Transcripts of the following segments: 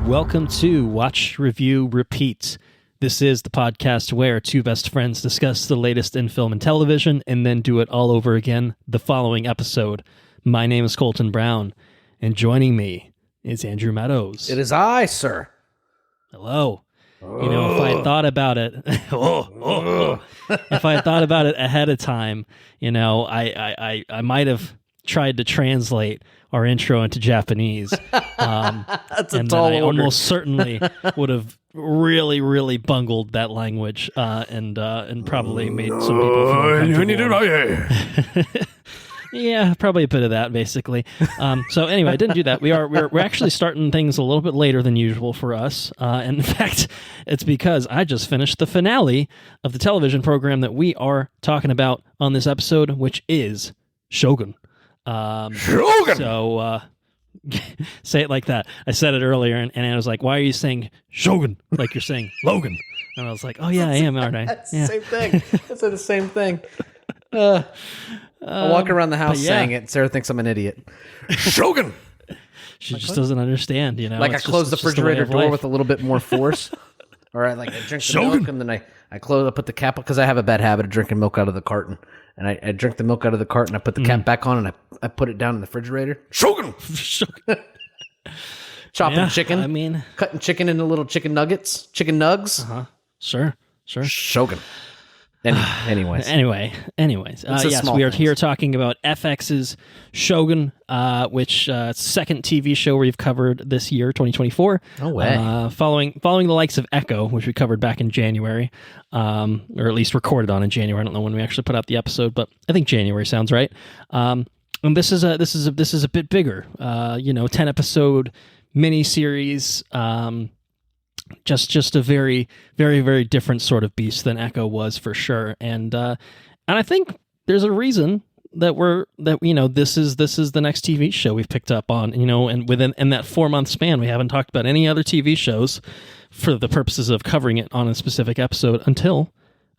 Welcome to Watch, Review, Repeat. This is the podcast where two best friends discuss the latest in film and television and then do it all over again the following episode. My name is Colton Brown, and joining me is Andrew Meadows. It is I, sir. Hello. You know, if I had thought about it, if I had thought about it ahead of time, you know, I might have tried to translate our intro into Japanese. That's a and tall then I order. almost certainly would have really bungled that language and probably made some people feel uncomfortable. Yeah, probably a bit of that, basically. So anyway, I didn't do that. We're actually starting things a little bit later than usual for us. And in fact, it's because I just finished the finale of the television program that we are talking about on this episode, which is Shōgun. Shōgun! So say it like that. I said it earlier, and I was like, why are you saying Shōgun like you're saying Logan? And I was like, oh, yeah, I am, aren't I? That's Yeah. the same thing. That's the same thing. I walk around the house saying it. Sarah thinks I'm an idiot. Shōgun! She just doesn't understand, you know? Like It's I close just- the it's just way refrigerator of door life. with a little bit more force. Or I drink the Shōgun! milk and then I put the cap, because I have a bad habit of drinking milk out of the carton. And I drink the milk out of the carton, I put the cap back on, and I put it down in the refrigerator. Shōgun! Chopping chicken. I mean, Cutting chicken into little chicken nuggets. Chicken nugs. sure. Shogun. Anyways. Anyways. It's the Yes, small we are things. here talking about FX's Shōgun, which second TV show we've covered this year, 2024. No way. Following the likes of Echo, which we covered back in January, or at least recorded on in January. I don't know when we actually put out the episode, but I think January sounds right. And this is a bit bigger. 10-episode miniseries. Just a very different sort of beast than Echo was, for sure. And I think there's a reason that this is the next TV show we've picked up on, and within that 4-month span, we haven't talked about any other TV shows for the purposes of covering it on a specific episode until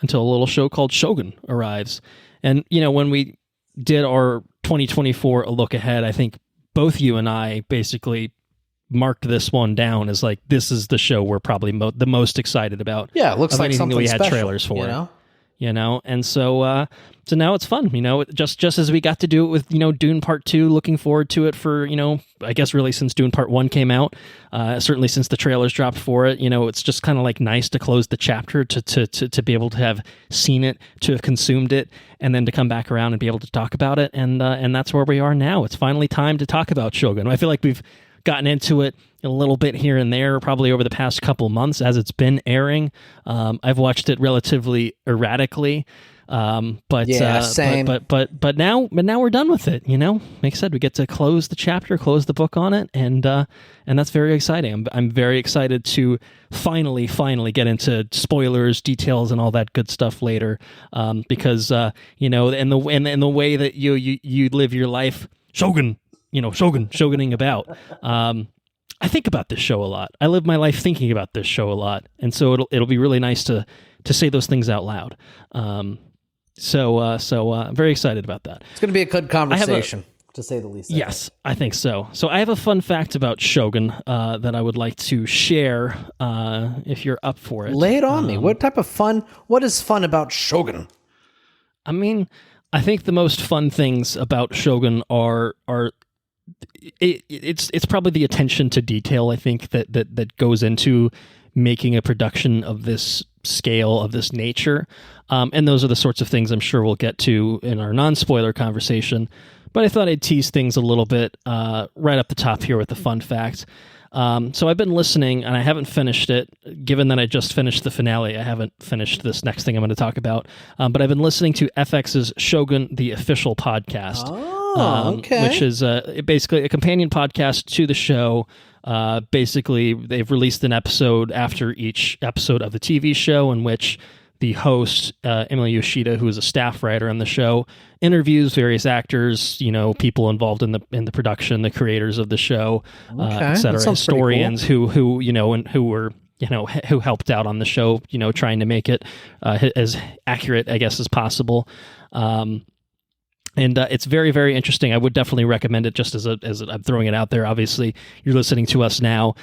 a little show called Shōgun arrives. And when we did our 2024 a look ahead, I think both you and I basically marked this one down as like, this is the show we're probably the most excited about. Yeah, it looks of like anything something that we had special, trailers for. And so now it's fun. Just as we got to do it with Dune Part 2, looking forward to it for I guess really since Dune Part 1 came out, certainly since the trailers dropped for it. It's just kind of like nice to close the chapter, to be able to have seen it, to have consumed it, and then to come back around and be able to talk about it. And that's where we are now. It's finally time to talk about Shōgun. I feel like we've gotten into it a little bit here and there, probably over the past couple months as it's been airing. I've watched it relatively erratically, but same. But now we're done with it. Like I said, we get to close the chapter, close the book on it, and that's very exciting. I'm very excited to finally get into spoilers, details, and all that good stuff later, because in the way that you live your life, Shōguning about. I think about this show a lot. I live my life thinking about this show a lot, and so it'll be really nice to say those things out loud. So I'm very excited about that. It's going to be a good conversation, to say the least. Yes, I think so. So I have a fun fact about Shōgun that I would like to share if you're up for it. Lay it on me. What is fun about Shōgun? I mean, I think the most fun things about Shōgun are it's probably the attention to detail, I think, that goes into making a production of this scale, of this nature. And those are the sorts of things I'm sure we'll get to in our non-spoiler conversation. But I thought I'd tease things a little bit right up the top here with the fun fact. So I've been listening, and I haven't finished it. Given that I just finished the finale, I haven't finished this next thing I'm going to talk about. But I've been listening to FX's Shōgun, the official podcast. Okay. Which is basically a companion podcast to the show. Basically, they've released an episode after each episode of the TV show, in which the host, Emily Yoshida, who is a staff writer on the show, interviews various actors, people involved in the production, the creators of the show, etc., historians who helped out on the show, trying to make it as accurate, I guess, as possible. And it's very, very interesting. I would definitely recommend it. Just as I'm throwing it out there. Obviously, you're listening to us now.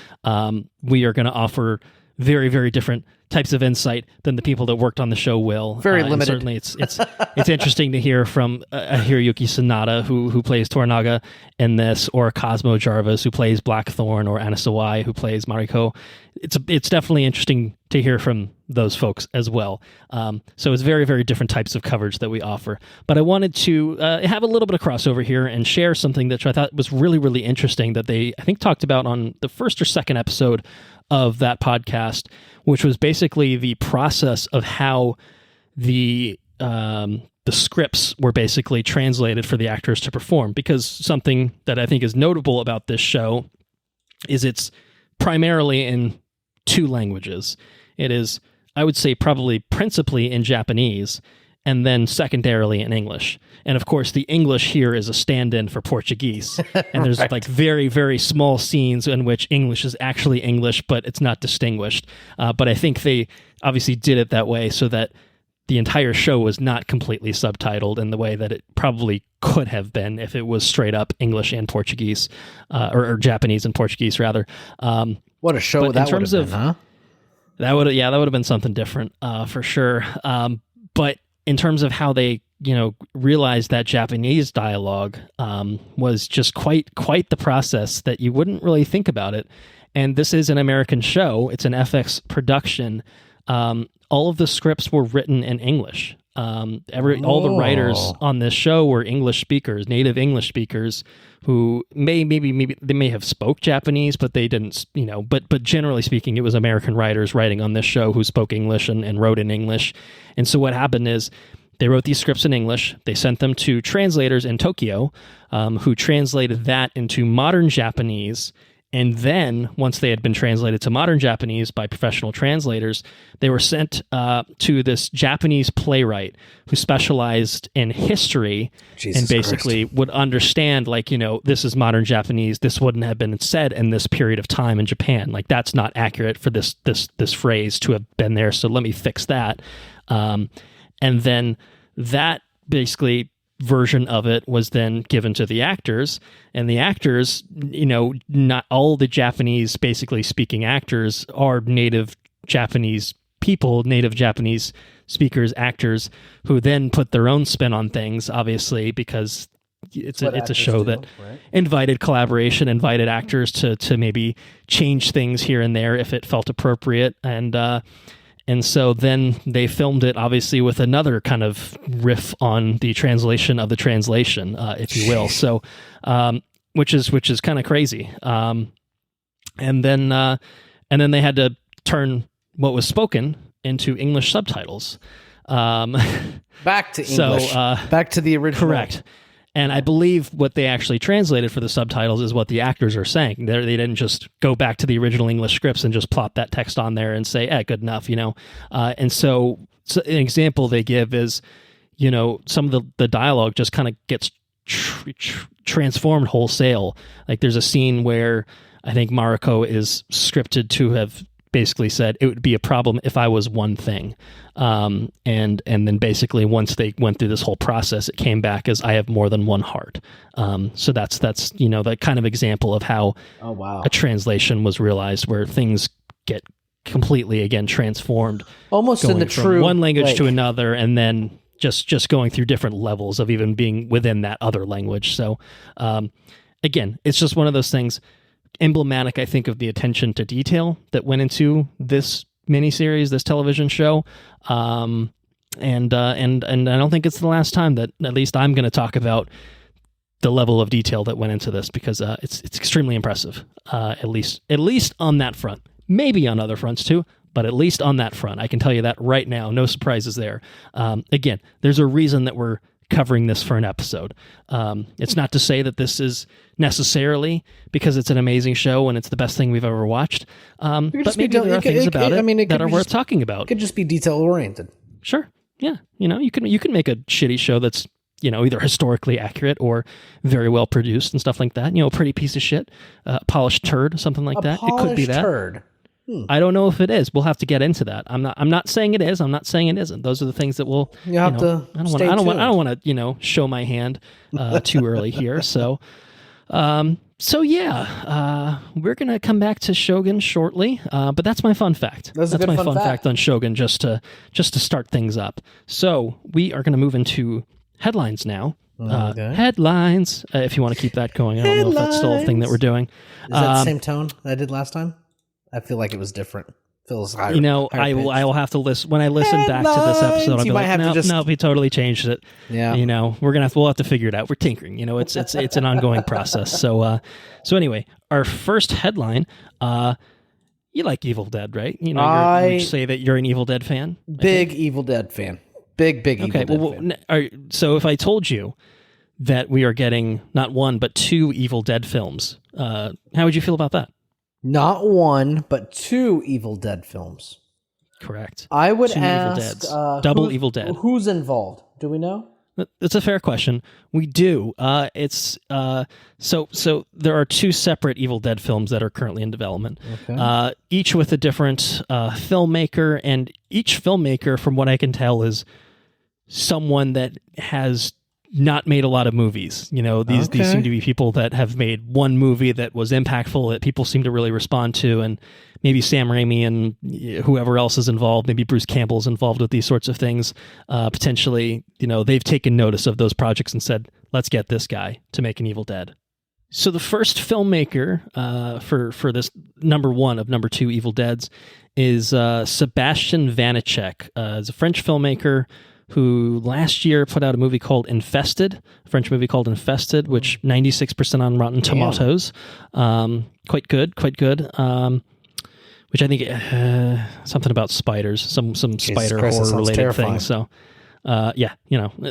We are going to offer very, very different types of insight than the people that worked on the show will. Very limited. Certainly, it's interesting to hear from Hiroyuki Sanada, who plays Toranaga in this, or Cosmo Jarvis, who plays Blackthorn, or Anna Sawai, who plays Mariko. It's definitely interesting to hear from those folks as well. So it's very, very different types of coverage that we offer. But I wanted to have a little bit of crossover here and share something that I thought was really, really interesting that they, I think, talked about on the first or second episode of that podcast, which was basically the process of how the scripts were basically translated for the actors to perform. Because something that I think is notable about this show is it's primarily in two languages. It is, I would say, probably principally in Japanese, and then secondarily in English. And of course, the English here is a stand-in for Portuguese. And there's Right. like very, very small scenes in which English is actually English, but it's not distinguished. But I think they obviously did it that way so that the entire show was not completely subtitled in the way that it probably could have been if it was straight up English and Portuguese, or Japanese and Portuguese rather. What a show But in that would terms have of- been, huh? That would have been something different for sure. But in terms of how they, realized that Japanese dialogue was just quite the process that you wouldn't really think about it. And this is an American show. It's an FX production. All of the scripts were written in English. All the writers on this show were English speakers, native English speakers, who maybe they may have spoke Japanese, but they didn't, but generally speaking, it was American writers writing on this show who spoke English and wrote in English. And so what happened is they wrote these scripts in English. They sent them to translators in Tokyo, who translated that into modern Japanese. And then, once they had been translated to modern Japanese by professional translators, they were sent to this Japanese playwright who specialized in history Jesus and basically would understand, this is modern Japanese. This wouldn't have been said in this period of time in Japan. Like, that's not accurate for this phrase to have been there. So let me fix that. And then that basically version of it was then given to the actors, and the actors, not all the Japanese basically speaking actors are native Japanese people, native Japanese speakers, actors, who then put their own spin on things, obviously, because it's a show that invited collaboration, invited actors to maybe change things here and there if it felt appropriate. And so then they filmed it, obviously, with another kind of riff on the translation of the translation, if you will. So, which is kind of crazy. And then they had to turn what was spoken into English subtitles. Back to English. Back to the original. Correct. And I believe what they actually translated for the subtitles is what the actors are saying. They didn't just go back to the original English scripts and just plop that text on there and say, good enough, And so an example they give is, some of the dialogue just kind of gets transformed wholesale. Like there's a scene where I think Mariko is scripted to have basically said it would be a problem if I was one thing. And then basically once they went through this whole process, it came back as I have more than one heart. So that's that kind of example of how a translation was realized, where things get completely again transformed, almost in the from true one language to another, and then just going through different levels of even being within that other language. So again, it's just one of those things emblematic, I think, of the attention to detail that went into this miniseries, this television show. And I don't think it's the last time that at least I'm going to talk about the level of detail that went into this, because it's extremely impressive. At least on that front, maybe on other fronts too, but at least on that front, I can tell you that right now. No surprises there. Again, there's a reason that we're covering this for an episode. It's not to say that this is necessarily because it's an amazing show and it's the best thing we've ever watched. But maybe there are things about it that are worth talking about. It could just be detail oriented. Sure. Yeah. You can make a shitty show that's, either historically accurate or very well produced and stuff like that. A pretty piece of shit, polished turd, something like that. It could be that. Turd. I don't know if it is. We'll have to get into that. I'm not saying it is. I'm not saying it isn't. Those are the things that we'll. You have to. I don't want to show my hand too early here. So, we're gonna come back to Shōgun shortly. But that's my fun fact. That's my fun fact on Shōgun, just to start things up. So we are gonna move into headlines now. Headlines. If you want to keep that going, I don't know if that's still a thing that we're doing. Is that the same tone that I did last time? I feel like it was different. Feels higher. I will have to listen when I listen back to this episode. I'll be like, no, we totally changed it. Yeah. We'll have to figure it out. We're tinkering. It's an ongoing process. So anyway, our first headline. You like Evil Dead, right? You would say that you're an Evil Dead fan. Big Evil Dead fan. Big Evil Dead fan. So if I told you that we are getting not one but 2 Evil Dead films, how would you feel about that? Not one, but 2 Evil Dead films. Correct. I would 2 ask... double Evil Dead. Who's involved? Do we know? That's a fair question. We do. So there are 2 separate Evil Dead films that are currently in development. Okay. Each with a different filmmaker, and each filmmaker, from what I can tell, is someone that has not made a lot of movies. These seem to be people that have made one movie that was impactful, that people seem to really respond to, and maybe Sam Raimi and whoever else is involved, maybe Bruce Campbell's involved with these sorts of things. Potentially, they've taken notice of those projects and said, let's get this guy to make an Evil Dead. So the first filmmaker for this number 1 of number 2 Evil Deads is Sebastian Vanacek. He's a French filmmaker who last year put out a movie called Infested, a French movie called Infested, which 96% on Rotten Tomatoes. Quite good. Which I think something about spiders, some spider horror related thing. So,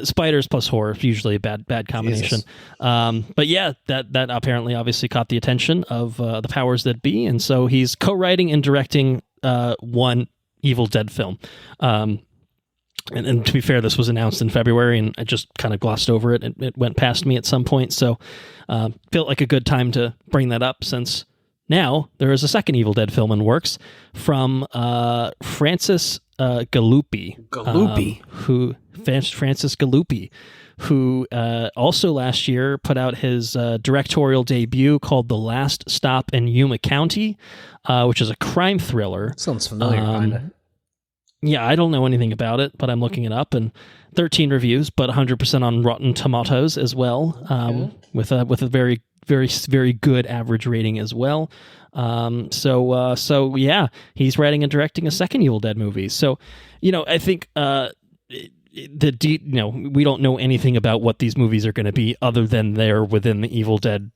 spiders plus horror is usually a bad combination. But yeah, that apparently obviously caught the attention of the powers that be, and so he's co-writing and directing one Evil Dead film. And to be fair, this was announced in February, and I just kind of glossed over it. It went past me at some point, so felt like a good time to bring that up, since now there is a second Evil Dead film in works from Francis Galuppi. Francis Galuppi, who also last year put out his directorial debut called The Last Stop in Yuma County, which is a crime thriller. Sounds familiar, kind of. Yeah, I don't know anything about it, but I'm looking it up, and 13 reviews, but 100% on Rotten Tomatoes as well, with a very, very, very good average rating as well. So yeah, he's writing and directing a second Evil Dead movie. So, I think we don't know anything about what these movies are going to be, other than they're within the Evil Dead,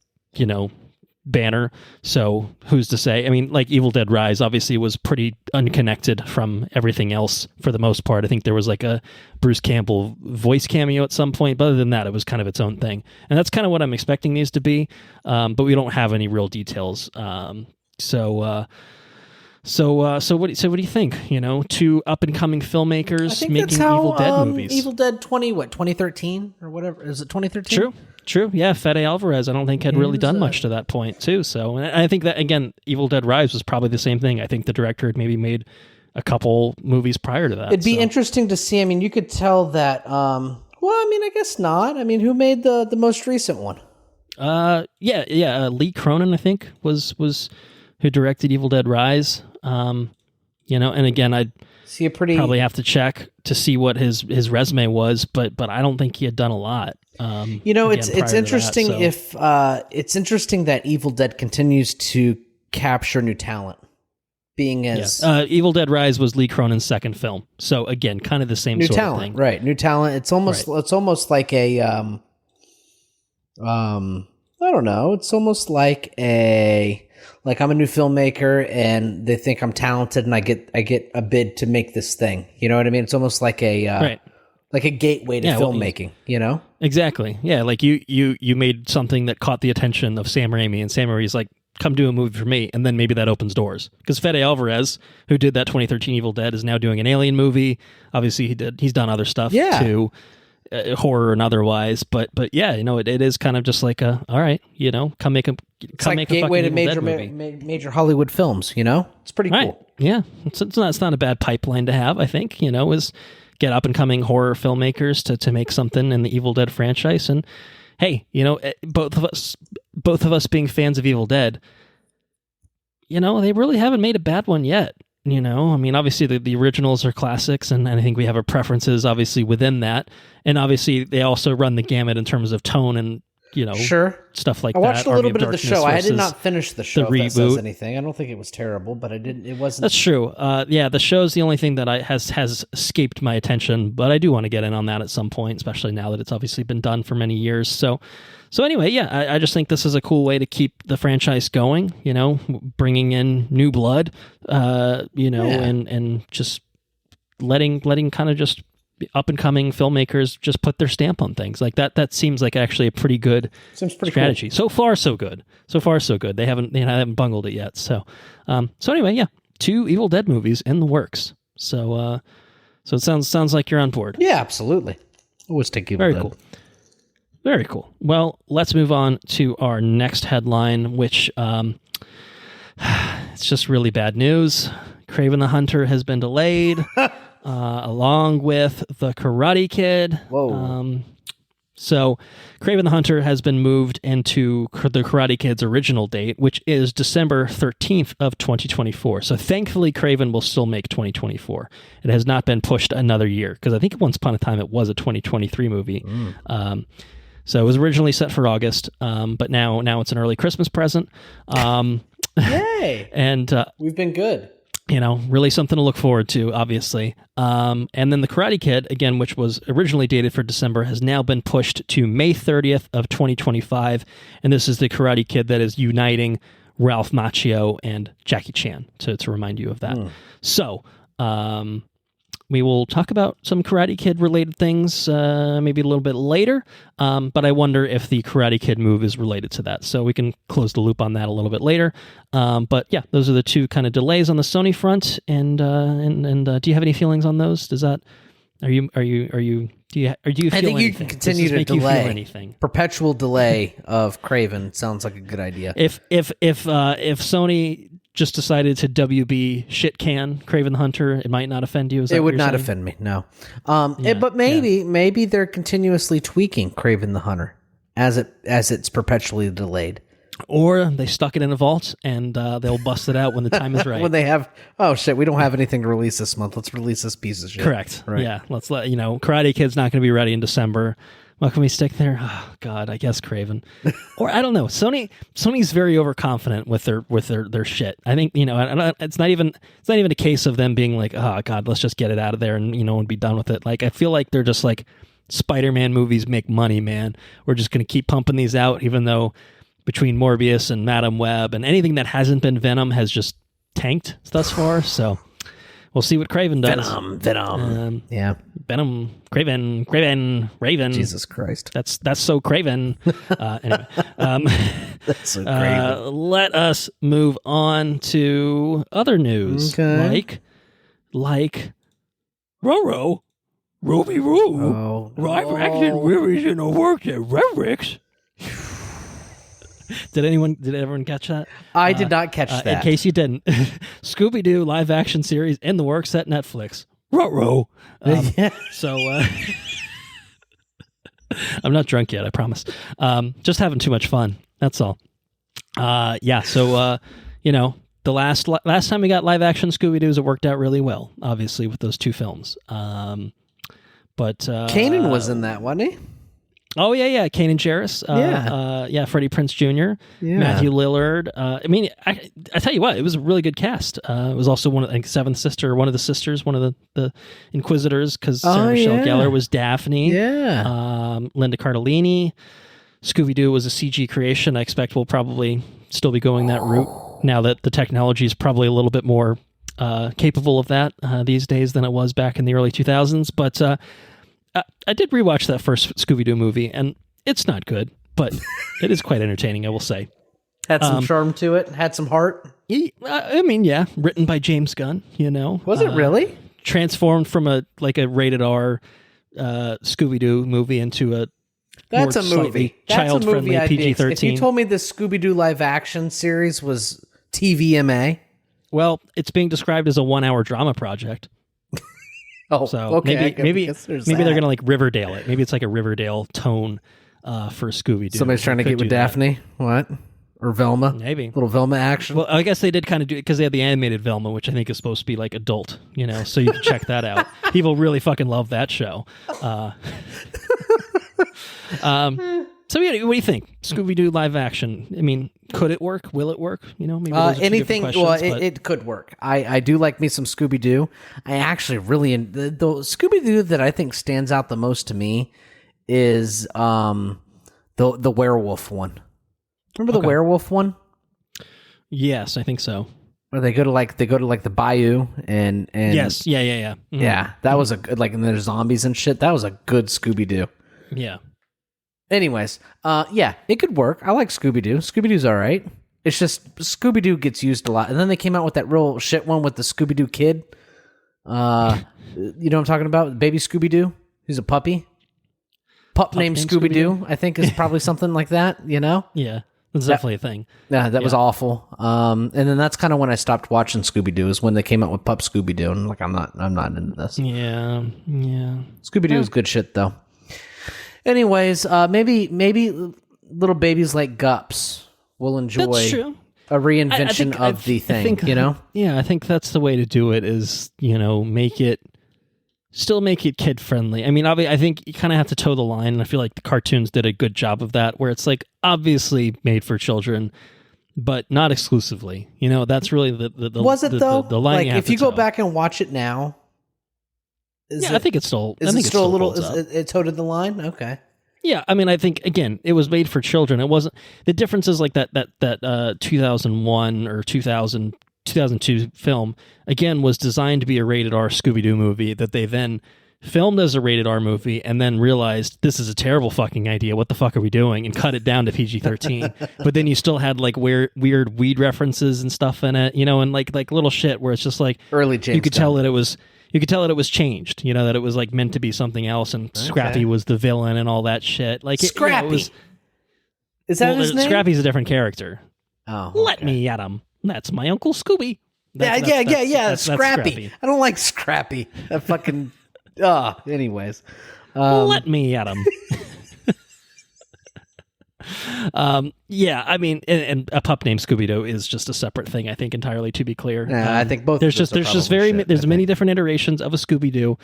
banner. So who's to say? I mean, like Evil Dead Rise obviously was pretty unconnected from everything else for the most part. I think there was like a Bruce Campbell voice cameo at some point, but other than that, it was kind of its own thing. And that's kind of what I'm expecting these to be, but we don't have any real details. So what do you think? 2 up and coming filmmakers making Evil Dead movies. Evil Dead 2013 or whatever. Is it 2013? True. Yeah, Fede Alvarez, I don't think had really done much to that point too. So, and I think that again, Evil Dead Rise was probably the same thing. I think the director had maybe made a couple movies prior to that. It'd be interesting to see. I mean, you could tell that. I guess not. I mean, who made the most recent one? Lee Cronin, I think was who directed Evil Dead Rise. And again, I'd probably have to check to see what his resume was, but I don't think he had done a lot. It's interesting it's interesting that Evil Dead continues to capture new talent. Being as Evil Dead Rise was Lee Cronin's second film, so again, kind of the same new sort talent, of thing, right? New talent. It's almost like a I don't know. It's almost like I'm a new filmmaker and they think I'm talented and I get a bid to make this thing. You know what I mean? It's almost like a gateway to filmmaking, Exactly. Yeah, like you made something that caught the attention of Sam Raimi, and Sam Raimi's like, come do a movie for me, and then maybe that opens doors. Because Fede Alvarez, who did that 2013 Evil Dead, is now doing an Alien movie. Obviously, he's done other stuff too, horror and otherwise. But yeah, it is kind of just like all right, come It's like gateway to major Hollywood films. It's pretty cool. Yeah, it's not a bad pipeline to have. I think is get up and coming horror filmmakers to make something in the Evil Dead franchise. And hey, both of us being fans of Evil Dead, they really haven't made a bad one yet. I mean, obviously the originals are classics, and I think we have our preferences obviously within that. And obviously they also run the gamut in terms of tone and, sure, stuff like that. I watched a little bit of the show. I did not finish the show. The if that says reboot. Anything? I don't think it was terrible, but it wasn't. That's true. The show's the only thing that has escaped my attention, but I do want to get in on that at some point, especially now that it's obviously been done for many years. So anyway, I just think this is a cool way to keep the franchise going. Bringing in new blood. And just letting kind of just up and coming filmmakers just put their stamp on things like that. That seems like actually a pretty good strategy. Cool. So far, so good. They haven't bungled it yet. So anyway, 2 Evil Dead movies in the works. So it sounds like you're on board. Yeah, absolutely. Always take Evil Dead. Very cool. Very cool. Well, let's move on to our next headline, which it's just really bad news. Kraven the Hunter has been delayed. Along with the Karate Kid. Whoa. So Kraven the Hunter has been moved into the Karate Kid's original date, which is December 13th of 2024. So thankfully, Kraven will still make 2024. It has not been pushed another year, because I think once upon a time it was a 2023 movie. So it was originally set for August, but now it's an early Christmas present. Yay! And we've been good. Really something to look forward to, obviously. And then the Karate Kid, again, which was originally dated for December, has now been pushed to May 30th of 2025. And this is the Karate Kid that is uniting Ralph Macchio and Jackie Chan, to remind you of that. So we will talk about some Karate Kid related things maybe a little bit later, but I wonder if the Karate Kid move is related to that. So we can close the loop on that a little bit later. But yeah, those are the 2 kind of delays on the Sony front. And do you have any feelings on those? Do you feel anything? I think you can continue to delay. Anything? Perpetual delay of Kraven sounds like a good idea. If Sony just decided to WB shit can Kraven the Hunter, it might not offend you. It would not offend me, no. But maybe they're continuously tweaking Kraven the Hunter as it's perpetually delayed. Or they stuck it in a vault and they'll bust it out when the time is right. When they have, oh shit, we don't have anything to release this month. Let's release this piece of shit. Correct. Right. Yeah. Let's Karate Kid's not going to be ready in December. What can we stick there? Oh God, I guess Kraven. Or I don't know. Sony's very overconfident with their shit. I think it's not even a case of them being like, oh God, let's just get it out of there and be done with it. Like I feel like they're just like, Spider-Man movies make money, man. We're just going to keep pumping these out, even though between Morbius and Madam Web and anything that hasn't been Venom has just tanked thus far. So we'll see what Kraven does. Venom. Yeah. Venom, Kraven, Raven. Jesus Christ. That's so Kraven. Anyway. That's so Kraven. Let us move on to other news. Okay. Like Roro, Ruby Roo, live action movies in the works at Revrix. Did everyone catch that? I did not catch that. In case you didn't, Scooby-Doo live action series in the works at Netflix. Ruh-roh. So I'm not drunk yet, I promise. Just having too much fun. That's all. So the last time we got live action Scooby-Doos, it worked out really well, obviously, with those 2 films. But Kanan was in that, wasn't he? Oh yeah, Kanan Jarrus. Freddie Prinze Jr. Yeah. Matthew Lillard. I tell you what, it was a really good cast. It was also one of Seventh Sister, one of the sisters, one of the Inquisitors, because Sarah Michelle Gellar was Daphne. Yeah. Linda Cardellini. Scooby-Doo was a CG creation. I expect we'll probably still be going that route now that the technology is probably a little bit more capable of that these days than it was back in the early 2000s. But I did rewatch that first Scooby-Doo movie, and it's not good, but it is quite entertaining, I will say. Had some charm to it, had some heart. Written by James Gunn, Was it really? Transformed from a rated R Scooby-Doo movie into a That's a movie. That's a movie I'd be. PG-13. If you told me the Scooby-Doo live action series was TVMA. Well, it's being described as a 1-hour drama project. Oh, so okay. Maybe they're going to like Riverdale it. Maybe it's like a Riverdale tone for Scooby-Doo. Somebody's trying to get with Daphne. What? Or Velma? Maybe. Little Velma action? Well, I guess they did kind of do it because they had the animated Velma, which I think is supposed to be like adult, so you can check that out. People really fucking love that show. So yeah, what do you think? Scooby-Doo live action. I mean, could it work? Will it work? Maybe anything. Well, it could work. I do like me some Scooby-Doo. I actually really the Scooby-Doo that I think stands out the most to me is the werewolf one. Remember the werewolf one? Yes, I think so. Where they go to the bayou and yes, yeah. Mm-hmm. Yeah, that was a good, and there's zombies and shit. That was a good Scooby-Doo. Yeah. Anyways, yeah, it could work. I like Scooby-Doo. Scooby-Doo's all right. It's just Scooby-Doo gets used a lot. And then they came out with that real shit one with the Scooby-Doo kid. You know what I'm talking about? Baby Scooby-Doo? He's a puppy. Pup named Scooby-Doo, I think is probably something like that, Yeah, that's definitely a thing. Yeah, that was awful. And then that's kind of when I stopped watching Scooby-Doo, is when they came out with Pup Scooby-Doo. And I'm not into this. Yeah. Scooby-Doo is good shit, though. Anyways, maybe little babies like Gups will enjoy a reinvention of the thing, Yeah, I think that's the way to do it is, still make it kid friendly. I mean, I think you kind of have to toe the line, and I feel like the cartoons did a good job of that, where it's like obviously made for children, but not exclusively. That's really the was it though? The line like if you go back and watch it now. I think it's still. Is it still a little? It toted the line. Okay. Yeah, I mean, I think again, it was made for children. It wasn't. The difference is like that 2001 or 2002 film again was designed to be a rated R Scooby-Doo movie that they then filmed as a rated R movie and then realized this is a terrible fucking idea. What the fuck are we doing? And cut it down to PG-13. But then you still had like weird weed references and stuff in it, and like little shit where it's just like early James. You could tell that it was. You could tell that it was changed, that it was like meant to be something else, and Scrappy was the villain and all that shit. Like Scrappy, is that his name? Scrappy's a different character. Oh, okay. Let me at him. That's my Uncle Scooby. That's Scrappy. I don't like Scrappy. That fucking. Anyways, let me at him. Yeah, I mean, and a pup named Scooby-Doo is just a separate thing, I think, entirely, to be clear. Yeah, I think both. There's many different iterations of a Scooby-Doo.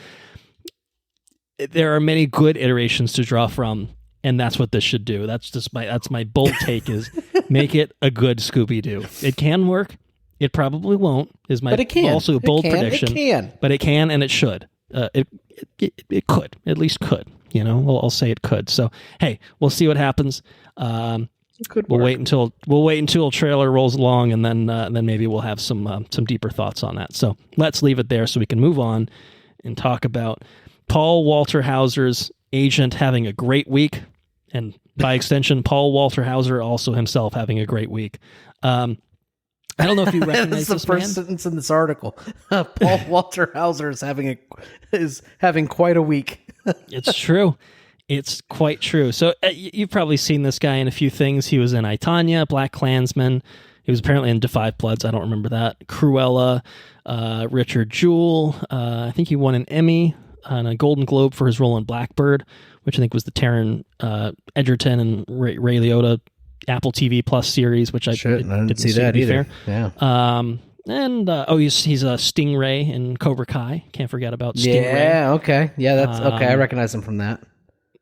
There are many good iterations to draw from, and that's what this should do. That's my bold take is make it a good Scooby-Doo. It can work. It probably won't. But it can. Also a bold prediction. It can. But it can, and it should. It could, at least could. I'll say it could. So hey, we'll see what happens. We'll wait until a trailer rolls along, and then maybe we'll have some deeper thoughts on that. So let's leave it there so we can move on and talk about Paul Walter Hauser's agent having a great week, and by extension, Paul Walter Hauser also himself having a great week. I don't know if you recognize this first sentence in this article. Paul Walter Hauser is having quite a week. It's true. It's quite true. So you've probably seen this guy in a few things. He was in I, Tonya, Black Klansman. He was apparently in Defy Bloods. I don't remember that. Cruella, Richard Jewell. I think he won an Emmy and a Golden Globe for his role in Blackbird, which I think was the Taron Egerton and Ray Liotta Apple TV Plus series, which I didn't see that either. Fair. Yeah. He's a Stingray in Cobra Kai. Can't forget about Stingray. Yeah. Okay. Yeah. That's okay. I recognize him from that.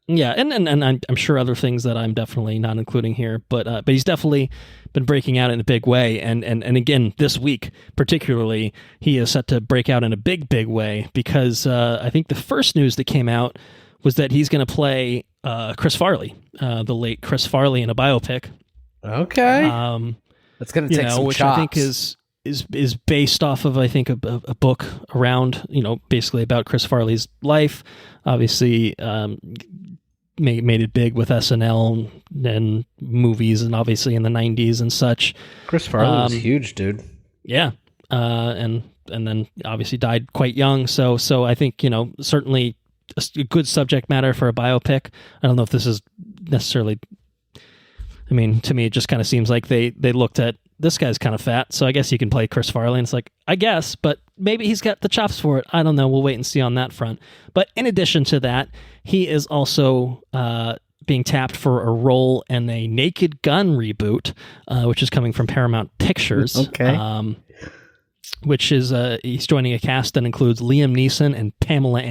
Yeah, and I'm sure other things that I'm definitely not including here, but he's definitely been breaking out in a big way, and again this week particularly, he is set to break out in a big way because I think the first news that came out was that he's going to play Chris Farley, the late Chris Farley, in a biopic. Okay, that's going to take some which chops. I think is based off of, I think, a book around, basically about Chris Farley's life. Obviously, made it big with SNL and movies, and obviously in the 90s and such. Chris Farley was huge, dude. Yeah, and then obviously died quite young. So I think certainly a good subject matter for a biopic. I don't know if this is necessarily. I mean, to me, it just kind of seems like they looked at this guy's kind of fat, so I guess he can play Chris Farley. And it's like, I guess, but maybe he's got the chops for it. I don't know. We'll wait and see on that front. But in addition to that, he is also being tapped for a role in a Naked Gun reboot, which is coming from Paramount Pictures. Okay. Which is he's joining a cast that includes Liam Neeson and Pamela.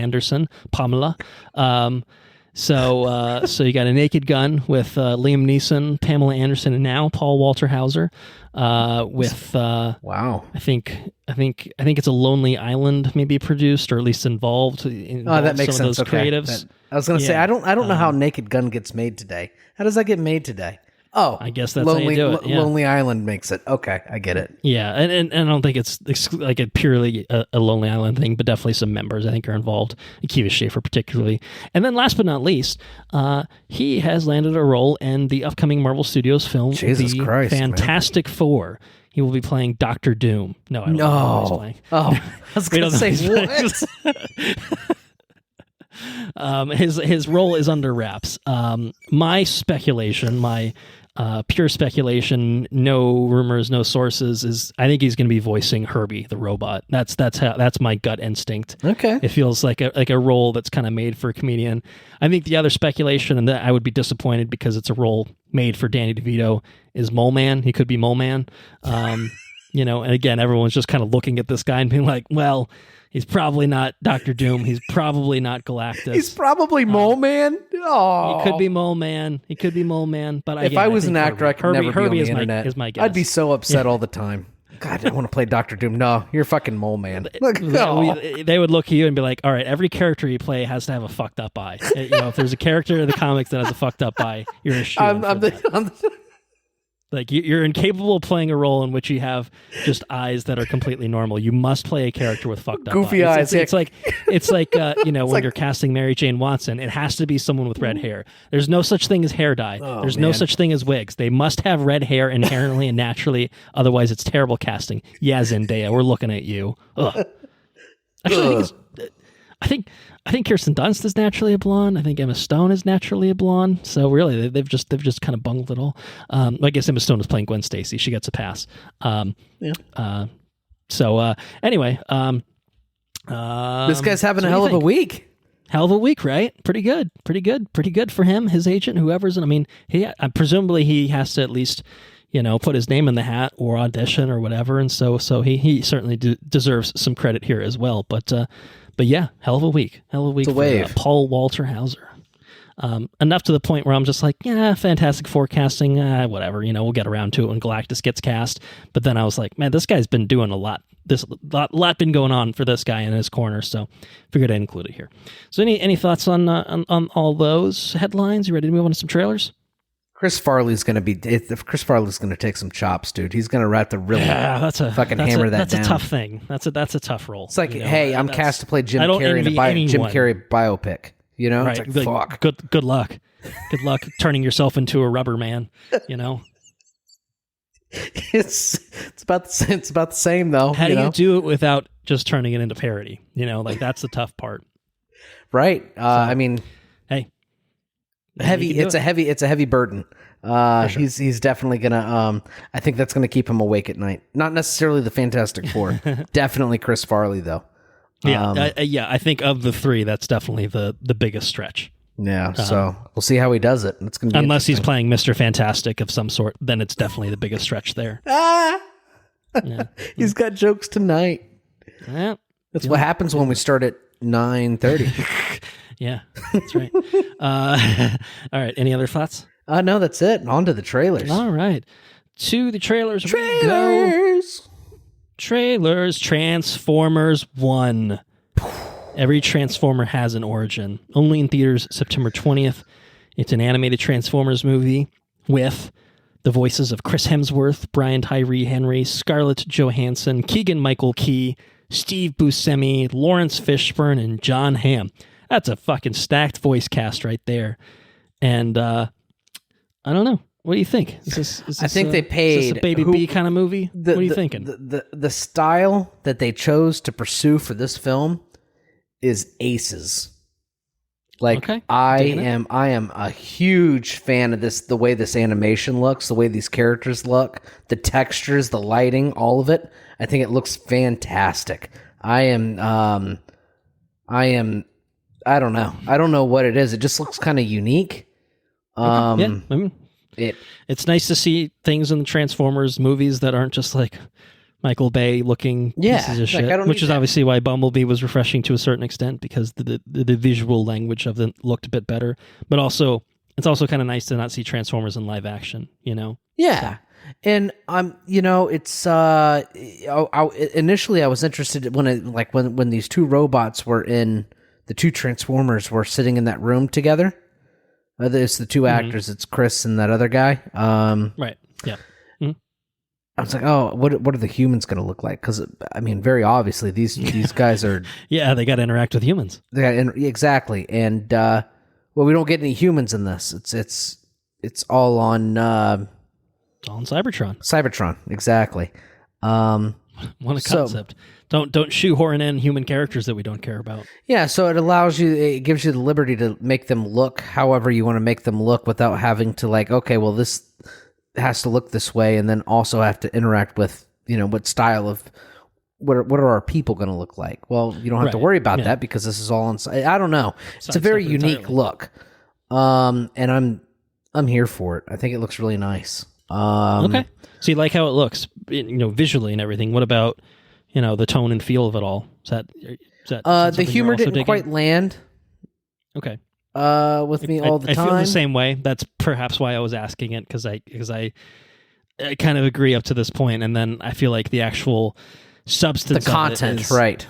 So you got a Naked Gun with Liam Neeson, Pamela Anderson, and now Paul Walter Hauser. Wow. I think it's a Lonely Island maybe produced or at least involved. That makes some sense. Of those creatives. I was going to say I don't know how Naked Gun gets made today. How does that get made today? Oh, I guess that's how you do it. Yeah. Lonely Island makes it. Okay, I get it. Yeah, and I don't think it's like a purely a Lonely Island thing, but definitely some members I think are involved. Akiva Schaffer particularly. And then last but not least, he has landed a role in the upcoming Marvel Studios film, The Fantastic Four. He will be playing Doctor Doom. No, I don't know who he's playing. Oh, I was going to say what? His role is under wraps. My speculation, pure speculation, no rumors, no sources, is I think he's going to be voicing Herbie the robot. That's my gut instinct. Okay, it feels like a role that's kind of made for a comedian. I think the other speculation, and that I would be disappointed because it's a role made for Danny DeVito, is Mole Man. He could be Mole Man. And again, everyone's just kind of looking at this guy and being like, well, he's probably not Dr. Doom. He's probably not Galactus. He's probably Mole Man. Oh, he could be Mole Man. But if I was an actor, I could never be on the internet. Is my guess. I'd be so upset all the time. God, I want to play Dr. Doom. No, you're fucking Mole Man. They would look at you and be like, all right, every character you play has to have a fucked up eye. If there's a character in the comics that has a fucked up eye, you're a shoo-in. Like you're incapable of playing a role in which you have just eyes that are completely normal. You must play a character with fucked up goofy eyes. It's like when you're casting Mary Jane Watson, it has to be someone with red hair. There's no such thing as hair dye. There's no such thing as wigs. They must have red hair inherently and naturally. Otherwise, it's terrible casting. Yeah, Zendaya, we're looking at you. Ugh. Actually, I think Kirsten Dunst is naturally a blonde. I think Emma Stone is naturally a blonde. So really, they've just kind of bungled it all. I guess Emma Stone is playing Gwen Stacy. She gets a pass. Anyway, this guy's having a hell of a week. Hell of a week, right? Pretty good for him. His agent, whoever's. I mean, presumably he has to at least put his name in the hat or audition or whatever. And so he certainly deserves some credit here as well. But yeah, hell of a week for Paul Walter Hauser. Enough to the point where I'm just like, yeah, Fantastic Forecasting, whatever. We'll get around to it when Galactus gets cast. But then I was like, man, this guy's been doing a lot. There's a lot been going on for this guy in his corner. So figured I'd include it here. So any thoughts on all those headlines? You ready to move on to some trailers? Chris Farley's going to take some chops, dude. He's going to have to really hammer that down. That's a tough thing. That's a tough role. It's like, hey, I'm cast to play Jim Carrey in a Jim Carrey biopic. Right. It's like, fuck. Good luck. Good luck turning yourself into a rubber man. It's about the same though. How do you do it without just turning it into parody? That's the tough part. Right. I mean, hey. It's a heavy burden. Sure. He's definitely gonna. I think that's gonna keep him awake at night. Not necessarily the Fantastic Four. Definitely Chris Farley though. I think of the three, that's definitely the biggest stretch. Yeah. So we'll see how he does it. It's gonna be unless he's playing Mr. Fantastic of some sort, then it's definitely the biggest stretch there. He's got jokes tonight. Yeah. That's what happens when we start at 9:30. Yeah, that's right. All right. Any other thoughts? No, that's it. On to the trailers. All right. To the trailers. Trailers. Transformers 1. Every Transformer has an origin. Only in theaters September 20th. It's an animated Transformers movie with the voices of Chris Hemsworth, Brian Tyree Henry, Scarlett Johansson, Keegan-Michael Key, Steve Buscemi, Lawrence Fishburne, and John Hamm. That's a fucking stacked voice cast right there. And I don't know. What do you think? Is this I think they paid. Is this a Baby B kind of movie? What are you thinking? The style that they chose to pursue for this film is aces. Like, okay. I am a huge fan of this, the way this animation looks, the way these characters look, the textures, the lighting, all of it. I think it looks fantastic. I don't know. I don't know what it is. It just looks kind of unique. Yeah, I mean, it's nice to see things in the Transformers movies that aren't just like Michael Bay looking pieces of shit, which is obviously why Bumblebee was refreshing to a certain extent, because the visual language of them looked a bit better. But also, it's also kind of nice to not see Transformers in live action, you know? Yeah. So. And it's initially I was interested when these two robots were in, the two Transformers were sitting in that room together. It's the two actors. It's Chris and that other guy. Right. Yeah. I was like, oh, what are the humans going to look like? Because I mean, very obviously these guys are. Yeah, they got to interact with humans. Exactly, and we don't get any humans in this. It's all on. It's all on Cybertron. Cybertron, exactly. What a concept! Don't shoehorn in human characters that we don't care about. Yeah, so it gives you the liberty to make them look however you want to make them look without having to okay, well, this has to look this way, and then also have to interact with, what style of, what are our people going to look like? Well, you don't have to worry about that because this is all on. I don't know. It's a very unique look, and I'm here for it. I think it looks really nice. Okay, so you like how it looks, visually and everything. What about the tone and feel of it all? Is that the humor didn't quite land? Okay. With me all the time. I feel the same way. That's perhaps why I was asking it, because I kind of agree up to this point, and then I feel like the actual substance, the content,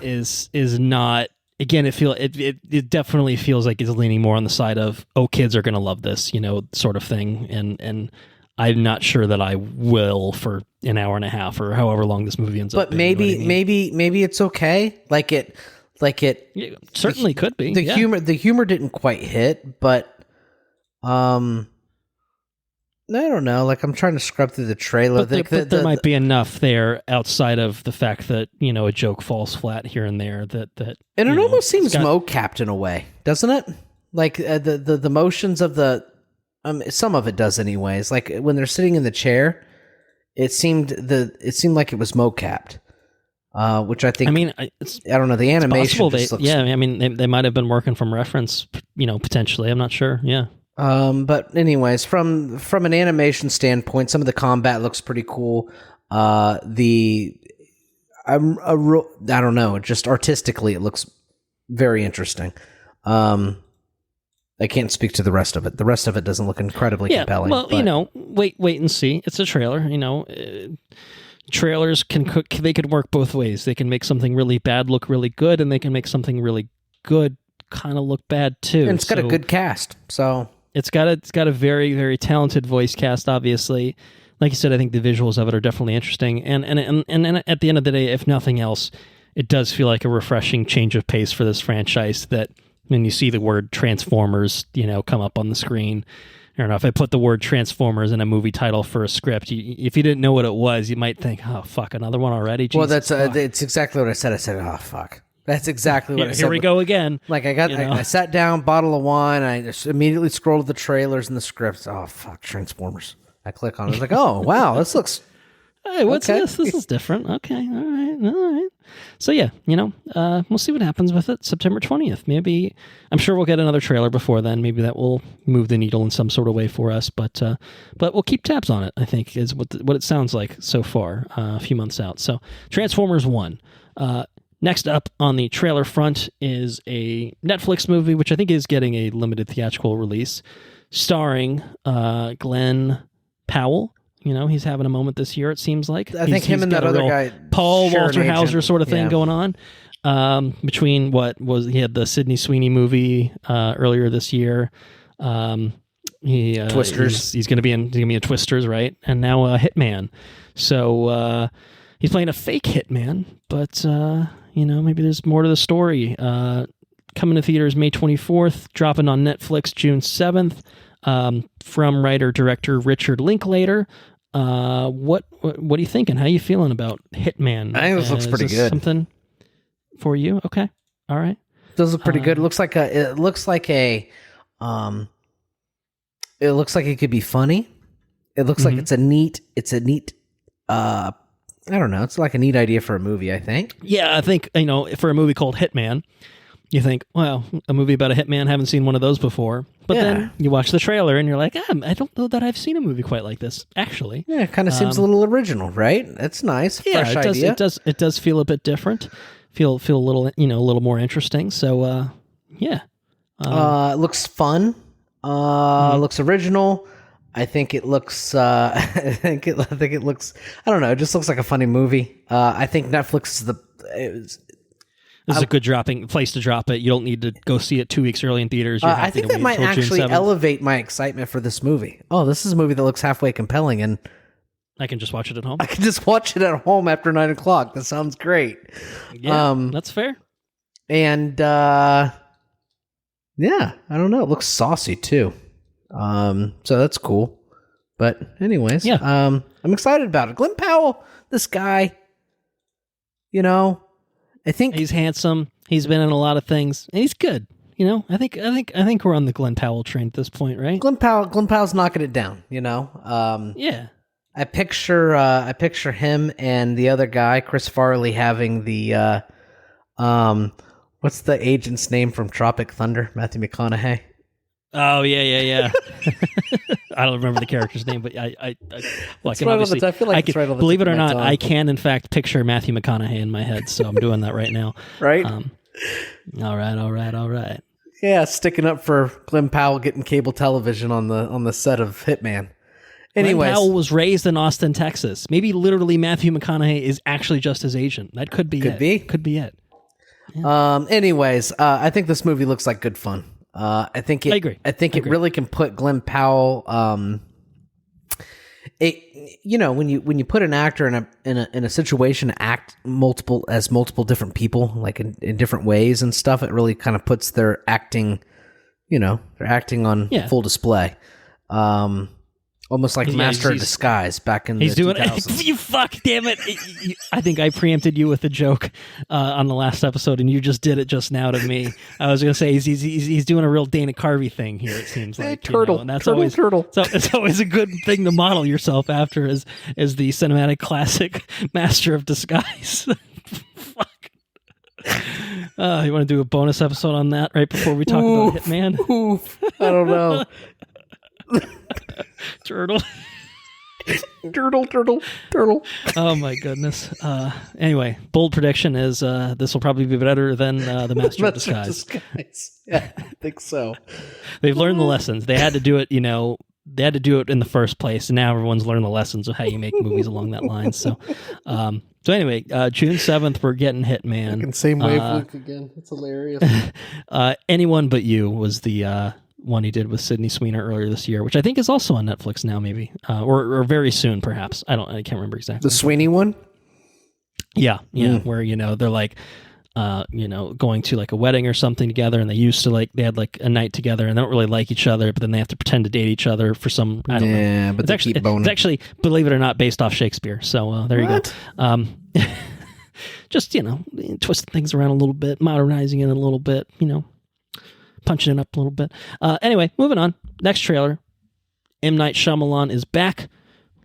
is not. Again, it definitely feels like it's leaning more on the side of, oh, kids are going to love this, sort of thing, and I'm not sure that I will for an hour and a half or however long this movie ends up. But maybe it's okay. It certainly could be. The humor didn't quite hit, but I don't know. I'm trying to scrub through the trailer. But there might be enough there outside of the fact that a joke falls flat here and there. And it almost seems mo-capped in a way, doesn't it? The motions of the some of it does, anyways. When they're sitting in the chair, it seemed like it was mo-capped. Which I think. I mean, I don't know. The animation just looks. Yeah, I mean, they might have been working from reference, potentially. I'm not sure. Yeah. But anyways, from an animation standpoint, some of the combat looks pretty cool. I don't know. Just artistically, it looks very interesting. I can't speak to the rest of it. The rest of it doesn't look incredibly compelling. Well, wait and see. It's a trailer. Trailers they could work both ways. They can make something really bad look really good, and they can make something really good kind of look bad too. And it's got a good cast, so it's got a very, very talented voice cast. Obviously, like you said, I think the visuals of it are definitely interesting. And at the end of the day, if nothing else, it does feel like a refreshing change of pace for this franchise. That when you see the word Transformers, come up on the screen. I don't know, if I put the word Transformers in a movie title for a script, if you didn't know what it was, you might think, oh, fuck, another one already? Jesus, well, it's exactly what I said. I said, oh, fuck. That's exactly what I said. Here we go again. I sat down, bottle of wine, I just immediately scrolled the trailers and the scripts. Oh, fuck, Transformers. I click on it. I was like, oh, wow, this looks... Hey, what's this? This is different. Okay, all right. So yeah, we'll see what happens with it. September 20th. Maybe, I'm sure we'll get another trailer before then. Maybe that will move the needle in some sort of way for us. But we'll keep tabs on it, I think, is what it sounds like so far, a few months out. So Transformers 1. Next up on the trailer front is a Netflix movie, which I think is getting a limited theatrical release, starring Glenn Powell. He's having a moment this year, it seems like. I think him and that other guy, Paul Walter Hauser sort of thing going on. Between he had the Sydney Sweeney movie earlier this year. Twisters. He's going to be in Twisters, right? And now Hitman. So he's playing a fake Hitman, but maybe there's more to the story. Coming to theaters May 24th, dropping on Netflix June 7th. From writer-director Richard Linklater. What are you thinking? How are you feeling about Hitman? I think this looks pretty good. Something for you? Okay. All right. Those look pretty good. It looks like it could be funny. It looks like it's a neat I don't know. It's like a neat idea for a movie, I think. Yeah, I think, for a movie called Hitman, you think, well, a movie about a hitman, haven't seen one of those before. But then you watch the trailer and you're like, I don't know that I've seen a movie quite like this, actually. Yeah, it kind of seems a little original, right? That's nice. Fresh idea. It does feel a bit different. Feel a little, a little more interesting. So, yeah. It looks fun. Looks original. I think it looks. I think it looks. I don't know. It just looks like a funny movie. I think Netflix is This is a good place to drop it. You don't need to go see it 2 weeks early in theaters. I think that might actually elevate my excitement for this movie. Oh, this is a movie that looks halfway compelling, and I can just watch it at home. I can just watch it at home after 9 o'clock. That sounds great. Yeah, that's fair. And yeah, I don't know. It looks saucy too. So that's cool. But anyways, I'm excited about it. Glenn Powell, this guy, I think he's handsome. He's been in a lot of things, and he's good. I think we're on the Glenn Powell train at this point, right? Glenn Powell's knocking it down. Yeah. I picture him and the other guy, Chris Farley, having the what's the agent's name from Tropic Thunder? Matthew McConaughey. Oh yeah. I don't remember the character's name, but I can obviously. I feel like it's right on the believe it tip or of my not, tongue. I can in fact picture Matthew McConaughey in my head, so I'm doing that right now. Right. All right. Yeah, sticking up for Glenn Powell getting cable television on the set of Hitman. Anyways, Glenn Powell was raised in Austin, Texas. Maybe literally Matthew McConaughey is actually just his agent. That could be it. Could be it. Yeah. Anyways, I think this movie looks like good fun. I agree. I think it really can put Glenn Powell. When you put an actor in a situation to act multiple different people, like in different ways and stuff, it really kind of puts their acting, on full display. Almost like Master of Disguise back in the 2000s. You fuck, damn it. I think I preempted you with a joke on the last episode, and you just did it just now to me. I was going to say he's doing a real Dana Carvey thing here, it seems like. Turtle. And that's turtle. So it's always a good thing to model yourself after as the cinematic classic Master of Disguise. Fuck. You want to do a bonus episode on that right before we talk about Hitman? I don't know. Turtle. Turtle. Oh my goodness. Anyway, bold prediction is this will probably be better than the Master of Disguise. Yeah, I think so. They've learned the lessons. They had to do it, they had to do it in the first place, and now everyone's learned the lessons of how you make movies along that line. So anyway, June 7th, we're getting Hitman. Same wavelength again. It's hilarious. Anyone But You was the one he did with Sydney Sweeney earlier this year, which I think is also on Netflix now, maybe, or very soon, perhaps. I can't remember exactly. The Sweeney one? Yeah, where they're like, going to like a wedding or something together, and they had like a night together, and they don't really like each other, but then they have to pretend to date each other for some. I don't know. Yeah, but it's actually, believe it or not, based off Shakespeare. So there you go. Just twisting things around a little bit, modernizing it a little bit, punching it up a little bit. Anyway, moving on. Next trailer. M. Night Shyamalan is back.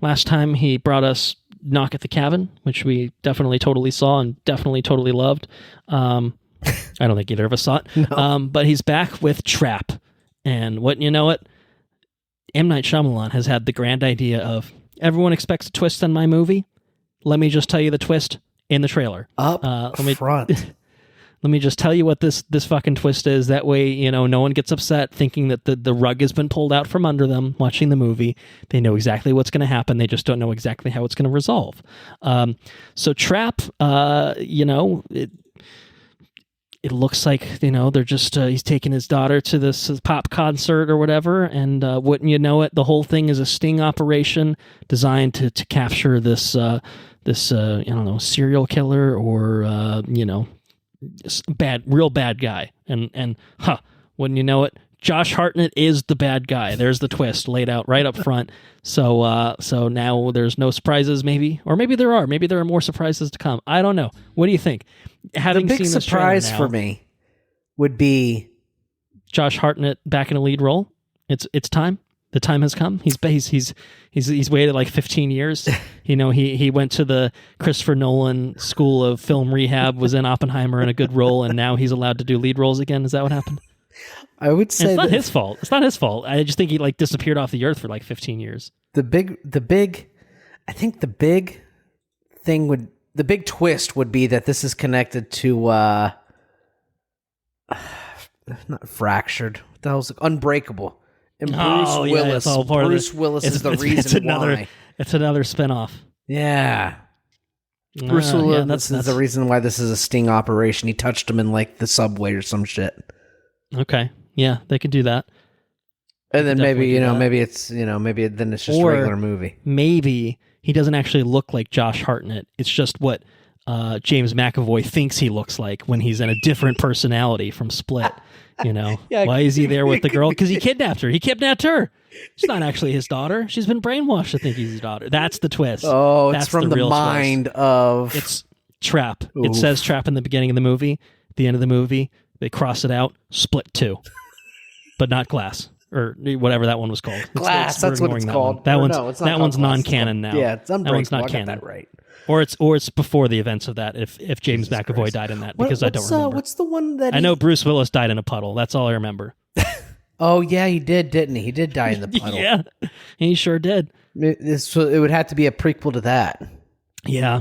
Last time he brought us Knock at the Cabin, which we definitely totally saw and definitely totally loved. I don't think either of us saw it. No. But he's back with Trap. And what you know it, M. Night Shyamalan has had the grand idea of, everyone expects a twist on my movie. Let me just tell you the twist in the trailer. Front. Let me just tell you what this fucking twist is. That way, no one gets upset thinking that the rug has been pulled out from under them watching the movie. They know exactly what's going to happen. They just don't know exactly how it's going to resolve. So Trap, it looks like, they're just, he's taking his daughter to this pop concert or whatever. And wouldn't you know it, the whole thing is a sting operation designed to capture this serial killer or, real bad guy. And wouldn't you know it, Josh Hartnett is the bad guy. There's the twist laid out right up front. So now there's no surprises, maybe, or maybe there are. Maybe there are more surprises to come. I don't know. What do you think? The big surprise for me would be Josh Hartnett back in a lead role. It's time. The time has come. He's waited like 15 years. He went to the Christopher Nolan School of Film Rehab, was in Oppenheimer in a good role, and now he's allowed to do lead roles again. Is that what happened? I would say it's not his fault. It's not his fault. I just think he like disappeared off the earth for like 15 years. The big twist would be that this is connected to not Fractured. What the hell's Unbreakable. And Bruce Willis is the reason why. It's another spinoff. Yeah. Bruce Willis is the reason why this is a sting operation. He touched him in like the subway or some shit. Okay. Yeah, they could do that. And then maybe it's just a regular movie. Maybe he doesn't actually look like Josh Hartnett. It's just what James McAvoy thinks he looks like when he's in a different personality from Split. Why is he there with the girl? Because he kidnapped her. He kidnapped her. She's not actually his daughter. She's been brainwashed to think he's his daughter. That's the twist. Oh, That's it's from the mind twist. of... It's Trap. Oof. It says Trap in the beginning of the movie. At the end of the movie, they cross it out. Split 2. But not Glass. Or whatever that one was called. Glass, that's what it's called. That one's non-canon now. Yeah, it's That one's not canon. That right. Or it's before the events of that. If James McAvoy died in that, because I don't remember. What's the one that I know Bruce Willis died in a puddle. That's all I remember. Oh yeah, he did, didn't he? He did die in the puddle. Yeah, he sure did. So it would have to be a prequel to that. Yeah.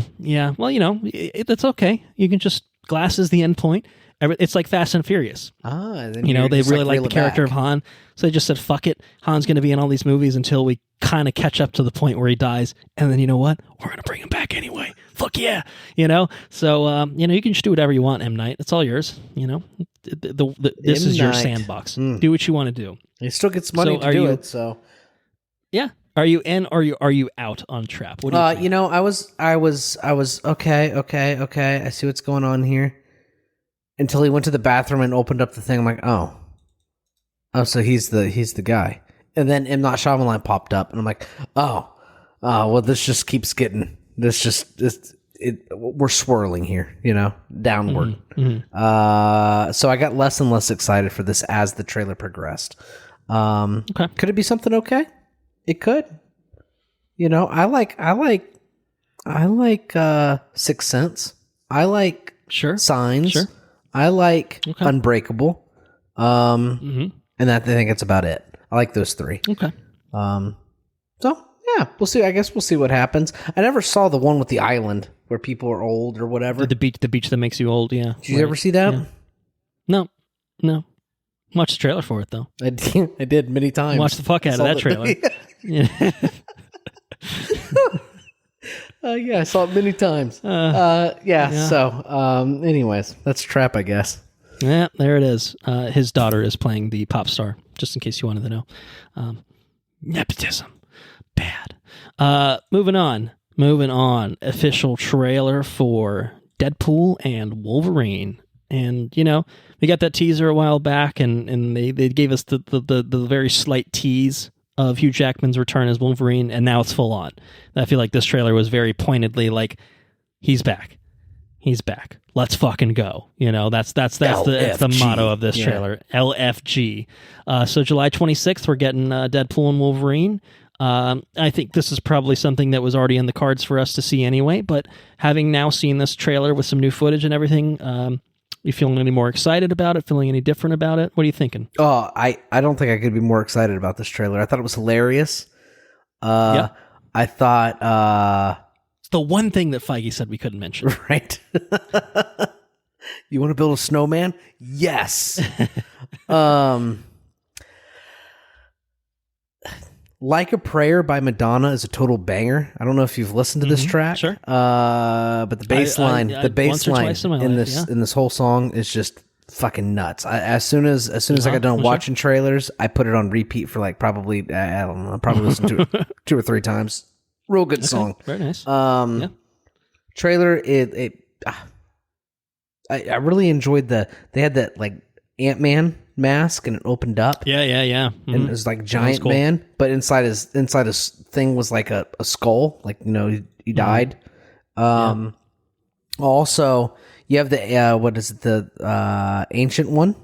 Well, that's okay. You can just Glass is the end point. It's like Fast and Furious. Then they really like the character of Han, so they just said, "Fuck it, Han's going to be in all these movies until we kind of catch up to the point where he dies, and then you know what? We're going to bring him back anyway. Fuck yeah, So you can just do whatever you want, M. Night. It's all yours. This is your sandbox. Do what you want to do. He still gets money to do it. So yeah. Are you in or are you out on Trap? What do you think? I was okay. I see what's going on here. Until he went to the bathroom and opened up the thing. I'm like, oh, so he's the guy. And then M. Night Shyamalan popped up, and I'm like, well, this just keeps getting we're swirling here, downward. Mm-hmm. So I got less and less excited for this as the trailer progressed. Okay. Could it be something okay? It could. I like Sixth Sense. I like Signs. Sure. I like Unbreakable. And I think that's about it. I like those 3. Okay. So yeah, we'll see. I guess we'll see what happens. I never saw the one with the island where people are old or whatever. The beach that makes you old. Yeah. Did you ever see that? Yeah. No. Watched the trailer for it though. I did many times. Watched the fuck out of that trailer. Yeah. I saw it many times. So, anyways, that's Trap, I guess. Yeah, there it is. His daughter is playing the pop star, just in case you wanted to know. Nepotism. Bad. Moving on. Official trailer for Deadpool and Wolverine. And, we got that teaser a while back, and they gave us the very slight tease of Hugh Jackman's return as Wolverine, and now it's full on. I feel like this trailer was very pointedly like, he's back. Let's fucking go. That's the motto of this trailer. LFG. So July 26th, we're getting Deadpool and Wolverine. I think this is probably something that was already in the cards for us to see anyway, but having now seen this trailer with some new footage and everything, you feeling any more excited about it? Feeling any different about it? What are you thinking? Oh, I don't think I could be more excited about this trailer. I thought it was hilarious. I thought... It's the one thing that Feige said we couldn't mention. Right. You want to build a snowman? Yes. Like a Prayer by Madonna is a total banger. I don't know if you've listened to this track. Sure. But the bass line, in life, this whole song is just fucking nuts. As soon as I got done watching trailers, I put it on repeat for like probably, I don't know, I probably listened to it 2 or 3 times. Real good song. Very nice. Trailer, I really enjoyed they had that like Ant-Man mask and it opened up. Yeah. Mm-hmm. And it was like Giant cool. Man, but inside his thing was like a skull, like he died. Also, you have the what is it, the ancient one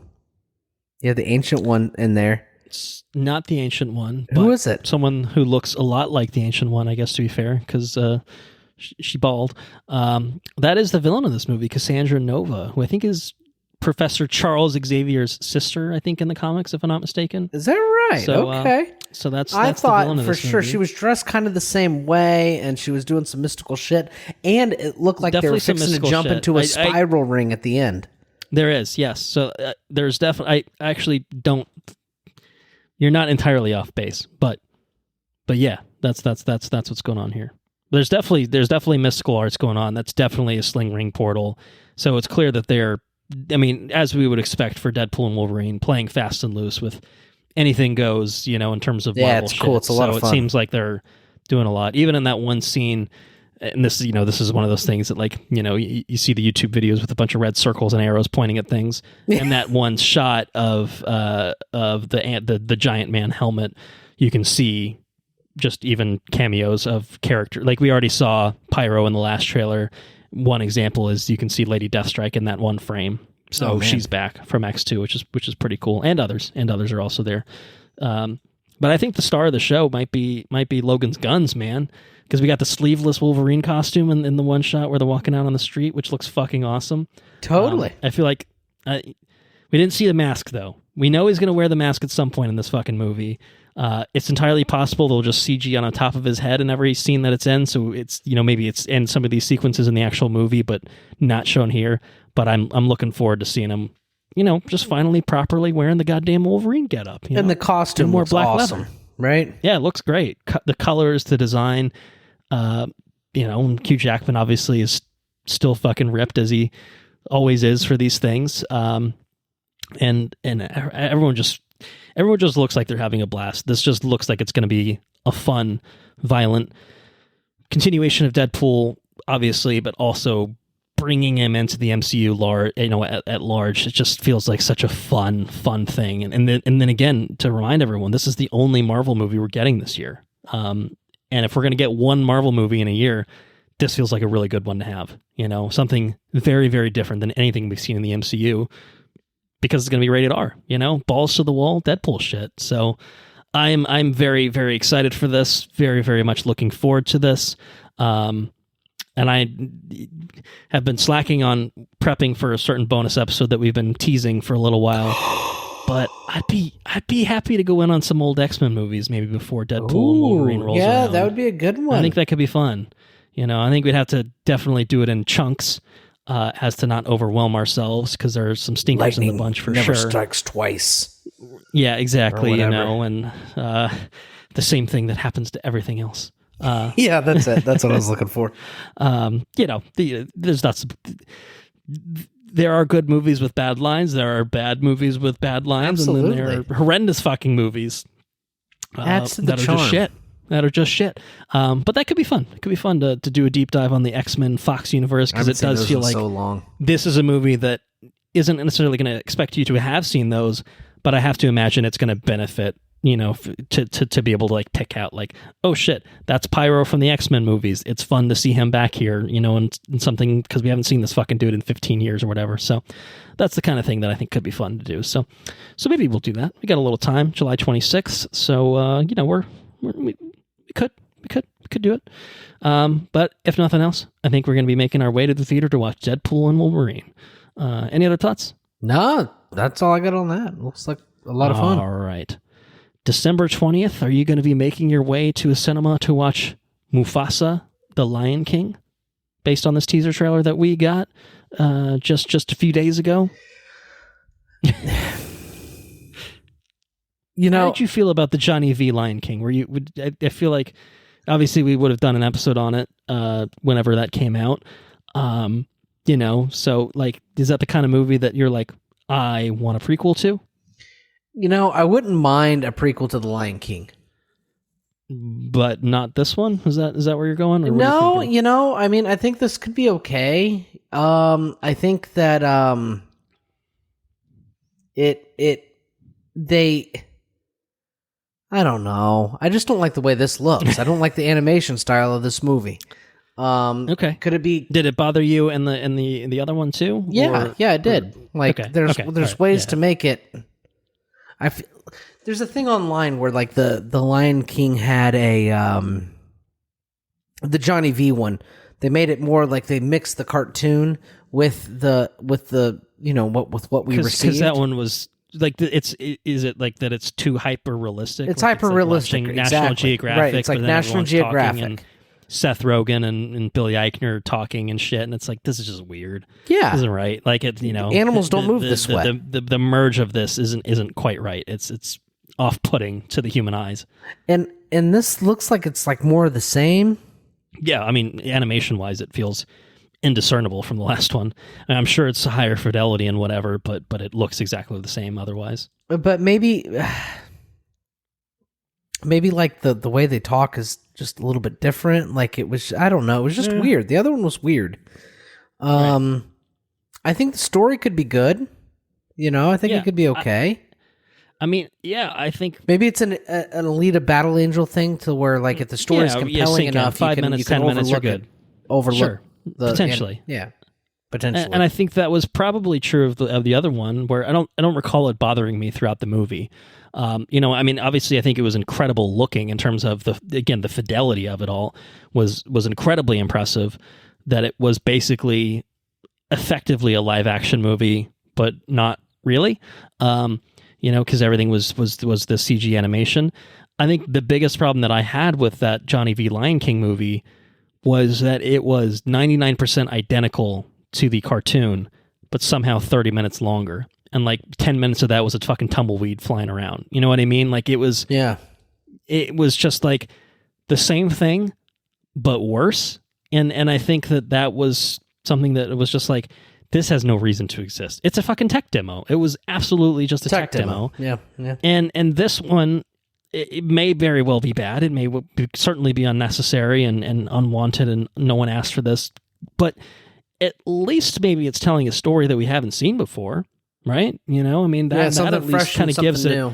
Yeah, the ancient one in there. It's not the ancient one. Who is it? Someone who looks a lot like the ancient one, I guess, to be fair, because she bald. That is the villain of this movie, Cassandra Nova, who I think is Professor Charles Xavier's sister, I think, in the comics, if I'm not mistaken. Is that right? So, okay. So that's I the villain thought of for this sure movie. she was dressed kind of the same way, and she was doing some mystical shit, and it looked like Definitely they were fixing to jump into a spiral ring at the end. There is, yes. So there's definitely. I actually don't. You're not entirely off base, but yeah, that's what's going on here. There's definitely mystical arts going on. That's definitely a sling ring portal. So it's clear that they're, I mean, as we would expect for Deadpool and Wolverine, playing fast and loose with anything goes, in terms of Marvel it's shit. cool. It's a lot of fun. So it seems like they're doing a lot. Even in that one scene, and this is one of those things that, like, you see the YouTube videos with a bunch of red circles and arrows pointing at things, and that one shot of the giant man helmet, you can see just even cameos of character. Like, we already saw Pyro in the last trailer. One example is you can see Lady Deathstrike in that one frame. So she's back from X2, which is pretty cool. And others are also there. But I think the star of the show might be Logan's guns, man. Because we got the sleeveless Wolverine costume in the one shot where they're walking out on the street, which looks fucking awesome. Totally. I feel like we didn't see the mask, though. We know he's going to wear the mask at some point in this fucking movie. It's entirely possible they'll just CG on top of his head in every scene that it's in. So it's, maybe it's in some of these sequences in the actual movie, but not shown here. But I'm looking forward to seeing him, just finally properly wearing the goddamn Wolverine getup. And the costume more looks black awesome, leather. right? Yeah, it looks great. The colors, the design. Hugh Jackman obviously is still fucking ripped, as he always is for these things. And everyone just looks like they're having a blast. This just looks like it's going to be a fun, violent continuation of Deadpool, obviously, but also bringing him into the MCU at large. It just feels like such a fun thing. And then again, to remind everyone, this is the only Marvel movie we're getting this year. And if we're going to get one Marvel movie in a year, this feels like a really good one to have. Something very, very different than anything we've seen in the MCU, because it's going to be rated R. Balls to the wall, Deadpool shit. So I'm very, very excited for this. Very, very much looking forward to this. And I have been slacking on prepping for a certain bonus episode that we've been teasing for a little while. But I'd be happy to go in on some old X-Men movies maybe before Deadpool and Wolverine rolls around. Yeah, that would be a good one. I think that could be fun. I think we'd have to definitely do it in chunks, as to not overwhelm ourselves, because there are some stinkers in the bunch for never sure. Strikes twice. Yeah, exactly. And the same thing that happens to everything else. Yeah, that's it. That's what I was looking for. There's not. There are good movies with bad lines. There are bad movies with bad lines. Absolutely. And then there are horrendous fucking movies That's the that charm. are just shit. That are just shit. But that could be fun. It could be fun to do a deep dive on the X-Men Fox universe, because it does feel like so long. This is a movie that isn't necessarily going to expect you to have seen those, but I have to imagine it's going to benefit, to be able to like pick out like, oh shit, that's Pyro from the X-Men movies. It's fun to see him back here, in something, because we haven't seen this fucking dude in 15 years or whatever. So that's the kind of thing that I think could be fun to do. So maybe we'll do that. We got a little time, July 26th. So, we could do it. But if nothing else, I think we're going to be making our way to the theater to watch Deadpool and Wolverine. Any other thoughts? No, that's all I got on that. Looks like a lot of fun. All right. December 20th, are you going to be making your way to a cinema to watch Mufasa, the Lion King, based on this teaser trailer that we got just a few days ago? How did you feel about the Johnny V Lion King? I feel like obviously we would have done an episode on it whenever that came out. So like, is that the kind of movie that you're like, I want a prequel to? I wouldn't mind a prequel to The Lion King. But not this one? Is that where you're going? Or no, I mean, I think this could be okay. I think that I don't know. I just don't like the way this looks. I don't like the animation style of this movie. Okay. Could it be? Did it bother you in the other one too? Yeah, it did. Like, there's ways to make it There's a thing online where like the Lion King had a the Johnny V one. They made it more like they mixed the cartoon with the what we received. Because that one was like is it like that? It's too hyper realistic. It's hyper realistic. Like National Geographic, right? It's like National Geographic. And Seth Rogen and Billy Eichner talking and shit, and it's like this is just weird. Yeah, this isn't right. Like animals don't move this way. The merge of this isn't quite right. It's off-putting to the human eyes. And this looks like it's like more of the same. Yeah, I mean, animation-wise, it feels indiscernible from the last one. And I'm sure it's higher fidelity and whatever, but it looks exactly the same otherwise. But maybe like the way they talk is just a little bit different. Like it was, I don't know, it was just weird. The other one was weird. Right. I think the story could be good. I think it could be okay. I mean, yeah, I think maybe it's an Alita Battle Angel thing to where, like, if the story is compelling enough, 5 minutes, 10 minutes are good. Overlook potentially, potentially. And I think that was probably true of the other one, where I don't recall it bothering me throughout the movie. I mean, obviously, I think it was incredible looking in terms of the fidelity of it all was incredibly impressive. That it was basically effectively a live action movie, but not really. Because everything was the CG animation. I think the biggest problem that I had with that Johnny V. Lion King movie was that it was 99% identical to the cartoon, but somehow 30 minutes longer. And like 10 minutes of that was a fucking tumbleweed flying around. You know what I mean? Like it was just like the same thing, but worse. And I think that was something that was just like, this has no reason to exist. It's a fucking tech demo. It was absolutely just a tech demo. Yeah. And this one, it may very well be bad. It may certainly be unnecessary and unwanted, and no one asked for this. But at least maybe it's telling a story that we haven't seen before, right? I mean, that at least kind of gives it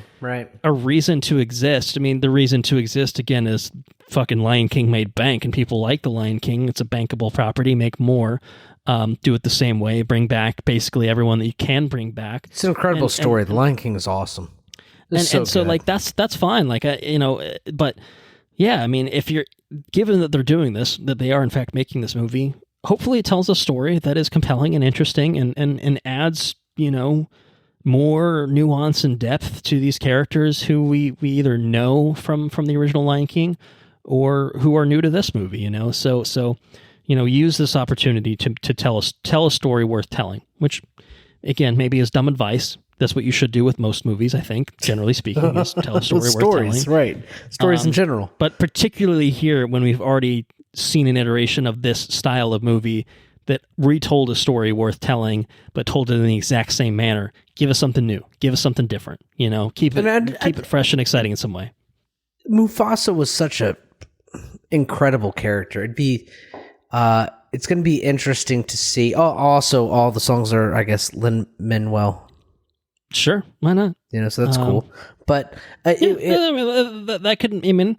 a reason to exist. I mean, the reason to exist, again, is fucking Lion King made bank, and people like the Lion King. It's a bankable property. Make more. Do it the same way. Bring back basically everyone that you can bring back. It's an incredible story. The Lion King is awesome. So like that's fine. Like but yeah, I mean, if you're given that they're doing this, that they are in fact making this movie, hopefully it tells a story that is compelling and interesting and adds more nuance and depth to these characters who we either know from the original Lion King or who are new to this movie. So. Use this opportunity to tell a story worth telling, which, again, maybe is dumb advice. That's what you should do with most movies, I think, generally speaking, is tell a story worth telling. Right. Stories in general. But particularly here, when we've already seen an iteration of this style of movie that retold a story worth telling, but told it in the exact same manner, give us something new. Give us something different. Keep it fresh and exciting in some way. Mufasa was such a incredible character. It'd be... it's going to be interesting to see. Oh, also, all the songs are, I guess, Lin-Manuel. Sure, why not? So that's cool. But that couldn't. I mean,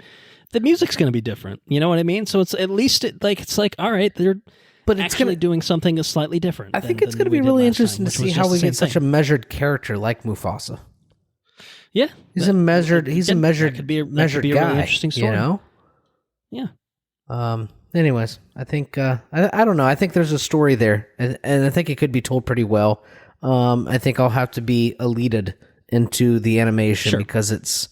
the music's going to be different. You know what I mean? So it's at least it's like all right, they're actually doing something slightly different. I think it's going to be really interesting to see how we get such a measured character like Mufasa. Yeah, he's a measured guy. Really interesting story. Yeah. Anyways, I think I don't know. I think there's a story there, and I think it could be told pretty well. I think I'll have to be eluded into the animation because it's.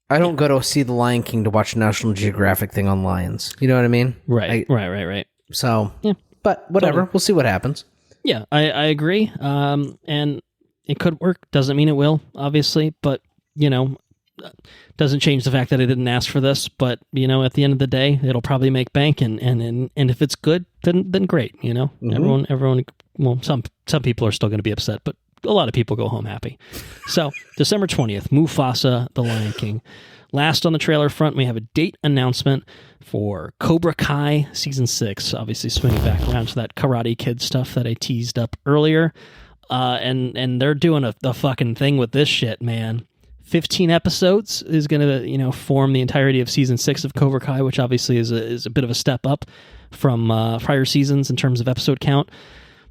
I don't go to see the Lion King to watch a National Geographic thing on lions. You know what I mean? Right. Right. So, but whatever. Totally. We'll see what happens. Yeah, I agree. And it could work. Doesn't mean it will, obviously, but doesn't change the fact that I didn't ask for this, but at the end of the day, it'll probably make bank, and if it's good, then great. Mm-hmm. Everyone. Well, some people are still going to be upset, but a lot of people go home happy. So December 20th, Mufasa, the Lion King. Last on the trailer front, we have a date announcement for Cobra Kai season 6. Obviously, swinging back around to that Karate Kid stuff that I teased up earlier, and they're doing a fucking thing with this shit, man. 15 episodes is going to, form the entirety of season 6 of Cobra Kai, which obviously is a bit of a step up from prior seasons in terms of episode count.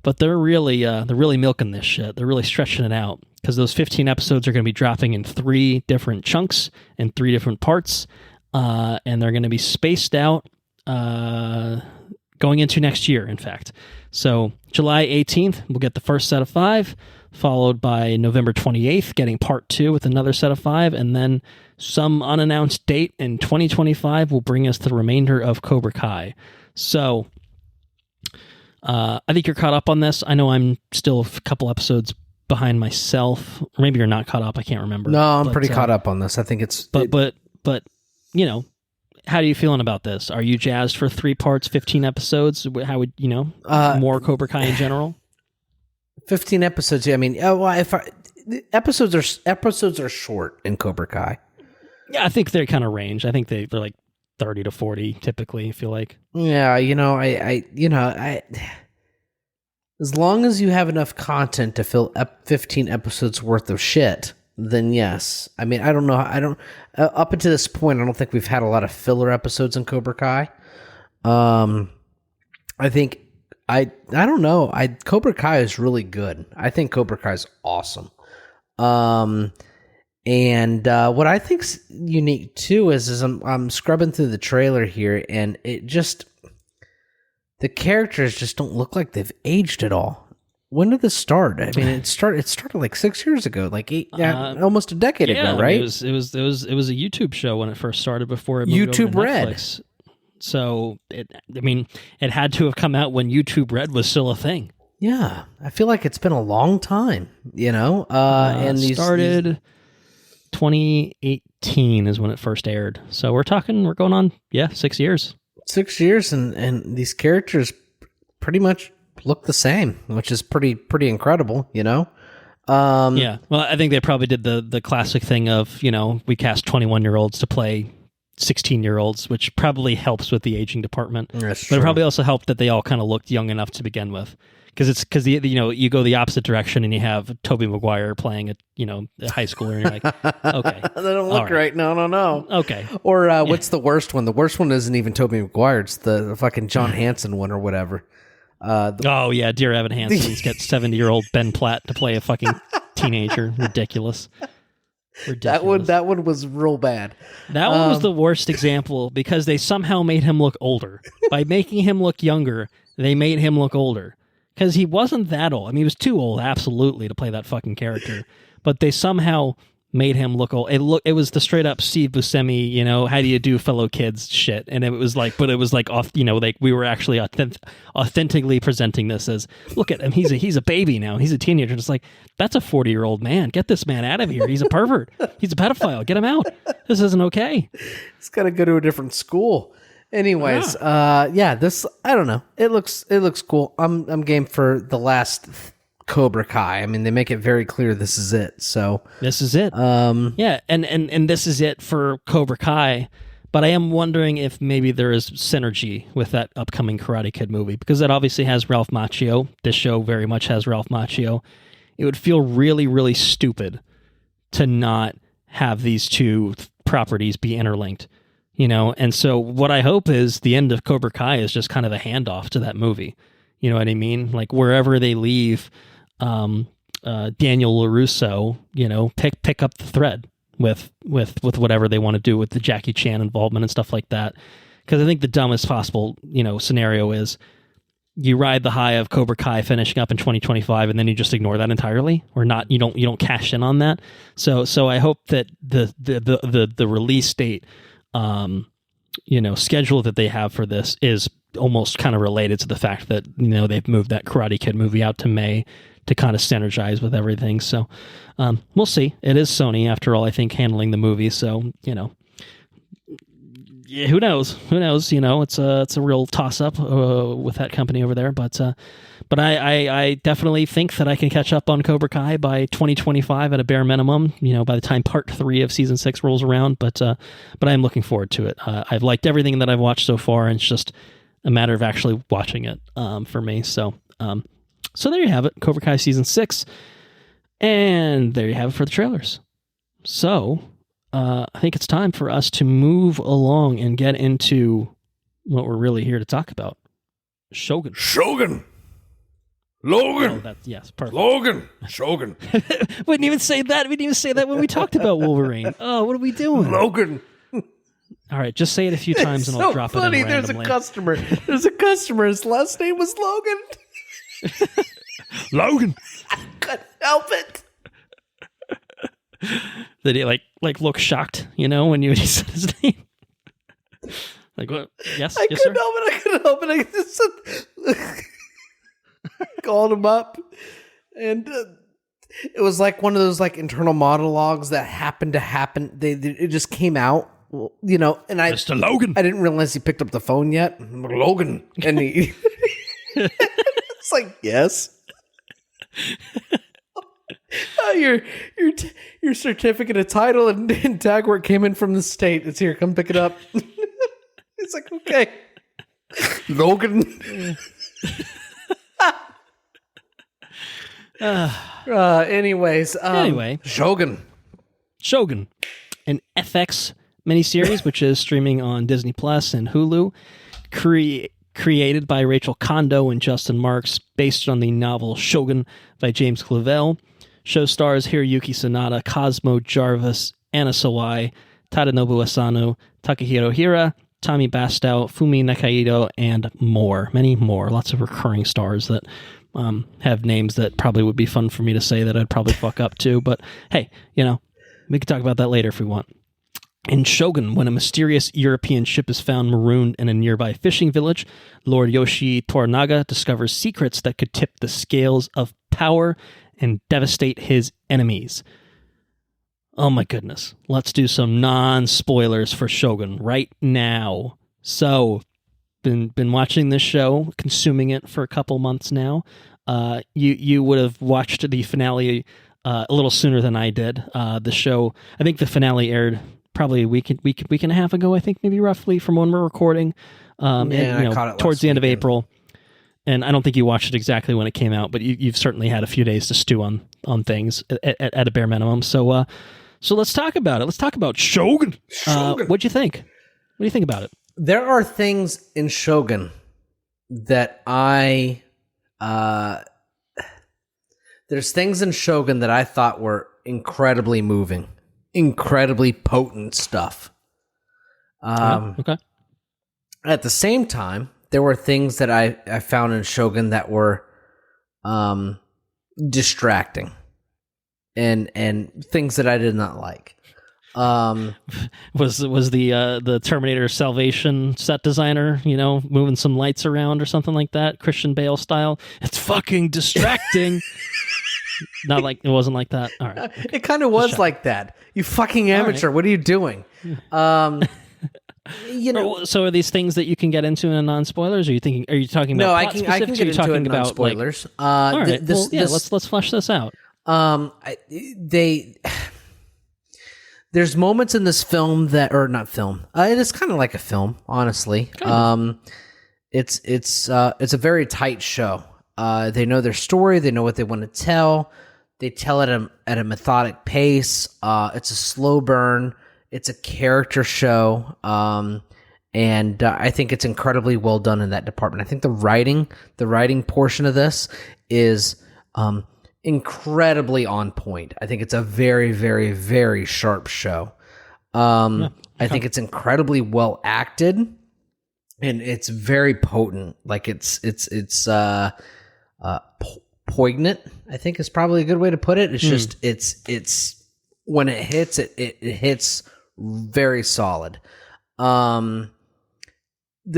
but they're really milking this shit. They're really stretching it out because those 15 episodes are going to be dropping in 3 different chunks in 3 different parts, and they're going to be spaced out going into next year, in fact. So July 18th, we'll get the first set of 5, followed by November 28th, getting part 2 with another set of 5, and then some unannounced date in 2025 will bring us the remainder of Cobra Kai. So I think you're caught up on this. I know I'm still a couple episodes behind myself. Or maybe you're not caught up. I can't remember. No, I'm pretty caught up on this. I think it's... But you know, how are you feeling about this? Are you jazzed for 3 parts, 15 episodes? How would, more Cobra Kai in general? 15 episodes. I mean, episodes are short in Cobra Kai. Yeah, I think they kind of range. I think they're like 30 to 40 typically, I feel like. Yeah, as long as you have enough content to fill 15 episodes worth of shit, then yes. I mean, I don't know. Up until this point, I don't think we've had a lot of filler episodes in Cobra Kai. I think I don't know. Cobra Kai is really good. I think Cobra Kai is awesome. And what I think's unique too is I'm scrubbing through the trailer here, and it just, the characters just don't look like they've aged at all. When did this start? I mean, it started like 6 years ago, like almost a decade ago, right? It was a YouTube show when it first started before it moved YouTube over to Red. Netflix. So it had to have come out when YouTube Red was still a thing. Yeah, I feel like it's been a long time, and these started 2018 is when it first aired. So we're going on 6 years. 6 years, and these characters pretty much look the same, which is pretty incredible, Yeah. Well, I think they probably did the classic thing of, we cast 21-year-olds to play 16-year-olds, which probably helps with the aging department. That's but true. it probably also helped that they all kind of looked young enough to begin with. Because you go the opposite direction and you have Tobey Maguire playing a high schooler, and you're like, okay, they don't look right. No. Okay. Or what's the worst one? The worst one isn't even Tobey Maguire. It's the fucking John Hanson one or whatever. Dear Evan Hansen's got 70-year-old Ben Platt to play a fucking teenager. Ridiculous. That one was real bad. That one was the worst example because they somehow made him look older. By making him look younger, they made him look older. Because he wasn't that old. I mean, he was too old, absolutely, to play that fucking character. But they somehow made him look old. It was the straight up Steve Buscemi, how do you do, fellow kids shit. And it was like, off, like we were actually authentically presenting this as, look at him, he's a baby now, he's a teenager. It's like, that's a 40-year-old man. Get this man out of here. He's a pervert. He's a pedophile. Get him out. This isn't okay. He's got to go to a different school. Anyways, this, I don't know. It looks cool. I'm game for the last Cobra Kai. I mean, they make it very clear this is it. So this is it. And this is it for Cobra Kai. But I am wondering if maybe there is synergy with that upcoming Karate Kid movie, because it obviously has Ralph Macchio. This show very much has Ralph Macchio. It would feel really, really stupid to not have these two properties be interlinked. And so what I hope is the end of Cobra Kai is just kind of a handoff to that movie. You know what I mean? Like wherever they leave Daniel LaRusso, pick up the thread with whatever they want to do with the Jackie Chan involvement and stuff like that. Because I think the dumbest possible, scenario is you ride the high of Cobra Kai finishing up in 2025 and then you just ignore that entirely, or not. You don't cash in on that. So I hope that the release date, schedule that they have for this is almost kind of related to the fact that, they've moved that Karate Kid movie out to May to kind of synergize with everything. So, we'll see. It is Sony after all, I think, handling the movie. So, yeah, who knows? It's a real toss up, with that company over there. But I definitely think that I can catch up on Cobra Kai by 2025 at a bare minimum, by the time part 3 of season 6 rolls around. But I'm looking forward to it. I've liked everything that I've watched so far, and it's just a matter of actually watching it, for me. So there you have it. Cobra Kai season 6. And there you have it for the trailers. So I think it's time for us to move along and get into what we're really here to talk about. Shōgun. Logan. Yes, perfect. Logan. Shōgun. We didn't even say that. We didn't even say that when we talked about Wolverine. Oh, what are we doing? Logan. All right, just say it a few times and I'll drop funny. it in randomly. There's a customer. His last name was Logan. Logan. I couldn't help it. Did he like look shocked, when you said his name? Like what? Yes, I yes, sir. couldn't help it. I just called him up, and it was like one of those like internal monologues that happened to happen. It just came out, and Mr. Logan. I didn't realize he picked up the phone yet. Logan, and he, it's like yes. Your certificate of title and tag work came in from the state. It's here. Come pick it up. It's like, okay. Logan. Anyways. Shōgun, an FX miniseries, which is streaming on Disney Plus and Hulu, created by Rachel Kondo and Justin Marks, based on the novel Shōgun by James Clavell. Show stars Hiroyuki Sanada, Cosmo Jarvis, Anna Sawai, Tadanobu Asano, Takahiro Hira, Tommy Bastow, Fumi Nakaido, and more. Many more. Lots of recurring stars that have names that probably would be fun for me to say that I'd probably fuck up too. But hey, we can talk about that later if we want. In Shōgun, when a mysterious European ship is found marooned in a nearby fishing village, Lord Yoshi Toranaga discovers secrets that could tip the scales of power and devastate his enemies. Oh my goodness. Let's do some non-spoilers for Shōgun right now. So, been watching this show, consuming it for a couple months now. You would have watched the finale a little sooner than I did. The show, I think the finale aired probably a week and a half ago, I think, maybe roughly from when we're recording. I caught it towards the end of weekend. April. And I don't think you watched it exactly when it came out, but you've certainly had a few days to stew on things at a bare minimum. So let's talk about it. Let's talk about Shōgun. What'd you think? What do you think about it? There are things in Shōgun that there's things in Shōgun that I thought were incredibly moving, incredibly potent stuff. Okay. At the same time, there were things that I found in Shōgun that were distracting and things that I did not like. Was the Terminator Salvation set designer, moving some lights around or something like that, Christian Bale style? It's fucking distracting. Not like it wasn't like that. All right. It kind of was like that. You fucking amateur. Right. What are you doing? So are these things that you can get into in non-spoilers? Are you talking about? No, plot I can specifics, get or into it in about non-spoilers. All right. Let's flesh this out. There's moments in this film or not film. It is kind of like a film, honestly. It's a very tight show. They know their story. They know what they want to tell. They tell it at a methodic pace. It's a slow burn. It's a character show, and I think it's incredibly well done in that department. I think the writing portion of this is incredibly on point. I think it's a very, very, very sharp show. I think it's incredibly well acted, and it's very potent. Like it's poignant, I think is probably a good way to put it. It's just it's when it hits, it hits very solid. The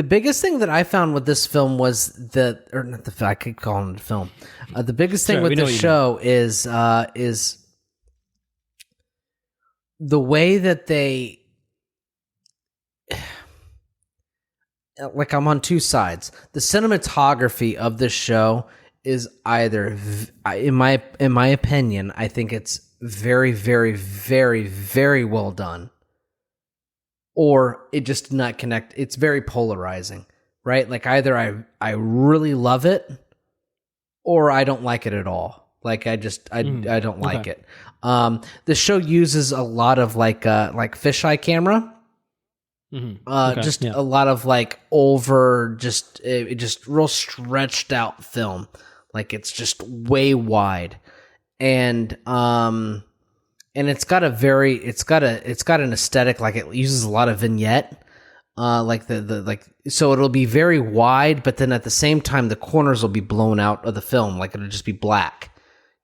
biggest thing that I found with this film was I could call it a film. The biggest thing with this show is the way that they, like, I'm on two sides. The cinematography of this show is either, in my opinion, I think it's very, very, very, very well done, or it just did not connect. It's very polarizing, right? Like either I really love it, or I don't like it at all. Like I don't like it. The show uses a lot of like fisheye camera. A lot of like over just real stretched out film. Like it's just way wide, and it's got an aesthetic, like it uses a lot of vignette, so it'll be very wide, but then at the same time the corners will be blown out of the film, like it'll just be black.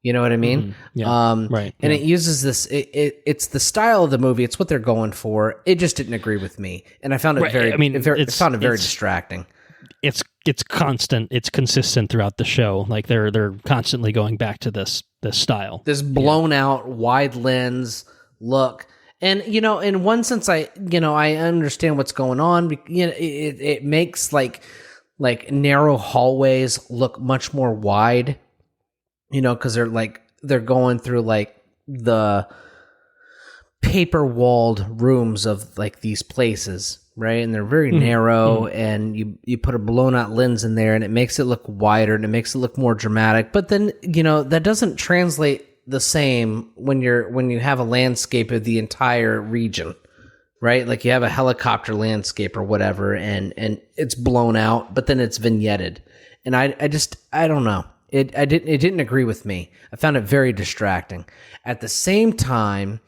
You know what I mean? Yeah. Right. And it uses this. It's the style of the movie. It's what they're going for. It just didn't agree with me, and I found it very. I mean, I found it very distracting. It's constant. It's consistent throughout the show. Like they're constantly going back to this style. This blown out wide lens look. And in one sense, I understand what's going on. It makes like narrow hallways look much more wide. Because they're going through like the paper walled rooms of like these places, right? And they're very narrow, and you put a blown out lens in there, and it makes it look wider, and it makes it look more dramatic. But then that doesn't translate the same when you have a landscape of the entire region, right? Like you have a helicopter landscape or whatever, and it's blown out, but then it's vignetted, and I don't know. It didn't agree with me. I found it very distracting. At the same time,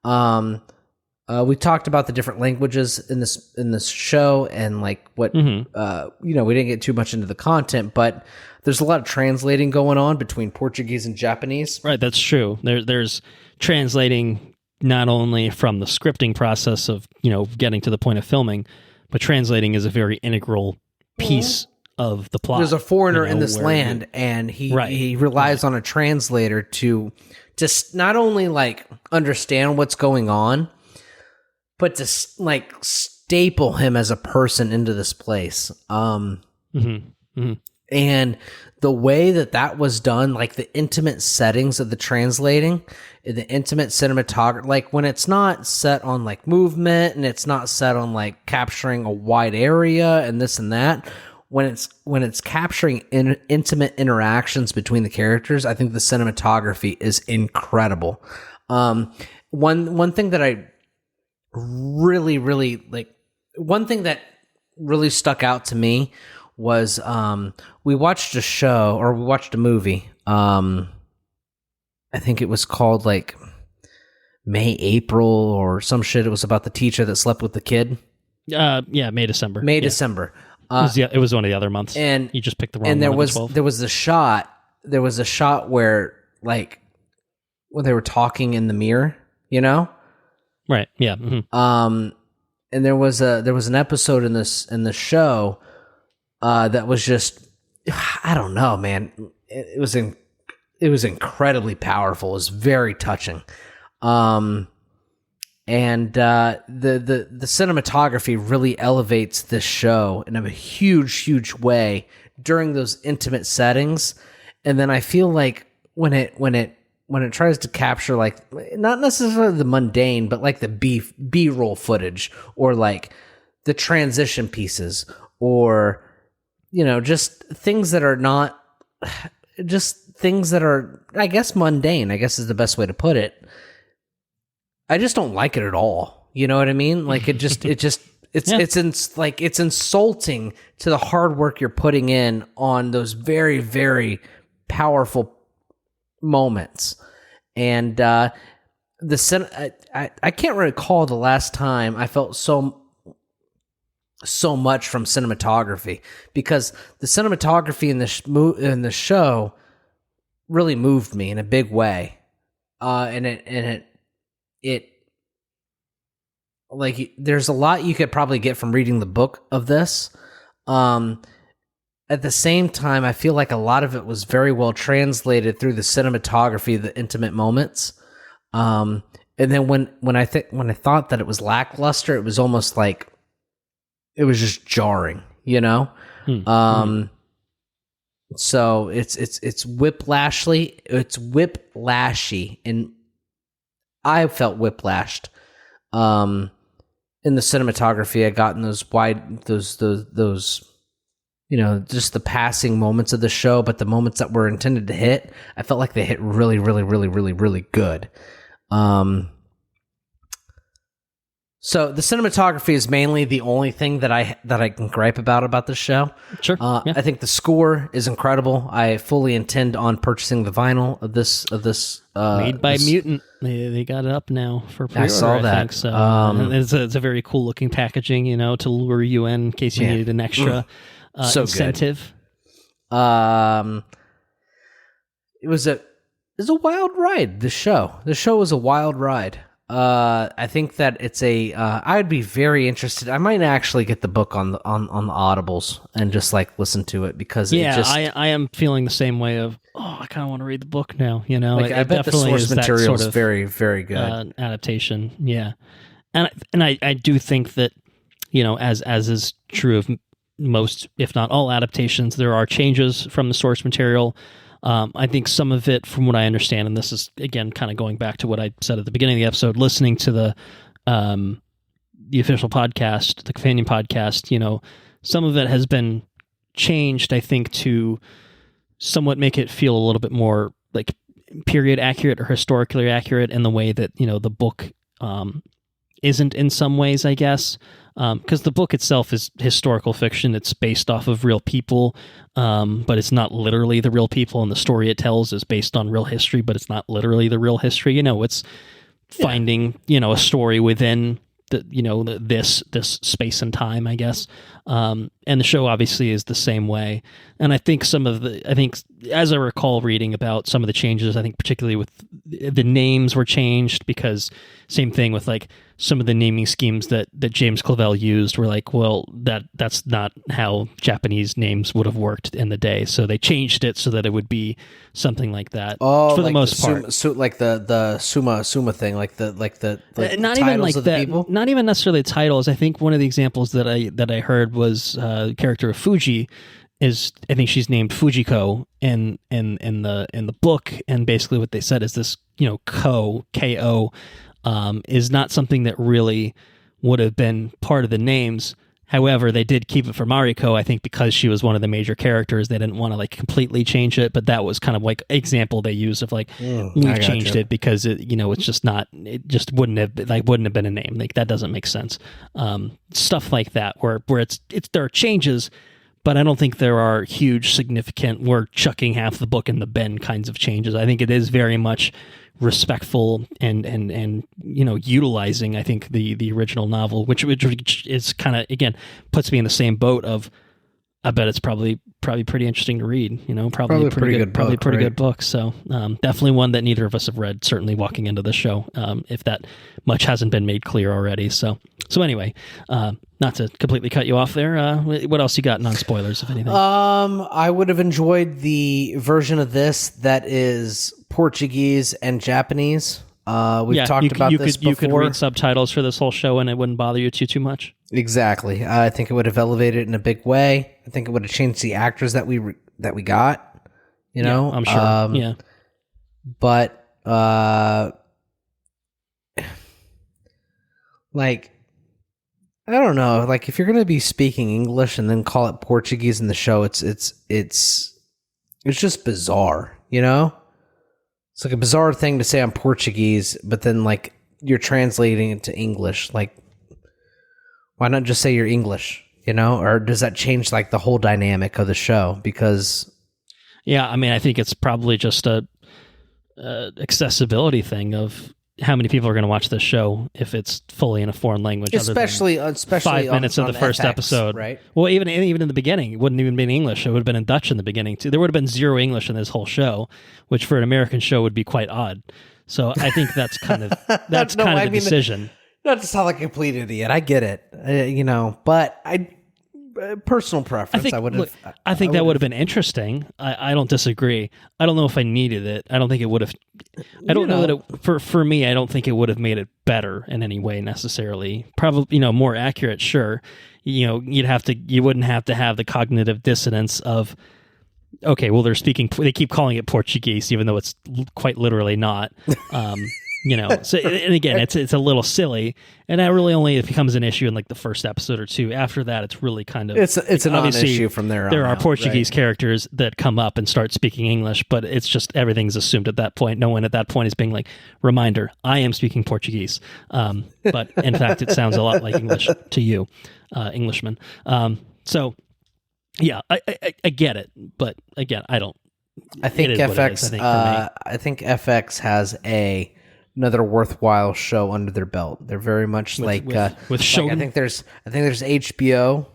we talked about the different languages in this show, and like what we didn't get too much into the content, but there's a lot of translating going on between Portuguese and Japanese. Right, that's true. There's translating not only from the scripting process of getting to the point of filming, but translating is a very integral piece of the plot. There's a foreigner in this land, and he relies on a translator to just not only like understand what's going on, but to like staple him as a person into this place. And the way that was done, like the intimate settings of the translating, the intimate cinematography, like when it's not set on like movement, and it's not set on like capturing a wide area and this and that. When it's capturing intimate interactions between the characters, I think the cinematography is incredible. One thing that I really like, one thing that really stuck out to me was we watched a movie. I think it was called like April or some shit. It was about the teacher that slept with the kid. May, December. December. It was one of the other months, and you just picked the wrong. And there one was a shot where like when they were talking in the mirror, right? Yeah. And there was an episode in the show that was just, I don't know, man. It was incredibly powerful. It was very touching. And the cinematography really elevates this show in a huge way during those intimate settings. And then I feel like when it tries to capture like not necessarily the mundane, but like the B-roll footage, or like the transition pieces, or just things that are not just things that are, I guess, mundane, I guess is the best way to put it. I just don't like it at all. You know what I mean? Like it's insulting to the hard work you're putting in on those very, very powerful moments. And I can't recall the last time I felt so much from cinematography, because the cinematography in the show really moved me in a big way. It like there's a lot you could probably get from reading the book of this. At the same time, I feel like a lot of it was very well translated through the cinematography, the intimate moments. And then when I thought that it was lackluster, it was almost like it was just jarring, So it's whiplashly, and I felt whiplashed in the cinematography. I got in those just the passing moments of the show, but the moments that were intended to hit, I felt like they hit really, really, really, really, really good. So the cinematography is mainly the only thing that I can gripe about this show. Sure. Yeah. I think the score is incredible. I fully intend on purchasing the vinyl of this. Made by Mutant. They got it up now for pre-order. I saw that. I think. So it's a very cool looking packaging, to lure you in case you needed an extra incentive. Good. It was a wild ride. The show was a wild ride. I think that it's I'd be very interested. I might actually get the book on the Audibles and just listen to it because I am feeling the same way of I kind of want to read the book now. I bet the source material is very, very good adaptation. Yeah, and I do think that as is true of most, if not all, adaptations, there are changes from the source material. I think some of it, from what I understand, and this is, again, kind of going back to what I said at the beginning of the episode, listening to the official podcast, the companion podcast, some of it has been changed, I think, to somewhat make it feel a little bit more like period accurate or historically accurate in the way that, the book isn't in some ways, I guess. Because the book itself is historical fiction. It's based off of real people, but it's not literally the real people, and the story it tells is based on real history, but it's not literally the real history. It's finding, a story within this space and time, I guess. And the show obviously is the same way. And I think as I recall reading about some of the changes, I think particularly with the names were changed because same thing with some of the naming schemes that James Clavell used were that's not how Japanese names would have worked in the day. So they changed it so that it would be something like that. Oh, for the most part. The Suma thing, not titles even like of that. The people? Not even necessarily titles. I think one of the examples that I heard was the character of Fuji. I think she's named Fujiko in the book, and basically what they said is this Ko is not something that really would have been part of the names. However, they did keep it for Mariko, I think, because she was one of the major characters. They didn't want to completely change it, but that was kind of example they used of we've changed it because it's just not. It just wouldn't have been a name. That doesn't make sense. Stuff like that, where it's there are changes. But I don't think there are huge, significant, we're chucking half the book in the bin kinds of changes. I think it is very much respectful and utilizing, I think, the original novel, which is kind of, again, puts me in the same boat of, I bet it's probably pretty interesting to read, probably a pretty good book. So definitely one that neither of us have read, certainly walking into the show, if that much hasn't been made clear already. So anyway, not to completely cut you off there, what else you got non-spoilers, if anything? I would have enjoyed the version of this that is Portuguese and Japanese. We've talked about this before. You could read subtitles for this whole show and it wouldn't bother you too much? Exactly. I think it would have elevated it in a big way. I think it would have changed the actors that we got, Yeah, I'm sure. Yeah. But, I don't know. If you're going to be speaking English and then call it Portuguese in the show, it's just bizarre, It's a bizarre thing to say I'm Portuguese, but then you're translating it to English. Why not just say you're English, Or does that change the whole dynamic of the show? Because yeah, I mean, I think it's probably just a accessibility thing of how many people are going to watch this show if it's fully in a foreign language, especially 5 minutes of the first FX, episode, right? Well, even in the beginning, it wouldn't even be in English. It would have been in Dutch in the beginning too. There would have been zero English in this whole show, which for an American show would be quite odd. So I think that's kind of the decision. Not to sound like a complete idiot, I get it, but personal preference. I think that would have been interesting. I don't disagree. I don't know if I needed it. I don't think it would have. I don't know that for me. I don't think it would have made it better in any way necessarily. Probably more accurate. Sure, you wouldn't have to have the cognitive dissonance of, okay, well they're speaking. They keep calling it Portuguese even though it's quite literally not. So and again, it's a little silly, and that really only becomes an issue in like the first episode or two. After that, it's really kind of it's a non-issue from there on. There are Portuguese characters that come up and start speaking English, but it's just everything's assumed at that point. No one at that point is being like, reminder, I am speaking Portuguese, but in fact, it sounds a lot like English to you, Englishman. So yeah, I get it, but again, I don't. I think FX. I think FX has another worthwhile show under their belt. They're very much with Shōgun. Like, I think there's HBO.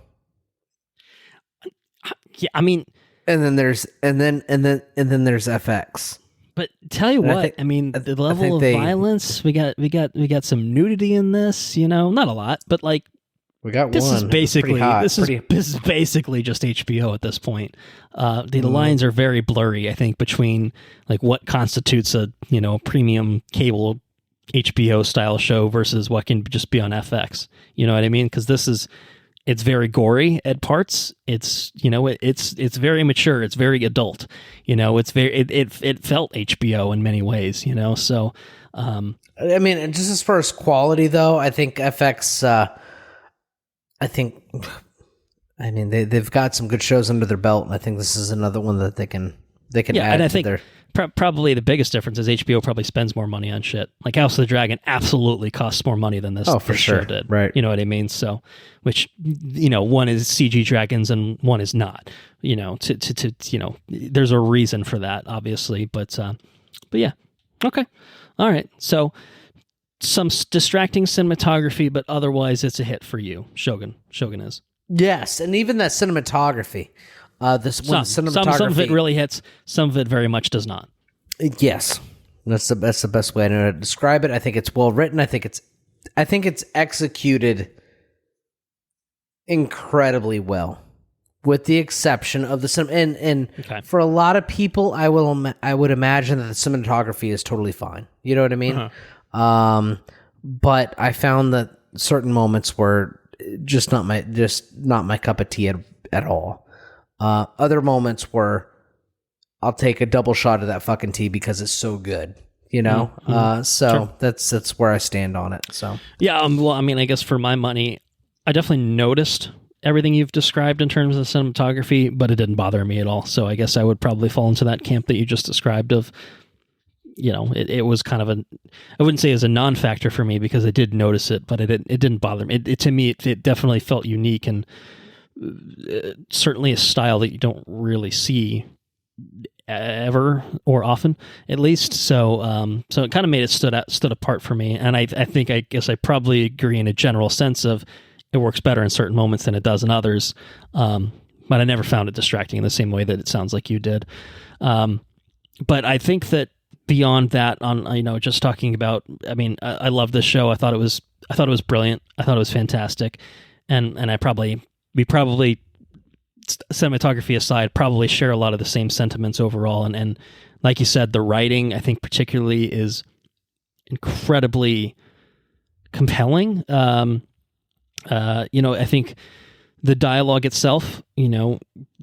Yeah, I mean, and then there's FX. But tell you what, I mean, the level of violence we got some nudity in this. Not a lot, but like. We got this one. Is basically this is basically just HBO at this point. The lines are very blurry, I think, between like what constitutes a premium cable HBO style show versus what can just be on FX. You know what I mean? Because it's very gory at parts. It's it's very mature. It's very adult. It's very it felt HBO in many ways. So I mean, just as far as quality though, I think FX. They've got some good shows under their belt, and I think this is another one that they can add and I to think their... Probably the biggest difference is HBO probably spends more money on shit. Like House of the Dragon absolutely costs more money than this. Oh, for sure. Show did. Right. You know what I mean? So, which, one is CG dragons and one is not. There's a reason for that, obviously. But yeah. Okay. All right. So, some distracting cinematography, but otherwise it's a hit for you. Shogun is. Yes, and even that cinematography. Some of it really hits, some of it very much does not. Yes. That's the best way to describe it. I think it's well written. I think it's executed incredibly well. With the exception of the and okay. For a lot of people, I would imagine that the cinematography is totally fine. You know what I mean? Uh-huh. But I found that certain moments were just not my cup of tea at all. Other moments were, I'll take a double shot of that fucking tea because it's so good, Mm-hmm. Sure. That's where I stand on it. So yeah, well, I mean, I guess for my money, I definitely noticed everything you've described in terms of cinematography, but it didn't bother me at all. So I guess I would probably fall into that camp that you just described of. It was kind of I wouldn't say it was a non-factor for me because I did notice it, but it didn't bother me. To me, it definitely felt unique and certainly a style that you don't really see ever or often, at least. So, so it kind of made it stood apart for me. And I guess I probably agree in a general sense of it works better in certain moments than it does in others. But I never found it distracting in the same way that it sounds like you did. But I think that. Beyond that, on just talking about, I mean, I love this show. I thought it was brilliant. I thought it was fantastic, and we probably cinematography aside, probably share a lot of the same sentiments overall. And like you said, the writing I think particularly is incredibly compelling. I think the dialogue itself,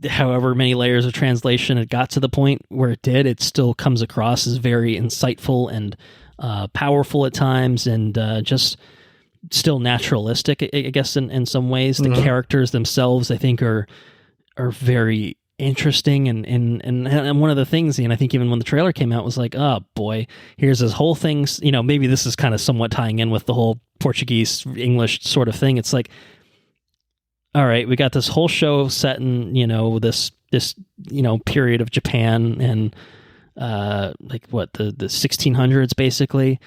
however many layers of translation it got to the point where it did, it still comes across as very insightful and powerful at times, and just still naturalistic, I guess, in some ways. The characters themselves, I think, are very interesting, and one of the things, and I think even when the trailer came out, was like, oh boy, here's this whole thing. Maybe this is kind of somewhat tying in with the whole Portuguese English sort of thing. It's like, all right, we got this whole show set in, this period of Japan and like what the 1600s basically,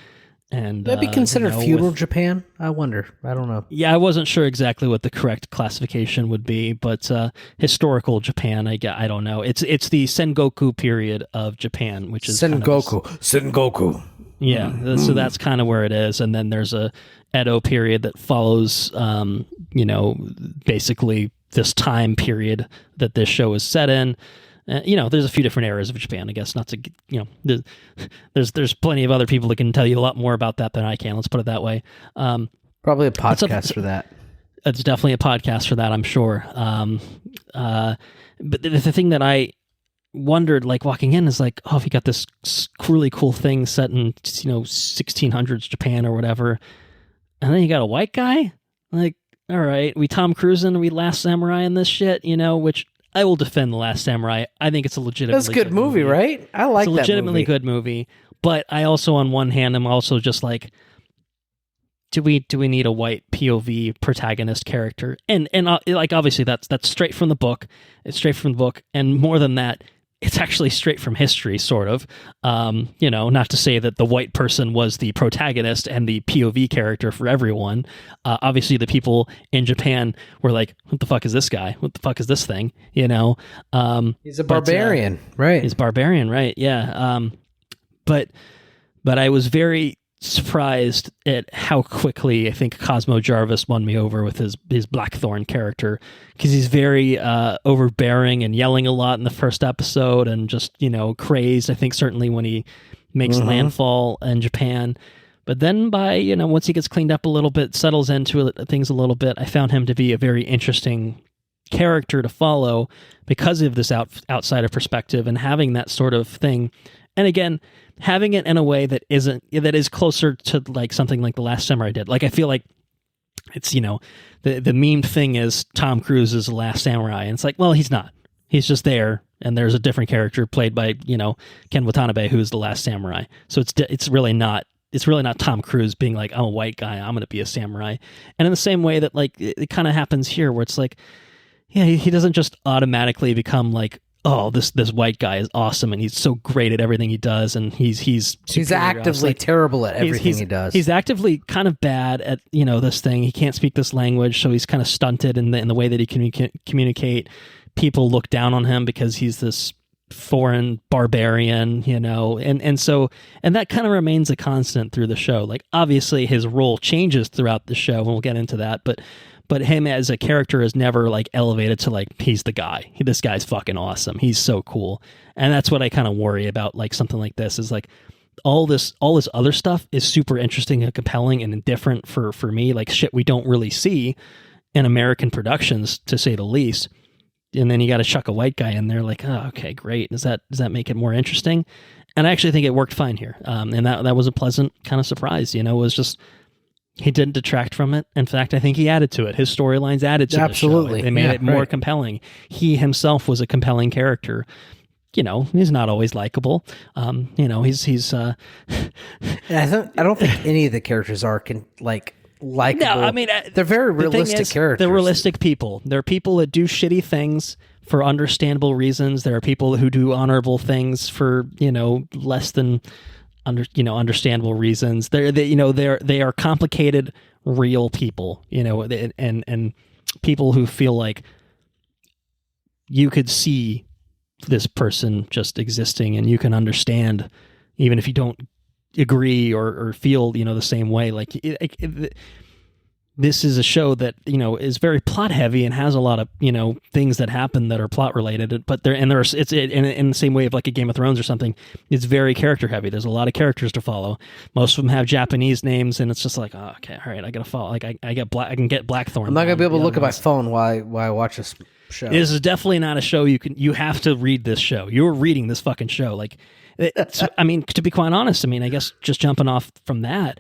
and maybe considered feudal Japan. I wonder. I don't know. Yeah, I wasn't sure exactly what the correct classification would be, but historical Japan. I don't know. It's the Sengoku period of Japan, which is Sengoku. Yeah, so that's kind of where it is, and then there's a Edo period that follows, basically this time period that this show is set in. There's a few different eras of Japan, I guess, not to, there's plenty of other people that can tell you a lot more about that than I can. Let's put it that way. Probably a podcast for that. It's definitely a podcast for that, I'm sure. But the thing that I wondered, like walking in, is like, oh, if you got this really cool thing set in 1600s Japan or whatever, and then you got a white guy, like, all right, we Tom Cruising, we Last Samurai in this shit, which I will defend The Last Samurai. I think it's a legitimately that's a good movie, right? I like that movie. It's a legitimately good movie, but I also, on one hand, I'm also just like, do we need a white POV protagonist character? And like, obviously that's straight from the book. It's straight from the book, and more than that, it's actually straight from history, sort of. Not to say that the white person was the protagonist and the POV character for everyone. Obviously, the people in Japan were like, "What the fuck is this guy? What the fuck is this thing?" He's a barbarian, right? He's barbarian, right? Yeah. But I was very surprised at how quickly I think Cosmo Jarvis won me over with his Blackthorn character, because he's very overbearing and yelling a lot in the first episode, and just crazed, I think, certainly when he makes landfall in Japan. But then by once he gets cleaned up a little bit, settles into things a little bit, I found him to be a very interesting character to follow because of this outsider perspective and having that sort of thing. And again, having it in a way that is closer to like something like The Last Samurai did. Like, I feel like it's, the meme thing is Tom Cruise is The Last Samurai. And it's like, well, he's not. He's just there. And there's a different character played by, Ken Watanabe, who's The Last Samurai. So it's really not Tom Cruise being like, I'm a white guy, I'm going to be a samurai. And in the same way that, like, it kind of happens here, where it's like, yeah, he doesn't just automatically become like, oh, this white guy is awesome and he's so great at everything he does, and he's actively terrible at everything he does. He's actively kind of bad at this thing. He can't speak this language, so he's kind of stunted in the way that he can communicate. People look down on him because he's this foreign barbarian, and that kind of remains a constant through the show. Like, obviously his role changes throughout the show, and we'll get into that, but him as a character is never like elevated to like, he's the guy. This guy's fucking awesome. He's so cool. And that's what I kind of worry about, like something like this, is like all this other stuff is super interesting and compelling and different for me, like shit we don't really see in American productions, to say the least. And then you got to chuck a white guy in there, like, oh, okay, great. Does that make it more interesting? And I actually think it worked fine here. And that was a pleasant kind of surprise. It was just, he didn't detract from it. In fact, I think he added to it. His storylines added to Absolutely. The show. They made it more compelling. He himself was a compelling character. He's not always likable. He's. I don't think any of the characters are likable. No, I mean, they're very realistic characters. They're realistic people. They're people that do shitty things for understandable reasons. There are people who do honorable things for less than understandable reasons. They are complicated, real people, and people who feel like you could see this person just existing, and you can understand, even if you don't agree or feel the same way. Like, this is a show that is very plot heavy and has a lot of things that happen that are plot related, but in the same way of like a Game of Thrones or something, it's very character heavy. There's a lot of characters to follow. Most of them have Japanese names, and it's just like, oh, okay, all right, I gotta follow. Like, I can get Blackthorn. I'm not gonna be able to look at my phone while I watch this show. This is definitely not a show you have to read this show. You're reading this fucking show. Like, I mean, to be quite honest, I guess just jumping off from that,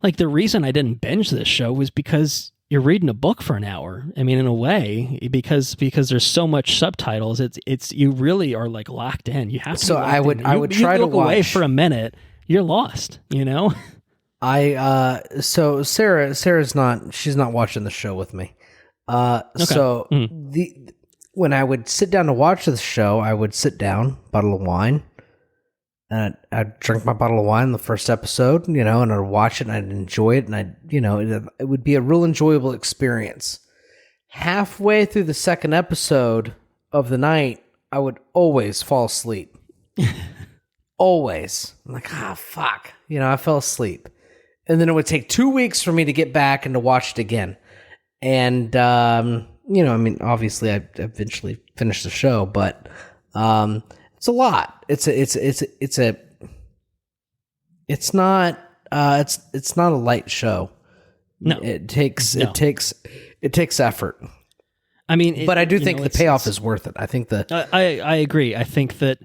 like, the reason I didn't binge this show was because you're reading a book for an hour. I mean, in a way, because there's so much subtitles, it's you really are like locked in. You have to. So I would try to look away for a minute. You're lost. So Sarah's not watching the show with me. Okay. So when I would sit down to watch the show, I would sit down, bottle of wine. And I'd drink my bottle of wine in the first episode, and I'd watch it and I'd enjoy it, and it would be a real enjoyable experience. Halfway through the second episode of the night, I would always fall asleep. Always. I'm like, fuck. I fell asleep. And then it would take 2 weeks for me to get back and to watch it again. And, obviously I eventually finished the show, but, it's a lot. It's not a light show. No. It takes effort. I mean, but I do think the payoff is worth it. I think I agree. I think that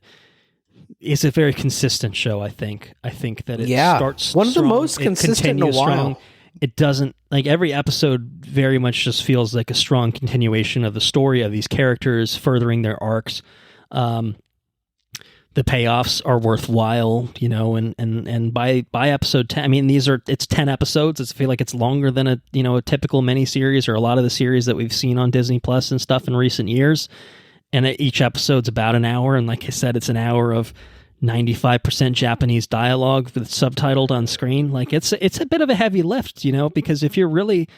it's a very consistent show. I think that it starts one of strong, the most consistent in a while. Strong. It doesn't, like, every episode very much just feels like a strong continuation of the story of these characters, furthering their arcs. The payoffs are worthwhile, and by episode 10, I mean, it's 10 episodes. I feel like it's longer than a typical miniseries or a lot of the series that we've seen on Disney Plus and stuff in recent years. And each episode's about an hour. And like I said, it's an hour of 95% Japanese dialogue that's subtitled on screen. Like, it's a bit of a heavy lift, because if you're really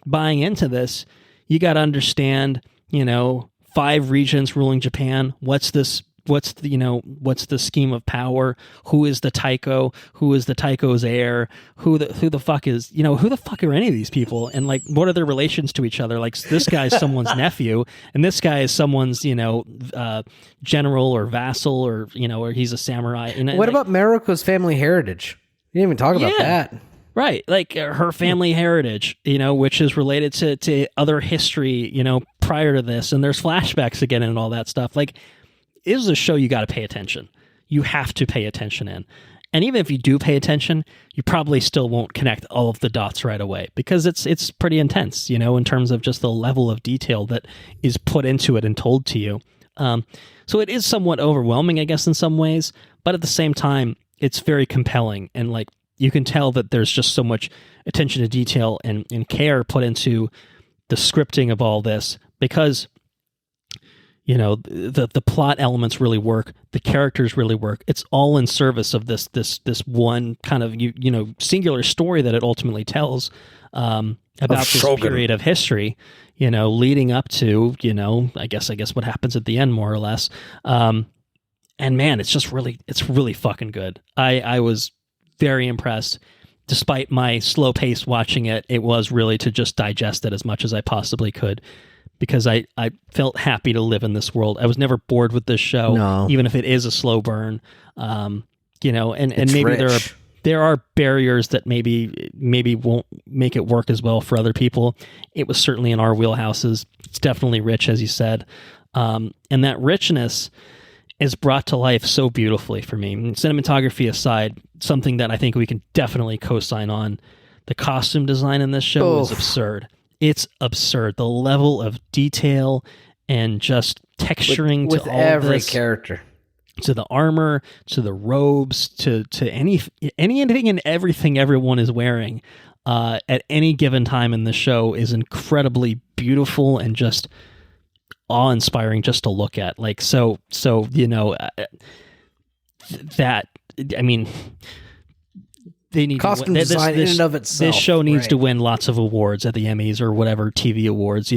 buying into this, you got to understand, 5 regions ruling Japan. What's the scheme of power? Who is the Taiko? Who is the Taiko's heir? Who the fuck is, who the fuck are any of these people? And, like, what are their relations to each other? Like, this guy's someone's nephew, and this guy is someone's, general or vassal, or, or he's a samurai. And what about Mariko's family heritage? You didn't even talk about that. Right. Like, her family heritage, which is related to other history, prior to this. And there's flashbacks again and all that stuff. Like, it is a show you got to pay attention. You have to pay attention in. And even if you do pay attention, you probably still won't connect all of the dots right away, because it's pretty intense, in terms of just the level of detail that is put into it and told to you. So it is somewhat overwhelming, I guess, in some ways, but at the same time, it's very compelling. And, like, you can tell that there's just so much attention to detail and care put into the scripting of all this, because the plot elements really work, the characters really work. It's all in service of this one kind of singular story that it ultimately tells about this Shōgun. period of history, leading up to I guess what happens at the end, more or less. And man, it's really fucking good. I was very impressed. Despite my slow pace watching it, it was really to just digest it as much as I possibly could, because I felt happy to live in this world. I was never bored with this show, even if it is a slow burn. And maybe rich. there are barriers that maybe won't make it work as well for other people. It was certainly in our wheelhouses. It's definitely rich, as you said. And that richness is brought to life so beautifully for me. And cinematography aside, something that I think we can definitely co-sign on, the costume design in this show is absurd. It's absurd. The level of detail and just texturing with to all every this, character, to the armor, to the robes, to anything and everything everyone is wearing at any given time in the show is incredibly beautiful and just awe-inspiring just to look at. Like, so that, I mean, they need costume design in and of itself. This show needs to win lots of awards at the Emmys or whatever TV awards,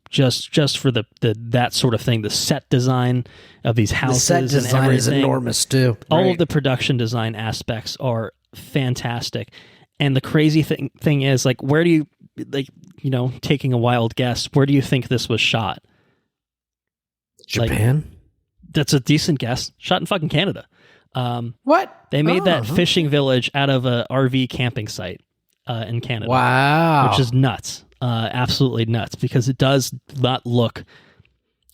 just for that sort of thing. The set design of these houses, the set design and is enormous too. All of the production design aspects are fantastic. And the crazy thing is, like, where do you, taking a wild guess, where do you think this was shot? Japan? That's a decent guess. Shot in fucking Canada. What? They made that fishing village out of a RV camping site in Canada. Wow. Which is nuts. Absolutely nuts, because it does not look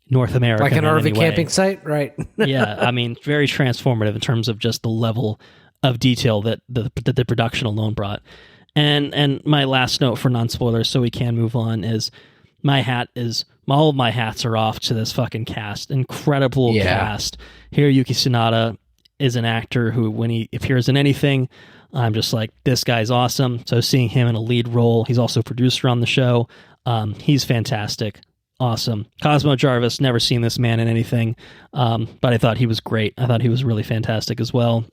North American. Like an RV camping site? Right. Yeah, I mean, very transformative in terms of just the level of detail that the production alone brought. And my last note for non-spoilers, so we can move on, is all of my hats are off to this fucking cast. Incredible cast. Hiroyuki Sanada is an actor who, when he appears in anything, I'm just like, this guy's awesome. So seeing him in a lead role, he's also a producer on the show. He's fantastic. Awesome. Cosmo Jarvis, never seen this man in anything, but I thought he was great. I thought he was really fantastic as well.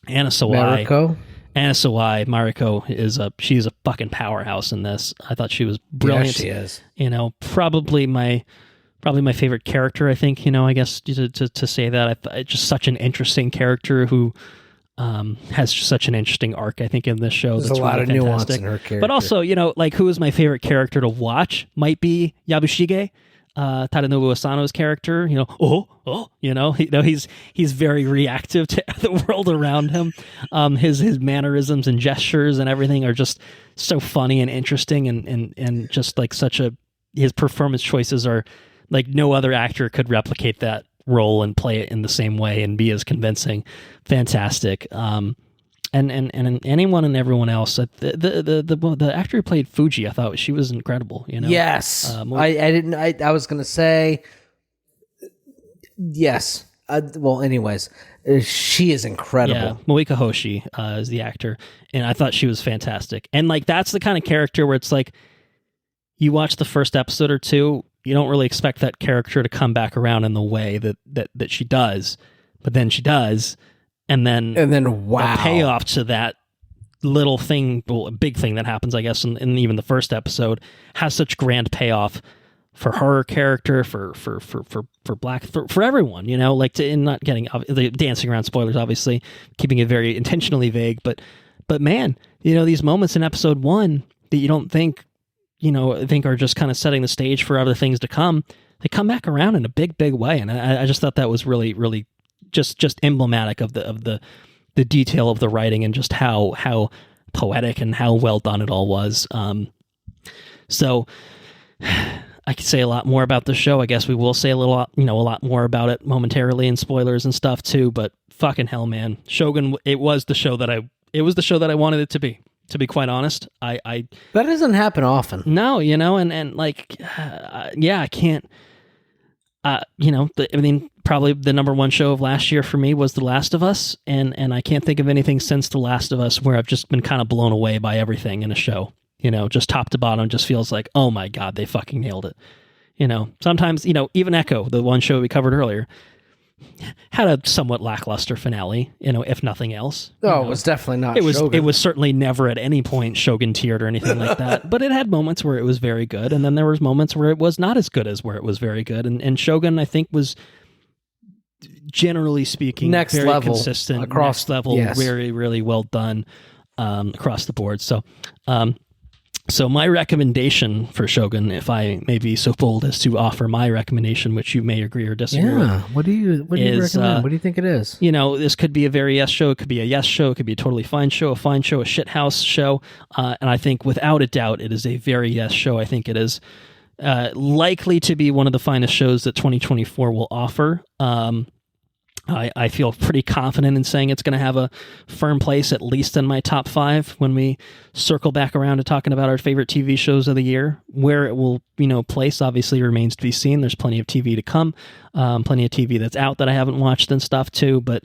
Anna Sawai. Mariko she's a fucking powerhouse in this. I thought she was brilliant. Yeah, she is. Probably my favorite character, I think, I guess to say that. Just such an interesting character who has such an interesting arc, I think, in this show. There's a lot of nuance in her character. But also, who is my favorite character to watch might be Yabushige, Tadanobu Asano's character. He's very reactive to the world around him. His mannerisms and gestures and everything are just so funny and interesting, and just like such a his performance choices are like no other actor could replicate that role and play it in the same way and be as convincing. Fantastic. And anyone and everyone else. The actor who played Fuji, I thought she was incredible. Yes, I was gonna say yes. Well, anyways, she is incredible. Yeah, Moika Hoshi is the actor, and I thought she was fantastic. And like that's the kind of character where it's like you watch the first episode or two, you don't really expect that character to come back around in the way that she does, but then she does. And then wow, the payoff to that little thing, well, a big thing that happens, I guess, in even the first episode, has such grand payoff for her character, for Black, for everyone, like in not getting the dancing around spoilers, obviously, keeping it very intentionally vague, but man, these moments in episode 1 that you don't think are just kind of setting the stage for other things to come, they come back around in a big way, and I just thought that was really, really just emblematic of the detail of the writing and just how poetic and how well done it all was. So I could say a lot more about the show. I guess we will say a lot more about it momentarily in spoilers and stuff too. But fucking hell, man, Shōgun! It was the show that I wanted it to be. To be quite honest, I that doesn't happen often. No, and like, I can't. Probably the number one show of last year for me was The Last of Us, and I can't think of anything since The Last of Us where I've just been kind of blown away by everything in a show. Just top to bottom, just feels like, oh my God, they fucking nailed it. Sometimes, even Echo, the one show we covered earlier, had a somewhat lackluster finale, if nothing else. Oh, it was definitely not Shogun. It was certainly never at any point Shogun tiered or anything like that, but it had moments where it was very good, and then there was moments where it was not as good as where it was very good, and Shogun, I think, was, generally speaking, very level, consistent, next level, yes. Very, really well done across the board. So my recommendation for Shōgun, if I may be so bold as to offer my recommendation, which you may agree or disagree with. What do you recommend? What do you think it is? This could be a very yes show. It could be a yes show. It could be a totally fine show, a shithouse show. And I think without a doubt, it is a very yes show. I think it is likely to be one of the finest shows that 2024 will offer. I feel pretty confident in saying it's going to have a firm place, at least in my top 5, when we circle back around to talking about our favorite TV shows of the year. Where it will, place obviously remains to be seen. There's plenty of TV to come, plenty of TV that's out that I haven't watched and stuff too. But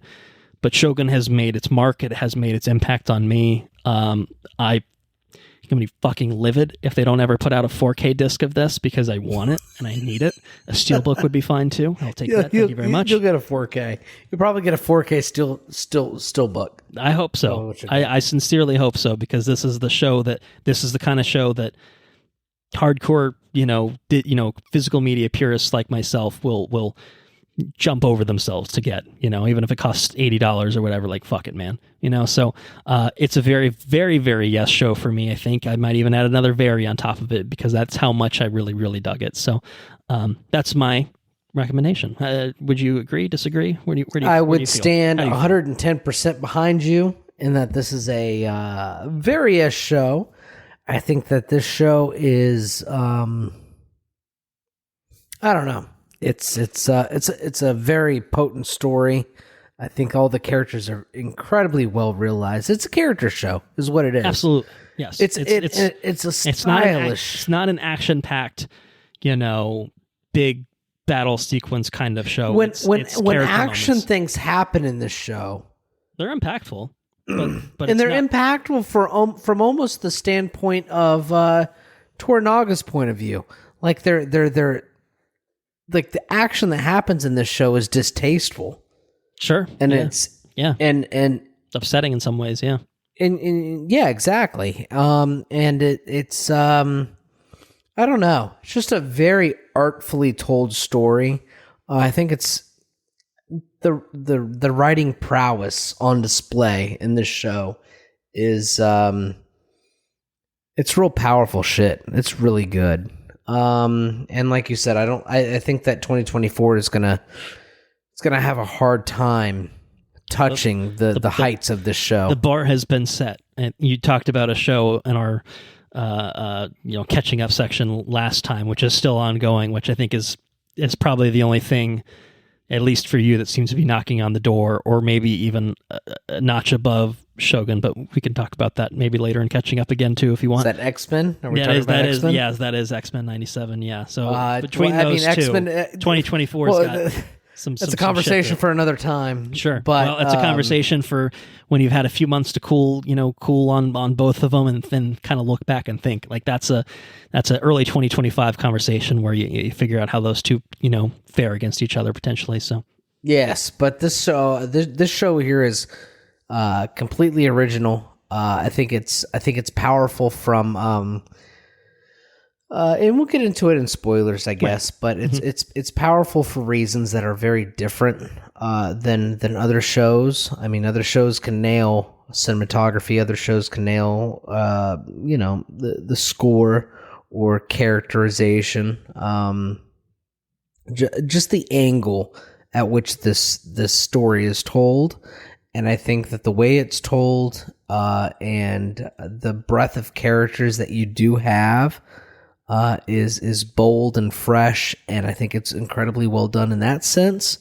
Shōgun has made its mark. It has made its impact on me. I'm going to be fucking livid if they don't ever put out a 4K disc of this, because I want it and I need it. A steelbook would be fine too. I'll take that. Thank you very much. You'll get a 4K. You'll probably get a 4K steelbook. I hope so. I sincerely hope so, because this is the kind of show that hardcore, physical media purists like myself will jump over themselves to get, even if it costs $80 or whatever, like, fuck it, man. So it's a very, very, very yes show for me. I think I might even add another very on top of it, because that's how much I really, really dug it. So that's my recommendation. Would you agree, disagree? I would stand 110% behind you in that this is a very yes show. I think that this show is, I don't know. It's a very potent story. I think all the characters are incredibly well realized. It's a character show, is what it is. Absolutely, yes. It's a stylish. It's not an action-packed, big battle sequence kind of show. When action things happen in this show, they're impactful. But and they're impactful from almost the standpoint of Toranaga's point of view. Like they're like the action that happens in this show is distasteful. Sure. And it's upsetting in some ways, yeah. And yeah, exactly. And it's I don't know. It's just a very artfully told story. I think it's the writing prowess on display in this show is it's real powerful shit. It's really good. And like you said, I think that 2024 is gonna have a hard time touching the heights of this show. The bar has been set. And you talked about a show in our catching up section last time, which is still ongoing, which I think is probably the only thing, at least for you, that seems to be knocking on the door, or maybe even a notch above Shōgun. But we can talk about that maybe later and catching up again too if you want. Is that X-Men? That is X-Men 97. Yeah. So between those two, X-Men, 2024 has got that's a conversation for another time. Sure, but it's a conversation for when you've had a few months to cool on both of them, and then kind of look back and think. Like that's a early 2025 conversation where you figure out how those two fare against each other potentially. So yes, but this show here is completely original. I think it's powerful from and we'll get into it in spoilers, I guess, but it's powerful for reasons that are very different than other shows. I mean, other shows can nail cinematography, other shows can nail the score or characterization, just the angle at which this story is told. And I think that the way it's told and the breadth of characters that you do have is bold and fresh, and I think it's incredibly well done in that sense.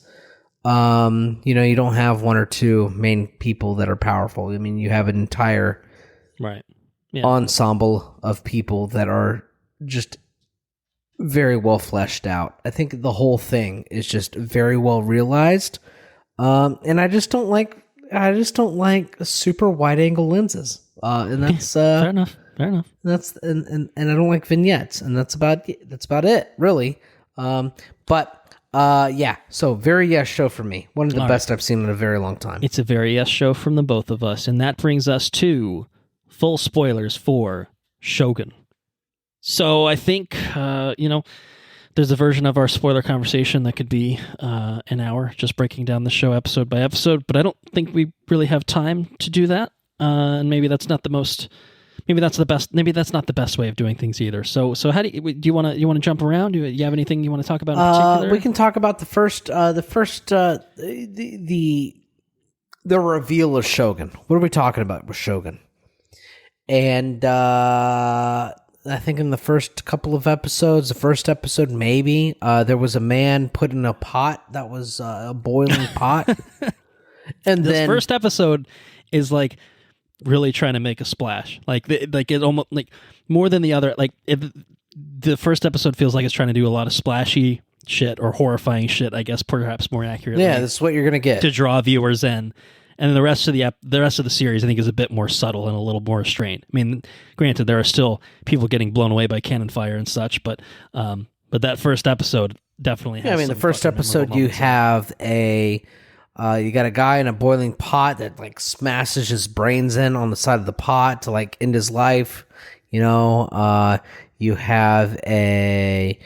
You don't have one or two main people that are powerful. I mean, you have an entire ensemble of people that are just very well fleshed out. I think the whole thing is just very well realized, and I just don't like super wide angle lenses, and that's fair enough. That's and I don't like vignettes, and that's about it, really. So very yes show for me. One of the best I've seen in a very long time. It's a very yes show from the both of us, and that brings us to full spoilers for Shōgun. So I think there's a version of our spoiler conversation that could be an hour, just breaking down the show episode by episode, but I don't think we really have time to do that, and maybe that's not the most. Maybe that's the best. Maybe that's not the best way of doing things either. So how do you want to jump around? Do you have anything you want to talk about in particular? We can talk about the reveal of Shōgun. What are we talking about with Shōgun? And I think in the first couple of episodes, the first episode maybe, there was a man put in a pot that was a boiling pot, and this first episode is like really trying to make a splash, like it almost like more than the other. Like the first episode feels like it's trying to do a lot of splashy shit or horrifying shit, I guess, perhaps more accurately. Yeah, this is what you're gonna get to draw viewers in, and then the rest of the series, I think, is a bit more subtle and a little more restrained. I mean, granted, there are still people getting blown away by cannon fire and such, but that first episode definitely has. Yeah, I mean, the first episode you have you got a guy in a boiling pot that like smashes his brains in on the side of the pot to like end his life. You have a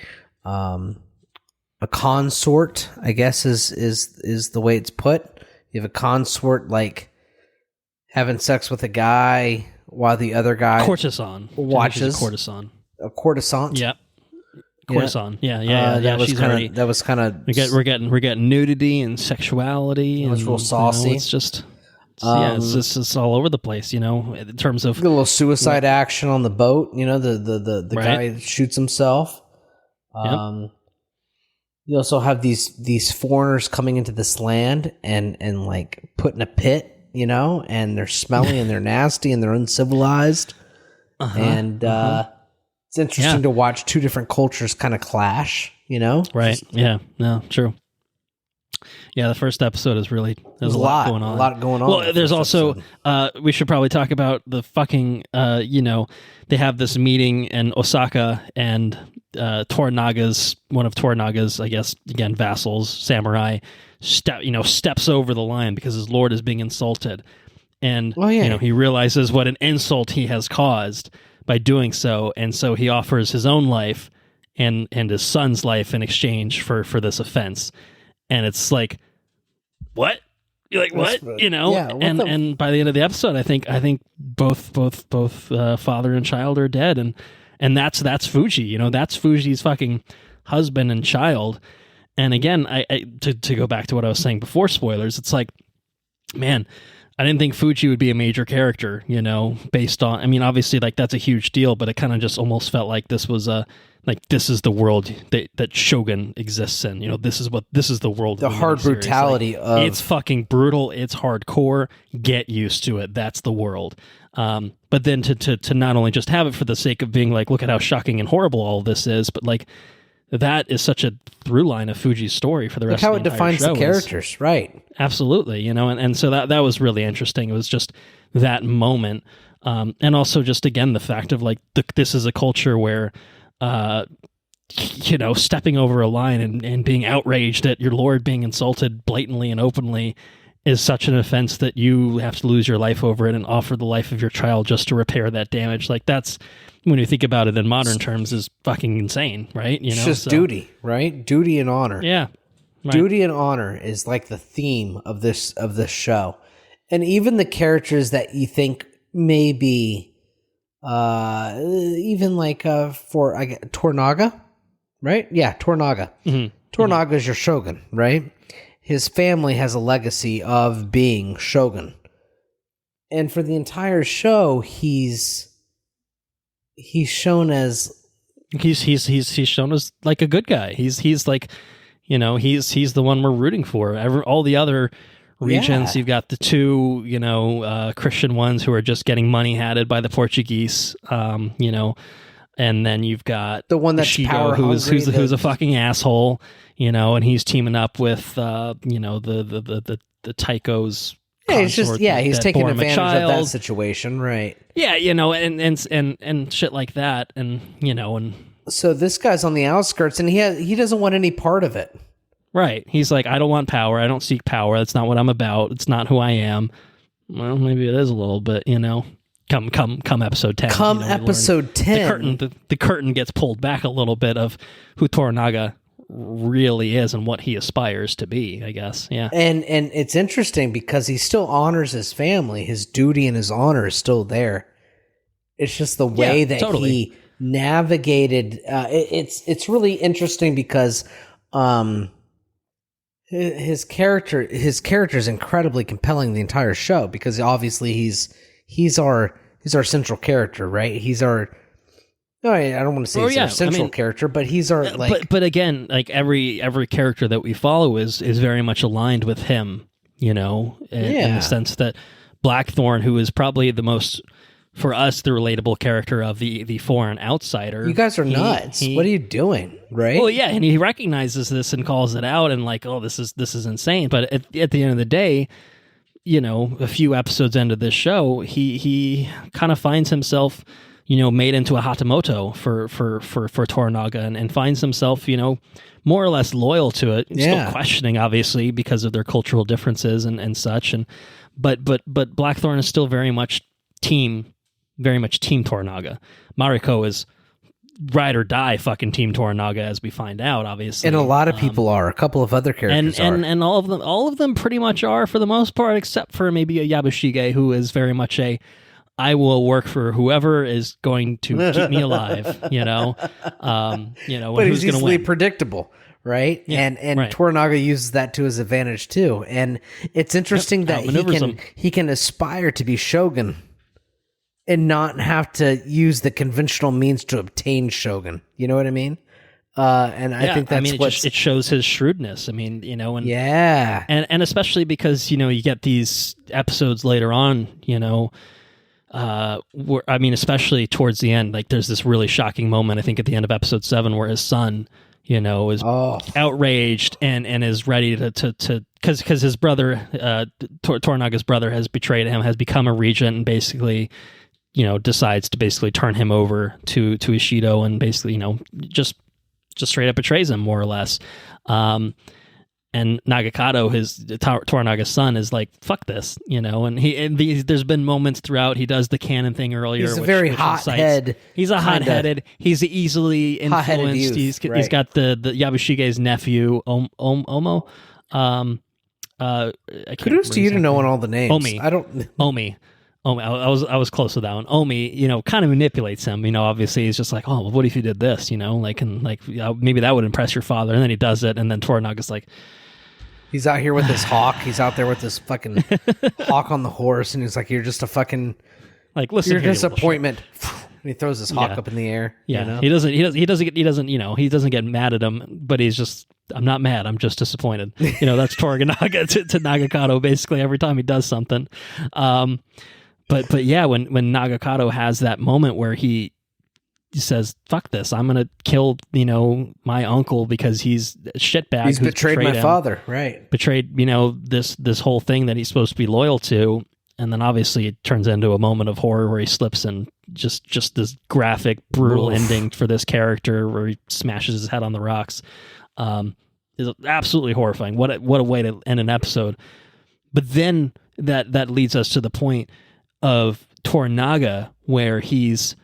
consort, I guess is the way it's put. You have a consort like having sex with a guy while the other guy courtesan watches. A courtesan. Yeah. Courtesan, yeah. That was kind of. We're getting nudity and sexuality. It was real saucy. It's just, it's all over the place. In terms of a little suicide action on the boat. The guy shoots himself. You also have these foreigners coming into this land and like put in a pit. And they're smelly and they're nasty and they're uncivilized. It's interesting to watch two different cultures kind of clash, Right. Yeah. No, true. Yeah, the first episode is really... There's a lot going on. A lot going on. Well, there's also... we should probably talk about the fucking... they have this meeting in Osaka, and Toranaga's... One of Toranaga's, I guess, again, vassals, samurai, steps over the line because his lord is being insulted. And, he realizes what an insult he has caused by doing so, and so he offers his own life and his son's life in exchange for this offense. And it's like, what? You're like, what? And by the end of the episode, I think both father and child are dead, and that's Fuji. That's Fuji's fucking husband and child. And again, I to go back to what I was saying before spoilers, it's like, man, I didn't think Fuji would be a major character, you know, based on, I mean, obviously, like, that's a huge deal, but it kind of just almost felt like this was this is the world that Shogun exists in. You know, this is the world. The hard brutality of... It's fucking brutal. It's hardcore. Get used to it. That's the world. But then to not only just have it for the sake of being like, look at how shocking and horrible all this is, but like, that is such a through line of Fuji's story for the rest of the entire show. How it defines the characters, right? Absolutely, you know, and so that was really interesting. It was just that moment, and also just again the fact of like this is a culture where, you know, stepping over a line and being outraged at your lord being insulted blatantly and openly is such an offense that you have to lose your life over it and offer the life of your child just to repair that damage. Like that's, when you think about it in modern terms, is fucking insane, right? You know, it's just duty, right? Duty and honor. Yeah. Right. Duty and honor is like the theme of this show. And even the characters that you think maybe even like Tornaga, right? Yeah, Tornaga. Mm-hmm. Tornaga is your shogun, right? His family has a legacy of being shogun. And for the entire show, he's shown as he's shown as like a good guy. He's like, you know, he's the one we're rooting for. All the other regions, you've got the two, you know, Christian ones who are just getting money hatted by the Portuguese, you know, and then you've got the one that's Shigo, who's a fucking asshole, you know, and he's teaming up with you know, the Tycho's. Yeah, he's taking advantage of that situation, right? Yeah, you know, and shit like that, and you know, and so this guy's on the outskirts, and he doesn't want any part of it. Right. He's like, I don't want power. I don't seek power. That's not what I'm about. It's not who I am. Well, maybe it is a little bit, you know. Come episode 10. Come, you know, episode 10. The curtain gets pulled back a little bit of who Toranaga really is and what he aspires to be, I guess. Yeah. And it's interesting because he still honors his family. His duty and his honor is still there. It's just the way that he navigated. It's really interesting because his character is incredibly compelling the entire show, because obviously he's our central character, right? He's our, I don't want to say he's our central character, but he's our like. But again, like every character that we follow is very much aligned with him, you know, in the sense that Blackthorn, who is probably the most, for us, the relatable character of the foreign outsider. You guys are nuts. What are you doing? Right? Well, yeah, and he recognizes this and calls it out and like, oh, this is insane. But at the end of the day, you know, a few episodes into this show, he kind of finds himself, you know, made into a Hatamoto for Toranaga and finds himself, you know, more or less loyal to it. Still questioning, obviously, because of their cultural differences and such. But Blackthorn is still very much team Toranaga. Mariko is ride or die fucking team Toranaga, as we find out, obviously. And a lot of people are. A couple of other characters are. And all of them pretty much are for the most part, except for maybe a Yabushige, who is very much I will work for whoever is going to keep me alive, you know. You know, but who's he's easily win. predictable, right? Yeah, and right. Toranaga uses that to his advantage too. And it's interesting that he can aspire to be shogun and not have to use the conventional means to obtain shogun. You know what I mean? And I think that's it shows his shrewdness. I mean, you know, and especially because, you know, you get these episodes later on, you know, especially towards the end, like there's this really shocking moment, I think at the end of episode 7, where his son, you know, is outraged and is ready to because his brother, Toranaga's brother, has betrayed him, has become a regent, and basically, you know, decides to basically turn him over to Ishido, and basically, you know, just straight up betrays him, more or less. And Nagakado, Toranaga's son, is like, fuck this, you know, and there's been moments throughout, he does the canon thing earlier. He's a very hot-headed. He's a hot-headed. He's easily influenced. He's got the Yabushige's nephew, Omo. Kudos to you to knowing all the names. Omi. I was close to that one. Omi, you know, kind of manipulates him. You know, obviously he's just like, oh, well, what if you did this? You know, like, and like, maybe that would impress your father. And then he does it, and then Toranaga's like, He's out here with his hawk. He's out there with this fucking hawk on the horse, and he's like, "You're just a fucking listen. You're a disappointment." And he throws his hawk up in the air. Yeah, you know? he doesn't get mad at him, but he's just, I'm not mad. I'm just disappointed. That's Toranaga to Nagakado basically every time he does something. But yeah, when Nagakado has that moment where he says, "Fuck this! I'm gonna kill my uncle because he's a shitbag. He's betrayed my father, right? Betrayed this whole thing that he's supposed to be loyal to." And then obviously it turns into a moment of horror where he slips and just this graphic, brutal ending for this character where he smashes his head on the rocks. Is absolutely horrifying. What a way to end an episode. But then that leads us to the point of Toranaga, where he's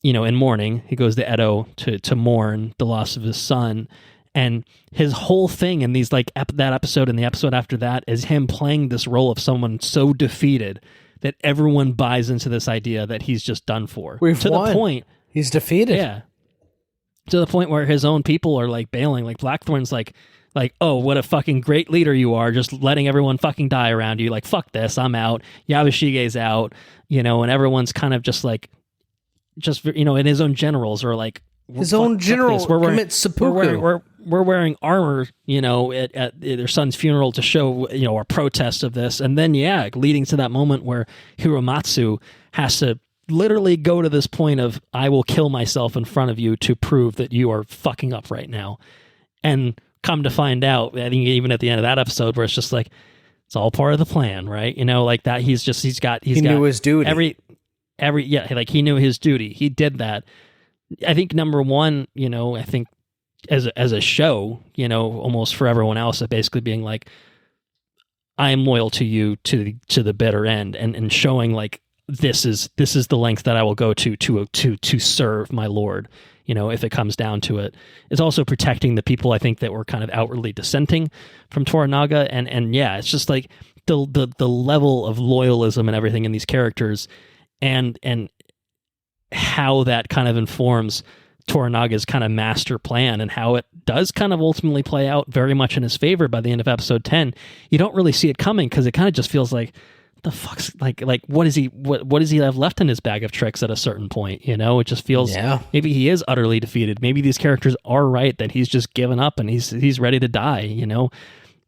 in mourning. He goes to Edo to mourn the loss of his son. And his whole thing in these that episode and the episode after that is him playing this role of someone so defeated that everyone buys into this idea that he's just done for. The point he's defeated. Yeah. To the point where his own people are bailing. Blackthorn's like, "Oh, what a fucking great leader you are, just letting everyone fucking die around you. Fuck this, I'm out." Yabashige's out, and everyone's kind of just and his own generals are like, his own general commits seppuku. We're wearing armor, at their son's funeral to show, a protest of this. And then, leading to that moment where Hiromatsu has to literally go to this point of, "I will kill myself in front of you to prove that you are fucking up right now." And come to find out, I think even at the end of that episode, where it's just it's all part of the plan, right? He knew his duty. He knew his duty. He did that. I think number one, I think as a show, almost for everyone else, of basically being I am loyal to you to the bitter end, and showing this is the length that I will go to serve my lord. If it comes down to it, it's also protecting the people I think that were kind of outwardly dissenting from Toranaga, and it's just the level of loyalism and everything in these characters, and how that kind of informs Toranaga's kind of master plan, and how it does kind of ultimately play out very much in his favor by the end of episode 10. You don't really see it coming because it kind of just feels like, the fuck's what does he have left in his bag of tricks at a certain point? It just feels maybe he is utterly defeated. Maybe these characters are right that he's just given up and he's ready to die.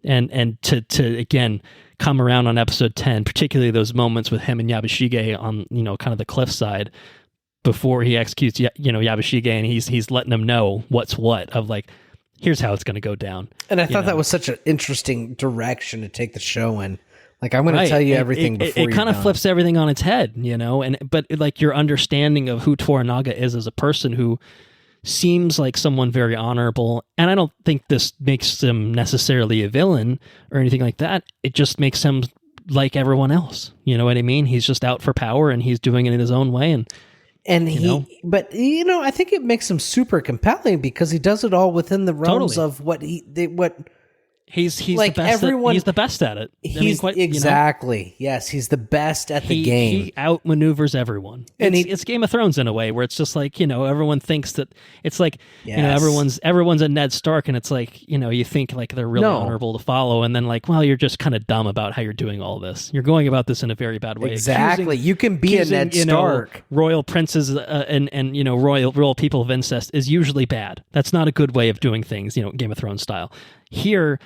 And to again come around on episode 10, particularly those moments with him and Yabashige on kind of the cliffside before he executes Yabashige, and he's letting him know what's what of here's how it's going to go down. And I thought that was such an interesting direction to take the show in. I'm going to tell you everything before it kind of flips everything on its head, but your understanding of who Toranaga is as a person, who seems like someone very honorable, and I don't think this makes him necessarily a villain or anything like that. It just makes him like everyone else. You know what I mean? He's just out for power, and he's doing it in his own way, but I think it makes him super compelling because he does it all within the realms of what he's the best. He's the best at it. Exactly. Yes, he's the best at the game. He outmaneuvers everyone. And it's Game of Thrones in a way, where it's just everyone thinks that it's everyone's a Ned Stark, and it's you think they're really honorable to follow, and then you're just kind of dumb about how you're doing all this. You're going about this in a very bad way. Exactly. You can be a Ned Stark. Royal princes and royal people of incest is usually bad. That's not a good way of doing things. Game of Thrones style. Here,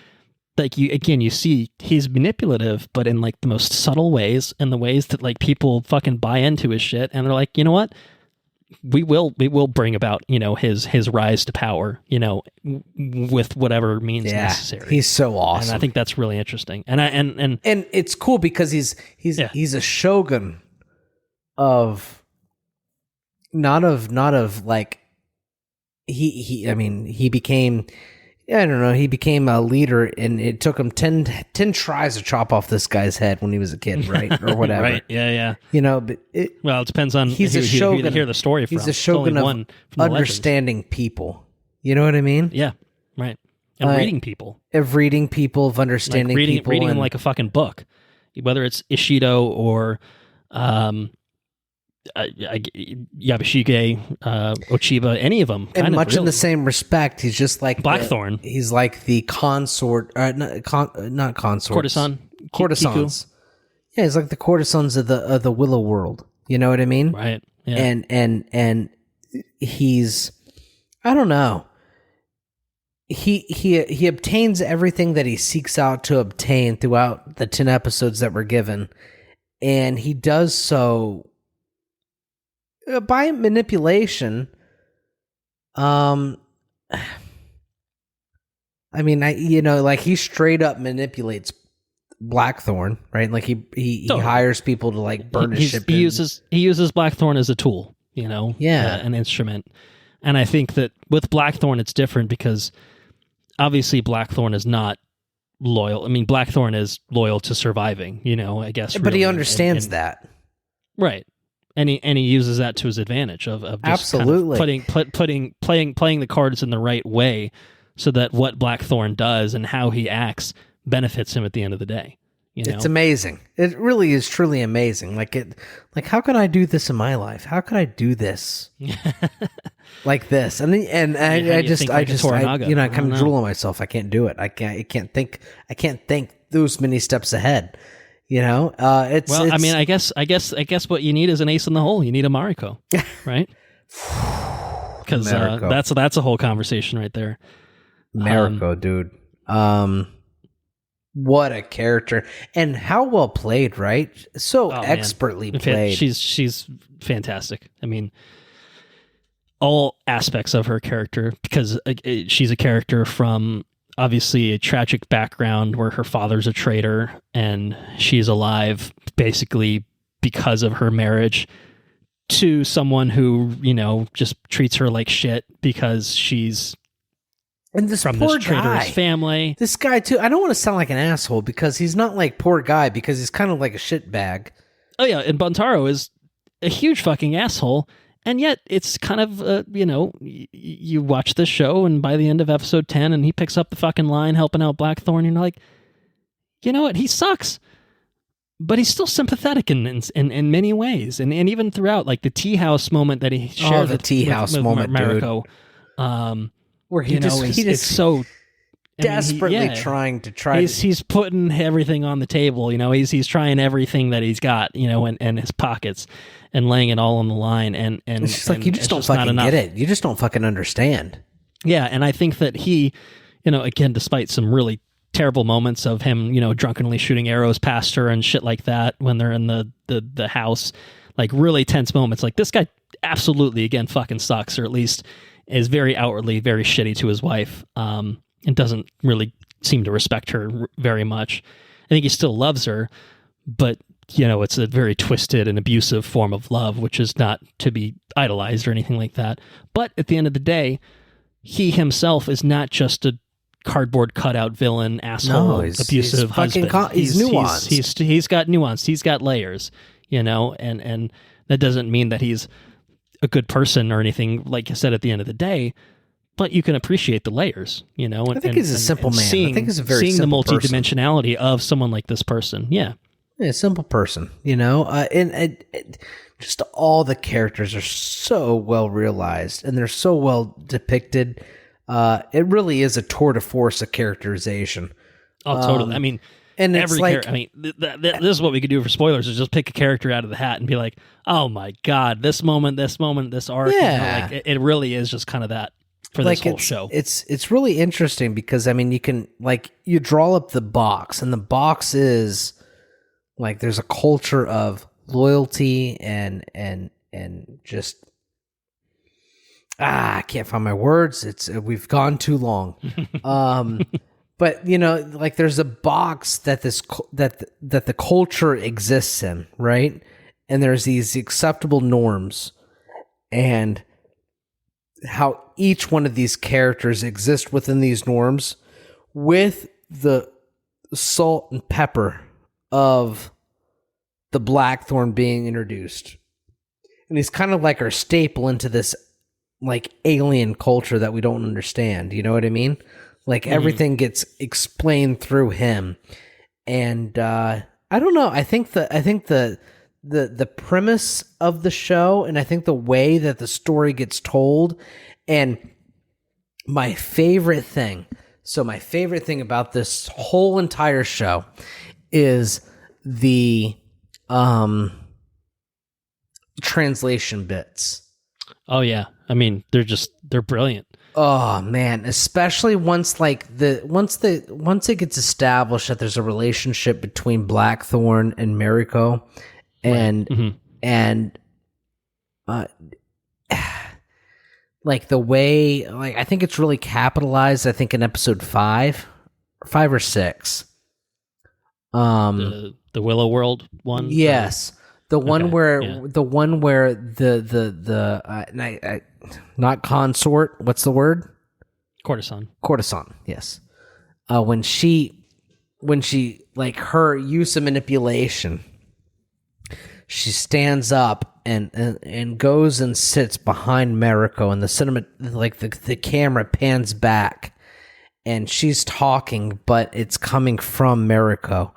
you see he's manipulative, but in the most subtle ways, and the ways that people fucking buy into his shit, and they're like, you know what, we will bring about his rise to power, with whatever means necessary. He's so awesome, and I think that's really interesting, and it's cool because he's a shogun of not of he became. I don't know. He became a leader, and it took him 10 tries to chop off this guy's head when he was a kid, right? Or whatever. Right, yeah. But it depends on he's a shogun. Who you hear the story from. He's a shogun of understanding people. You know what I mean? Yeah, right. And reading people. Of reading people, of understanding people. Reading them like a fucking book. Whether it's Ishido or Yabashige, Ochiba, any of them. And much in the same respect, he's just like Blackthorn. He's like the consort, not consorts. Courtesan. Courtesans. Yeah, he's like the courtesans of the Willow world. You know what I mean? Right. Yeah. And he's, I don't know. He obtains everything that he seeks out to obtain throughout the 10 episodes that were given, and he does so by manipulation. I mean, like he straight up manipulates Blackthorn, right? Like he hires people to like burn his ship. He uses Blackthorn as a tool, an instrument. And I think that with Blackthorn, it's different because obviously Blackthorn is not loyal. I mean, Blackthorn is loyal to surviving, I guess. But he understands that. Right. And he uses that to his advantage of just absolutely kind of playing the cards in the right way so that what Blackthorn does and how he acts benefits him at the end of the day. It's amazing. It really is truly amazing. Like how can I do this in my life? How can I do this like this? And I kind of drool on myself. I can't do it. I can't think those many steps ahead. I guess what you need is an ace in the hole. You need a Mariko, right? Because that's a whole conversation right there. Mariko, dude. What a character, and how well played, right? So expertly played. She's fantastic. I mean, all aspects of her character, because she's a character from obviously a tragic background where her father's a traitor and she's alive basically because of her marriage, to someone who, just treats her like shit because she's from this traitorous family. This guy too. I don't want to sound like an asshole because he's not like poor guy, because he's kind of like a shitbag. Oh yeah, and Buntaro is a huge fucking asshole, and yet it's kind of you watch this show, and by the end of episode 10, and he picks up the fucking line helping out Blackthorn, and you're like, you know what, he sucks, but he's still sympathetic in many ways, and even throughout, like the tea house moment that he shared. The tea house moment, Mariko, dude. Where he just it's so desperately he's putting everything on the table, he's trying everything that he's got, in his pockets and laying it all on the line, and it's just like, you just don't fucking get it. You just don't fucking understand. Yeah, and I think that he, again, despite some really terrible moments of him, drunkenly shooting arrows past her and shit like that when they're in the house, like really tense moments, like this guy absolutely, again, fucking sucks, or at least is very outwardly very shitty to his wife, and doesn't really seem to respect her very much. I think he still loves her, but it's a very twisted and abusive form of love, which is not to be idolized or anything like that. But at the end of the day, he himself is not just a cardboard cutout villain, asshole, abusive husband. He's nuanced. He's got nuance. He's got layers, and that doesn't mean that he's a good person or anything, like I said, at the end of the day, but you can appreciate the layers, And, I think he's a simple man. I think he's a very simple person. Seeing the multidimensionality of someone like this person. Yeah. Yeah, simple person, and just all the characters are so well realized and they're so well depicted. It really is a tour de force of characterization. Oh, totally. I mean, and it's this is what we could do for spoilers, is just pick a character out of the hat and be like, oh my God, this moment, this arc. Yeah. It really is just kind of that for this whole show. It's really interesting because, I mean, you can, you draw up the box, and the box is like, there's a culture of loyalty and just, I can't find my words. We've gone too long. But there's a box that that the culture exists in, right? And there's these acceptable norms, and how each one of these characters exist within these norms with the salt and pepper of the Blackthorn being introduced. And he's kind of like our staple into this like alien culture that we don't understand. You know what I mean? Like everything gets explained through him. And I don't know. I think the the premise of the show, and I think the way that the story gets told, and my favorite thing about this whole entire show is the translation bits. Oh yeah, I mean they're brilliant. Oh man, especially once it gets established that there's a relationship between Blackthorn and Mariko, and Right. and like the way, like I think it's really capitalized. I think in episode 5 or 6, The Willow World one. yes, the one Okay, where yeah. Not consort. What's the word? Courtesan. Courtesan. Yes. When she like her use of manipulation, she stands up and goes and sits behind Mariko, and the cinema, like the camera pans back, and she's talking, but it's coming from Mariko.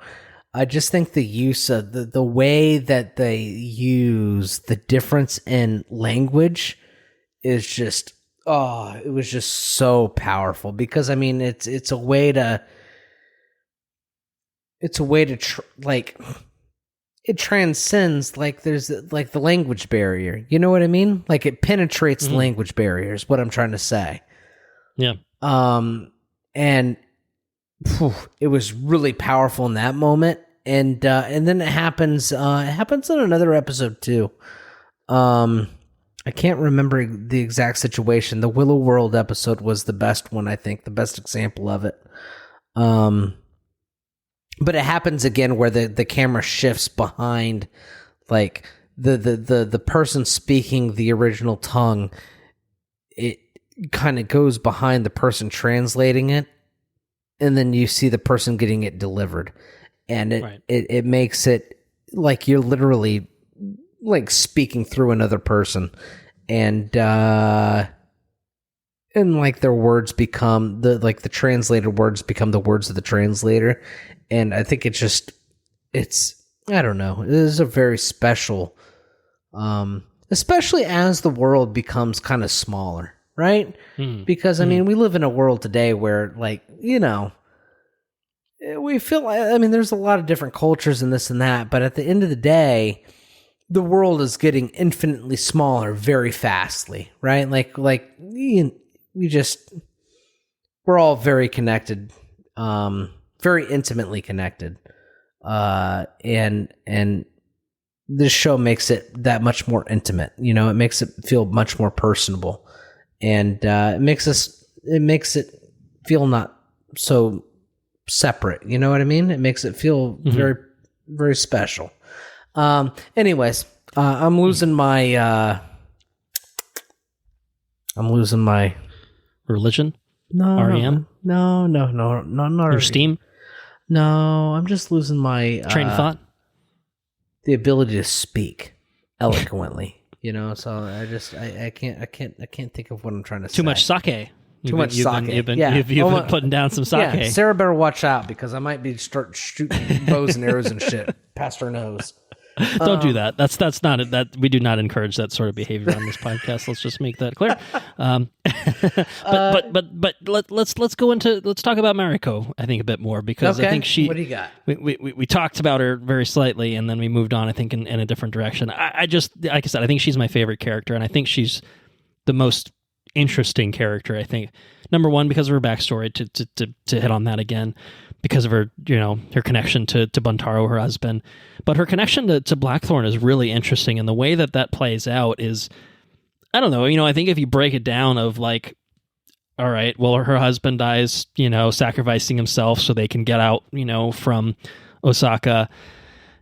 I just think the use of the way that they use the difference in language is just, it was just so powerful, because I mean it's a way to like, it transcends, like there's like the language barrier, you know what I mean? Like it penetrates the language barrier is what I'm trying to say. Yeah. And it was really powerful in that moment, and then it happens in another episode too. I can't remember the exact situation. The Willow World episode was the best one, I think, the best example of it. But it happens again where the camera shifts behind, like the person speaking the original tongue. It kind of goes behind the person translating it, and then you see the person getting it delivered, and it makes it like you're literally like speaking through another person, and like their words become the translated words become the words of the translator. And I think it's I don't know, it is a very special, especially as the world becomes kind of smaller, right? Because I mean, we live in a world today where, like, you know, we feel, I mean, there's a lot of different cultures and this and that, but at the end of the day, the world is getting infinitely smaller very fastly, right? Like we're all very connected, very intimately connected, and this show makes it that much more intimate. You know, it makes it feel much more personable, and it makes it feel not so separate. You know what I mean? It makes it feel very, very special. Anyways, I'm losing my Religion? no, REM? no, not Your steam? No, I'm just losing my Train of thought? the ability to speak eloquently. You know, so I can't think of what I'm trying to say. Too much sake. Too much sake. You've been Yeah. putting down some sake. Yeah, Sarah better watch out, because I might be start shooting bows and arrows and shit past her nose. Don't do that. That's not it. That we do not encourage that sort of behavior on this podcast. Let's just make that clear. But let's go into, let's talk about Mariko, I think, a bit more, because Okay. I think What do you got? we talked about her very slightly, and then we moved on, I think, in a different direction. I just, like I said, I think she's my favorite character, and I think she's the most interesting character, I think. Number one, because of her backstory, to hit on that again, because of her, you know, her connection to Buntaro, her husband. But her connection to Blackthorn is really interesting, and the way that plays out is, I don't know, you know, I think if you break it down of like, all right, well, her husband dies, you know, sacrificing himself so they can get out, you know, from Osaka,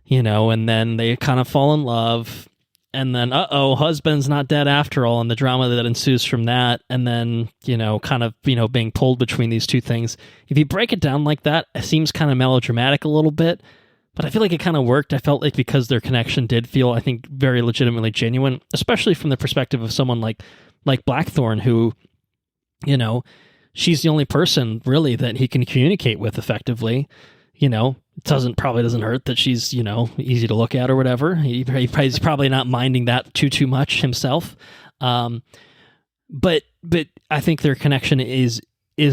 you know, and then they kind of fall in love, and then, husband's not dead after all, and the drama that ensues from that, and then, you know, kind of, you know, being pulled between these two things. If you break it down like that, it seems kind of melodramatic a little bit, but I feel like it kind of worked. I felt like because their connection did feel, I think, very legitimately genuine, especially from the perspective of someone like Blackthorn, who, you know, she's the only person really that he can communicate with effectively. it probably doesn't hurt that she's, easy to look at or whatever. He's probably not minding that too much himself. But I think their connection is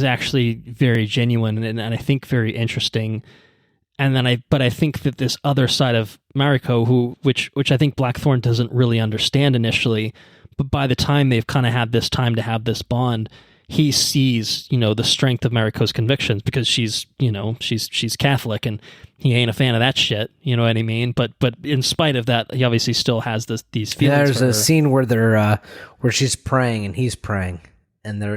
actually very genuine and I think very interesting. And then I think that this other side of Mariko, which I think Blackthorn doesn't really understand initially, but by the time they've kind of had this time to have this bond, he sees, the strength of Mariko's convictions because she's Catholic and he ain't a fan of that shit. You know what I mean? But in spite of that, he obviously still has these feelings. Yeah, there's for a her. scene where they're where she's praying and he's praying, and they're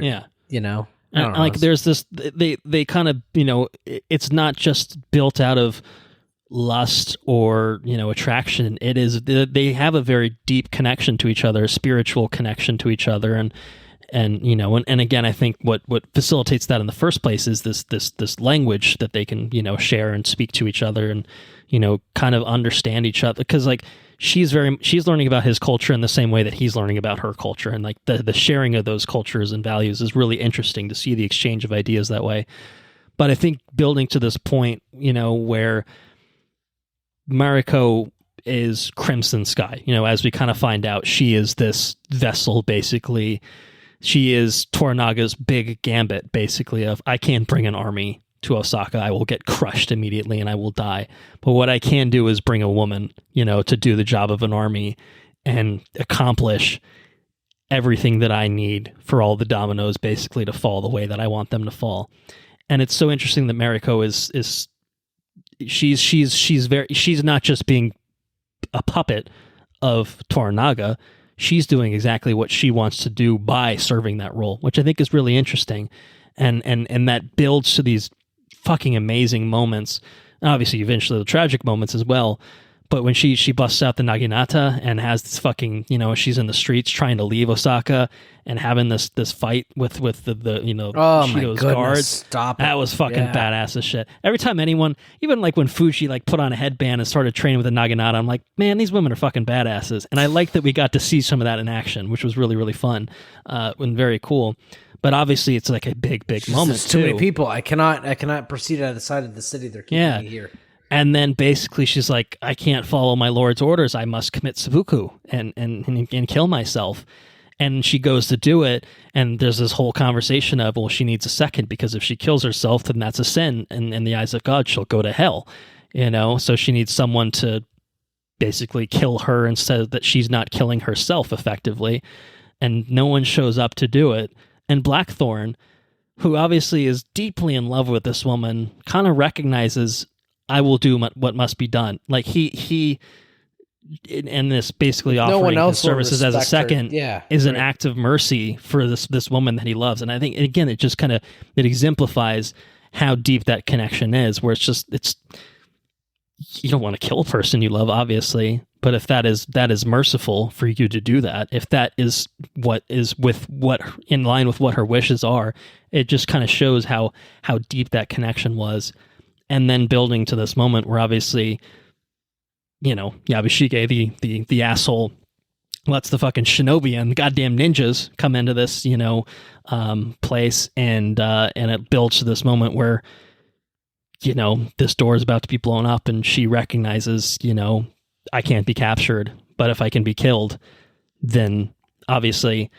And like there's this, they kind of, it's not just built out of lust or, attraction. It is, they have a very deep connection to each other, a spiritual connection to each other. And again, I think what facilitates that in the first place is this language that they can, share and speak to each other and, kind of understand each other. Because like she's learning about his culture in the same way that he's learning about her culture. And like the sharing of those cultures and values is really interesting to see the exchange of ideas that way. But I think building to this point, where Mariko is Crimson Sky, as we kind of find out, she is this vessel, basically. She is Toranaga's big gambit, basically, of I can't bring an army to Osaka. I will get crushed immediately and I will die. But what I can do is bring a woman, to do the job of an army and accomplish everything that I need for all the dominoes basically to fall the way that I want them to fall. And it's so interesting that Mariko is she's not just being a puppet of Toranaga. She's doing exactly what she wants to do by serving that role, which I think is really interesting. And that builds to these fucking amazing moments. And obviously, eventually the tragic moments as well. But when she busts out the Naginata and has this fucking, she's in the streets trying to leave Osaka and having this fight with the Shido's guards. Stop it. That was fucking badass as shit. Every time anyone, even like when Fuji like put on a headband and started training with the Naginata, I'm like, man, these women are fucking badasses. And I like that we got to see some of that in action, which was really, really fun and very cool. But obviously, it's like a big moment. There's too many people. I cannot proceed out of the side of the city. They're keeping me here. And then basically she's like, I can't follow my lord's orders. I must commit seppuku and kill myself. And she goes to do it. And there's this whole conversation of, well, she needs a second because if she kills herself, then that's a sin. And in the eyes of God, she'll go to hell. So she needs someone to basically kill her instead that she's not killing herself effectively. And no one shows up to do it. And Blackthorn, who obviously is deeply in love with this woman, kind of recognizes, I will do what must be done. Like he and this basically offering his services as a second is an act of mercy for this woman that he loves. And I think, again, it just kind of, it exemplifies how deep that connection is, where it's you don't want to kill a person you love, obviously, but if that is merciful for you to do that, if that is what is in line with what her wishes are, it just kind of shows how deep that connection was. And then building to this moment where obviously, Yabashige, the asshole, lets the fucking shinobi and the goddamn ninjas come into this, place, and it builds to this moment where, this door is about to be blown up, and she recognizes, I can't be captured, but if I can be killed, then obviously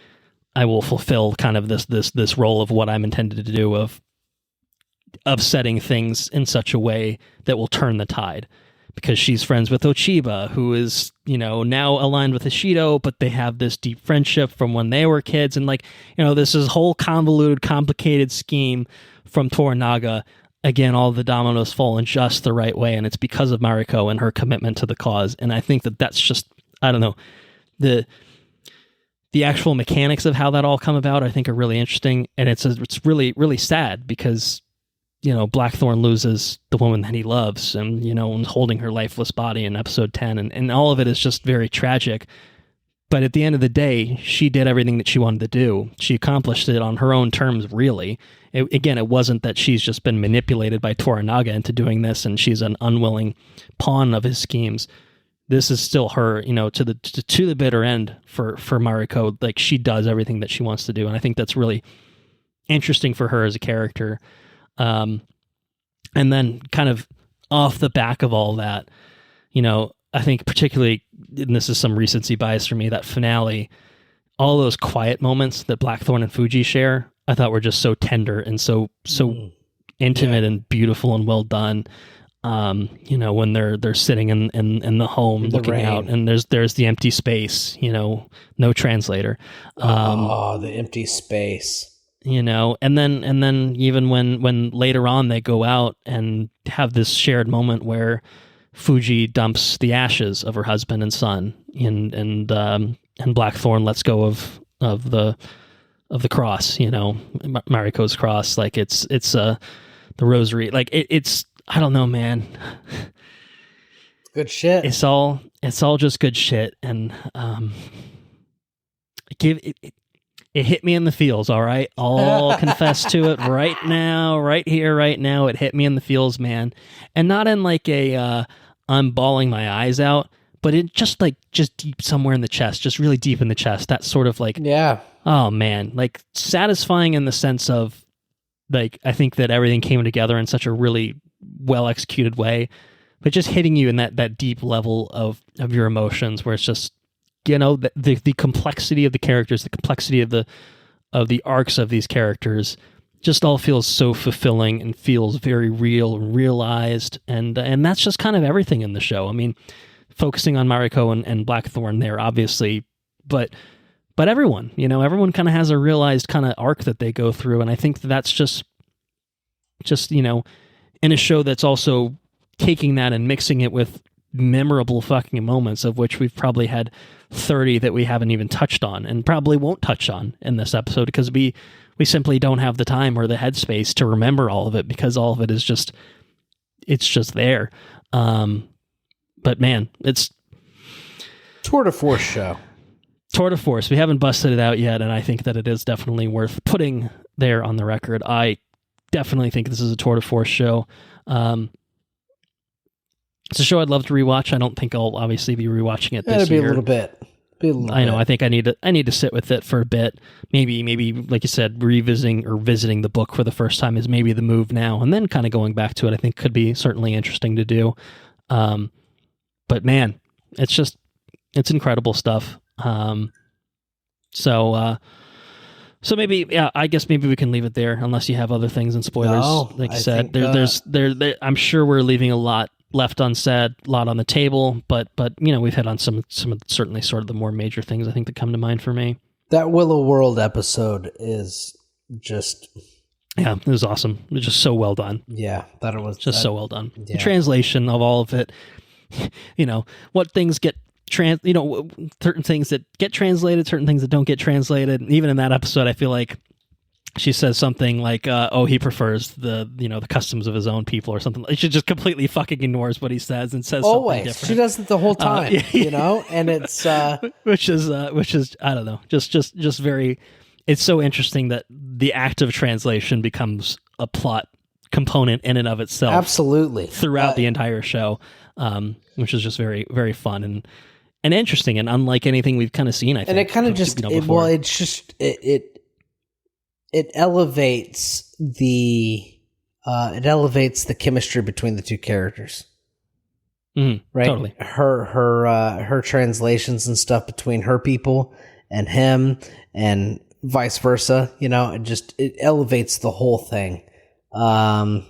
I will fulfill kind of this role of what I'm intended to do of setting things in such a way that will turn the tide, because she's friends with Ochiba, who is, now aligned with Ishido, but they have this deep friendship from when they were kids. And this is whole convoluted, complicated scheme from Toranaga. Again, all the dominoes fall in just the right way. And it's because of Mariko and her commitment to the cause. And I think that's just, I don't know, the actual mechanics of how that all come about, I think are really interesting. And it's really, really sad because, Blackthorn loses the woman that he loves and, and holding her lifeless body in episode 10. And all of it is just very tragic. But at the end of the day, she did everything that she wanted to do. She accomplished it on her own terms, really. It wasn't that she's just been manipulated by Toranaga into doing this and she's an unwilling pawn of his schemes. This is still her, to the bitter end for Mariko. Like, she does everything that she wants to do. And I think that's really interesting for her as a character. And then kind of off the back of all that, I think particularly, and this is some recency bias for me, that finale, all those quiet moments that Blackthorn and Fuji share, I thought were just so tender and so intimate and beautiful and well done. When they're sitting in the home looking out, and there's the empty space, no translator. The empty space. And then even when later on they go out and have this shared moment where Fuji dumps the ashes of her husband and son, and Blackthorn lets go of the cross, Mariko's cross, like it's the rosary, like it's I don't know, man. Good shit. It's all just good shit, and it hit me in the feels, all right? I'll confess to it right now, right here, right now. It hit me in the feels, man. And not in like a I'm bawling my eyes out, but it just deep somewhere in the chest, just really deep in the chest. That sort of like, oh man, like satisfying in the sense of like, I think that everything came together in such a really well executed way, but just hitting you in that deep level of your emotions, where it's just, the complexity of the characters, the complexity of the arcs of these characters, just all feels so fulfilling and feels very real and realized, and that's just kind of everything in the show. I mean, focusing on Mariko and Blackthorn there, obviously, but everyone, everyone kind of has a realized kind of arc that they go through, and I think that's just in a show that's also taking that and mixing it with memorable fucking moments, of which we've probably had 30 that we haven't even touched on, and probably won't touch on in this episode, because we simply don't have the time or the headspace to remember all of it, because all of it is just there. But man, it's tour de force show. Tour de force. We haven't busted it out yet, and I think that it is definitely worth putting there on the record. I definitely think this is a tour de force show. It's a show I'd love to rewatch. I don't think I'll obviously be rewatching it this year. It'll be a little bit. I know. I think I need to sit with it for a bit. Maybe like you said, revisiting or visiting the book for the first time is maybe the move now, and then kind of going back to it, I think could be certainly interesting to do. But man, it's incredible stuff. So maybe, I guess maybe we can leave it there, unless you have other things and spoilers. No, like you said, I'm sure we're leaving a lot left unsaid, a lot on the table, but we've hit on some of certainly sort of the more major things I think that come to mind for me. That Willow World episode is just... Yeah, it was awesome. It was just so well done. Yeah, that it was just so well done. Yeah. The translation of all of it, what things get certain things that get translated, certain things that don't get translated. Even in that episode, I feel like she says something like, he prefers the customs of his own people or something. She just completely fucking ignores what he says and says something different. She does it the whole time, and it's... which is, I don't know, just very... It's so interesting that the act of translation becomes a plot component in and of itself. Absolutely. Throughout the entire show, which is just very, very fun and interesting and unlike anything we've kind of seen, I think. And it kind of just... It elevates the chemistry between the two characters, right? Totally. Her translations and stuff between her people and him, and vice versa. It elevates the whole thing. I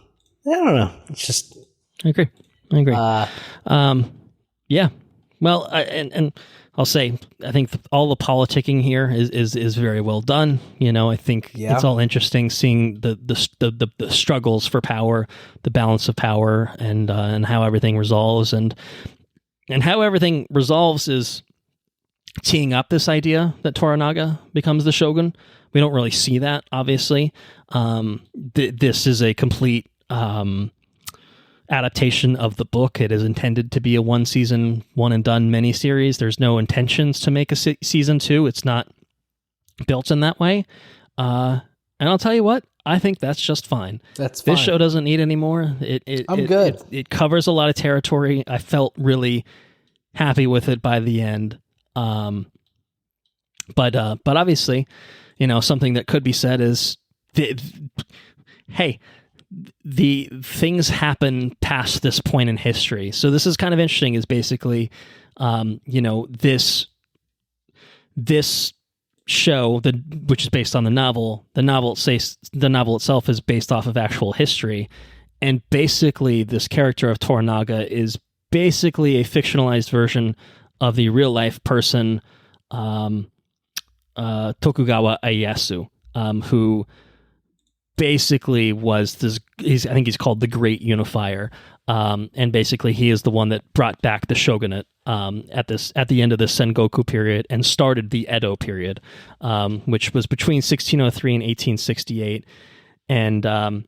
don't know. It's just... I agree. Yeah. Well, and I'll say, I think all the politicking here is very well done. I think it's all interesting seeing the struggles for power, the balance of power, and how everything resolves, and how everything resolves is teeing up this idea that Toranaga becomes the Shogun. We don't really see that, obviously. This is a complete adaptation of the book. It is intended to be a one and done miniseries. There's no intentions to make a season 2. It's not built in that way. And I'll tell you what, I think that's just fine. That's fine. This show doesn't need any more. I'm good. It covers a lot of territory. I felt really happy with it by the end. But obviously, something that could be said is, hey, the things happen past this point in history. So this is kind of interesting, is basically, this show, which is based on the novel itself is based off of actual history. And basically this character of Toranaga is basically a fictionalized version of the real life person, Tokugawa Ieyasu, who basically was this, I think he's called the Great Unifier. And basically he is the one that brought back the shogunate at the end of the Sengoku period and started the Edo period, which was between 1603 and 1868. And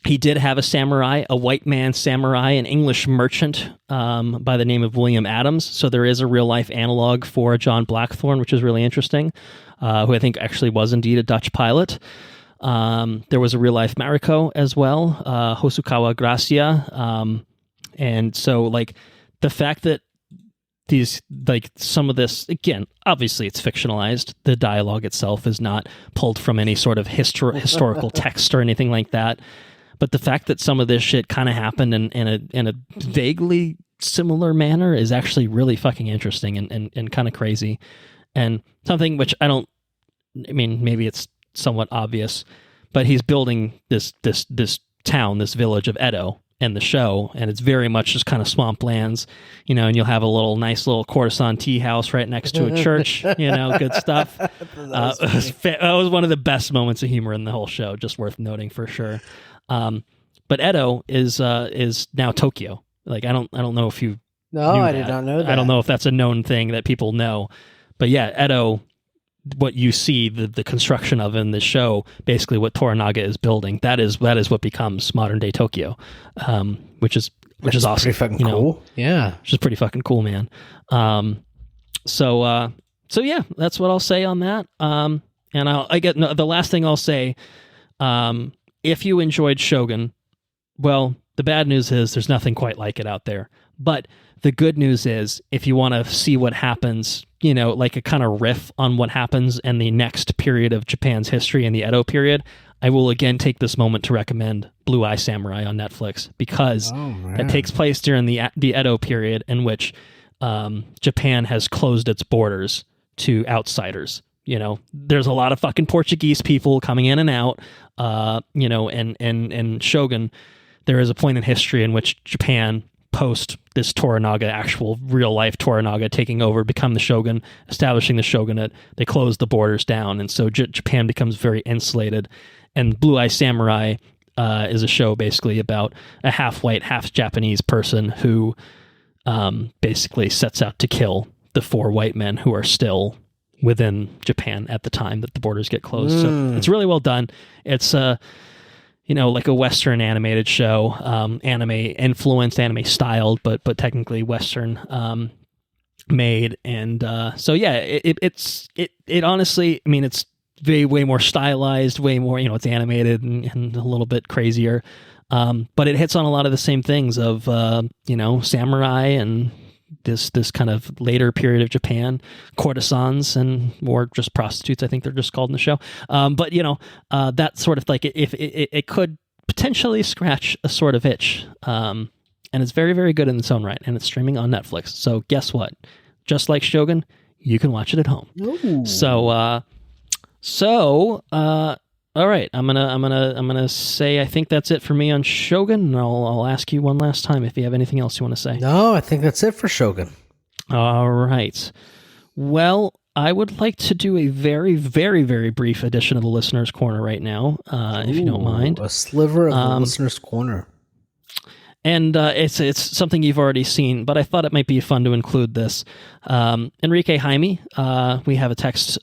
he did have a samurai, a white man samurai, an English merchant by the name of William Adams. So there is a real life analog for John Blackthorne, which is really interesting, who I think actually was indeed a Dutch pilot. There was a real life Mariko as well, Hosokawa Gracia. And so like the fact that these, like some of this, again, obviously it's fictionalized. The dialogue itself is not pulled from any sort of historical text or anything like that. But the fact that some of this shit kind of happened in a vaguely similar manner is actually really fucking interesting and kind of crazy. And something which maybe it's somewhat obvious, but he's building this town, this village of Edo in the show, and it's very much just kind of swamplands, and you'll have a nice little courtesan tea house right next to a church, good stuff. That was one of the best moments of humor in the whole show, just worth noting for sure. But Edo is now Tokyo. Like I don't know if you I did not know that. I don't know if that's a known thing that people know, but yeah, Edo, what you see the construction of in this show, basically what Toranaga is building, that is what becomes modern day Tokyo, which is awesome. Pretty fucking cool. Yeah, which is pretty fucking cool, man. So yeah, that's what I'll say on that. And the last thing I'll say, if you enjoyed Shōgun, well, the bad news is there's nothing quite like it out there. But the good news is, if you want to see what happens, like a kind of riff on what happens in the next period of Japan's history in the Edo period, I will again take this moment to recommend Blue Eye Samurai on Netflix, because that takes place during the Edo period, in which Japan has closed its borders to outsiders. There's a lot of fucking Portuguese people coming in and out, and Shōgun, there is a point in history in which Japan, post this Toranaga, actual real life Toranaga taking over, become the Shogun, establishing the shogunate, they close the borders down, and so Japan becomes very insulated. And Blue Eye Samurai is a show basically about a half white, half Japanese person who basically sets out to kill the 4 white men who are still within Japan at the time that the borders get closed. So it's really well done. It's like a Western animated show, anime influenced, anime styled, but technically Western made. And so yeah, it honestly, it's way more stylized, way more, it's animated and a little bit crazier. But it hits on a lot of the same things of samurai and this kind of later period of Japan, courtesans or just prostitutes, I think they're just called in the show. But that sort of like, if it could potentially scratch a sort of itch. And it's very, very good in its own right, and it's streaming on Netflix. So guess what? Just like Shōgun, you can watch it at home. Ooh. So all right, I'm gonna say I think that's it for me on Shōgun, and I'll ask you one last time if you have anything else you want to say. No, I think that's it for Shōgun. All right. Well, I would like to do a very, very, very brief edition of the Listener's Corner right now, if you don't mind. A sliver of the Listener's Corner. And it's something you've already seen, but I thought it might be fun to include this. Enrique Jaime, we have a text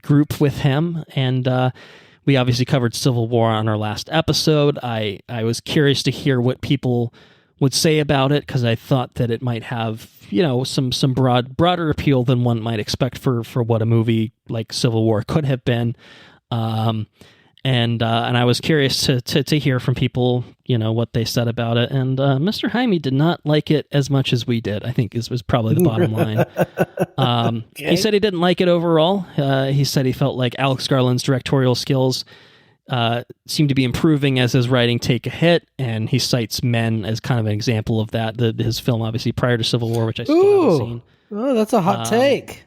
group with him, and we obviously covered Civil War on our last episode. I was curious to hear what people would say about it, because I thought that it might have, some broader appeal than one might expect for what a movie like Civil War could have been. And I was curious to hear from people, what they said about it. And Mr. Jaime did not like it as much as we did, I think was probably the bottom line. Okay. He said he didn't like it overall. He said he felt like Alex Garland's directorial skills seem to be improving as his writing take a hit, and he cites Men as kind of an example of that. His film, obviously, prior to Civil War, which I still haven't seen. Oh, that's a hot take.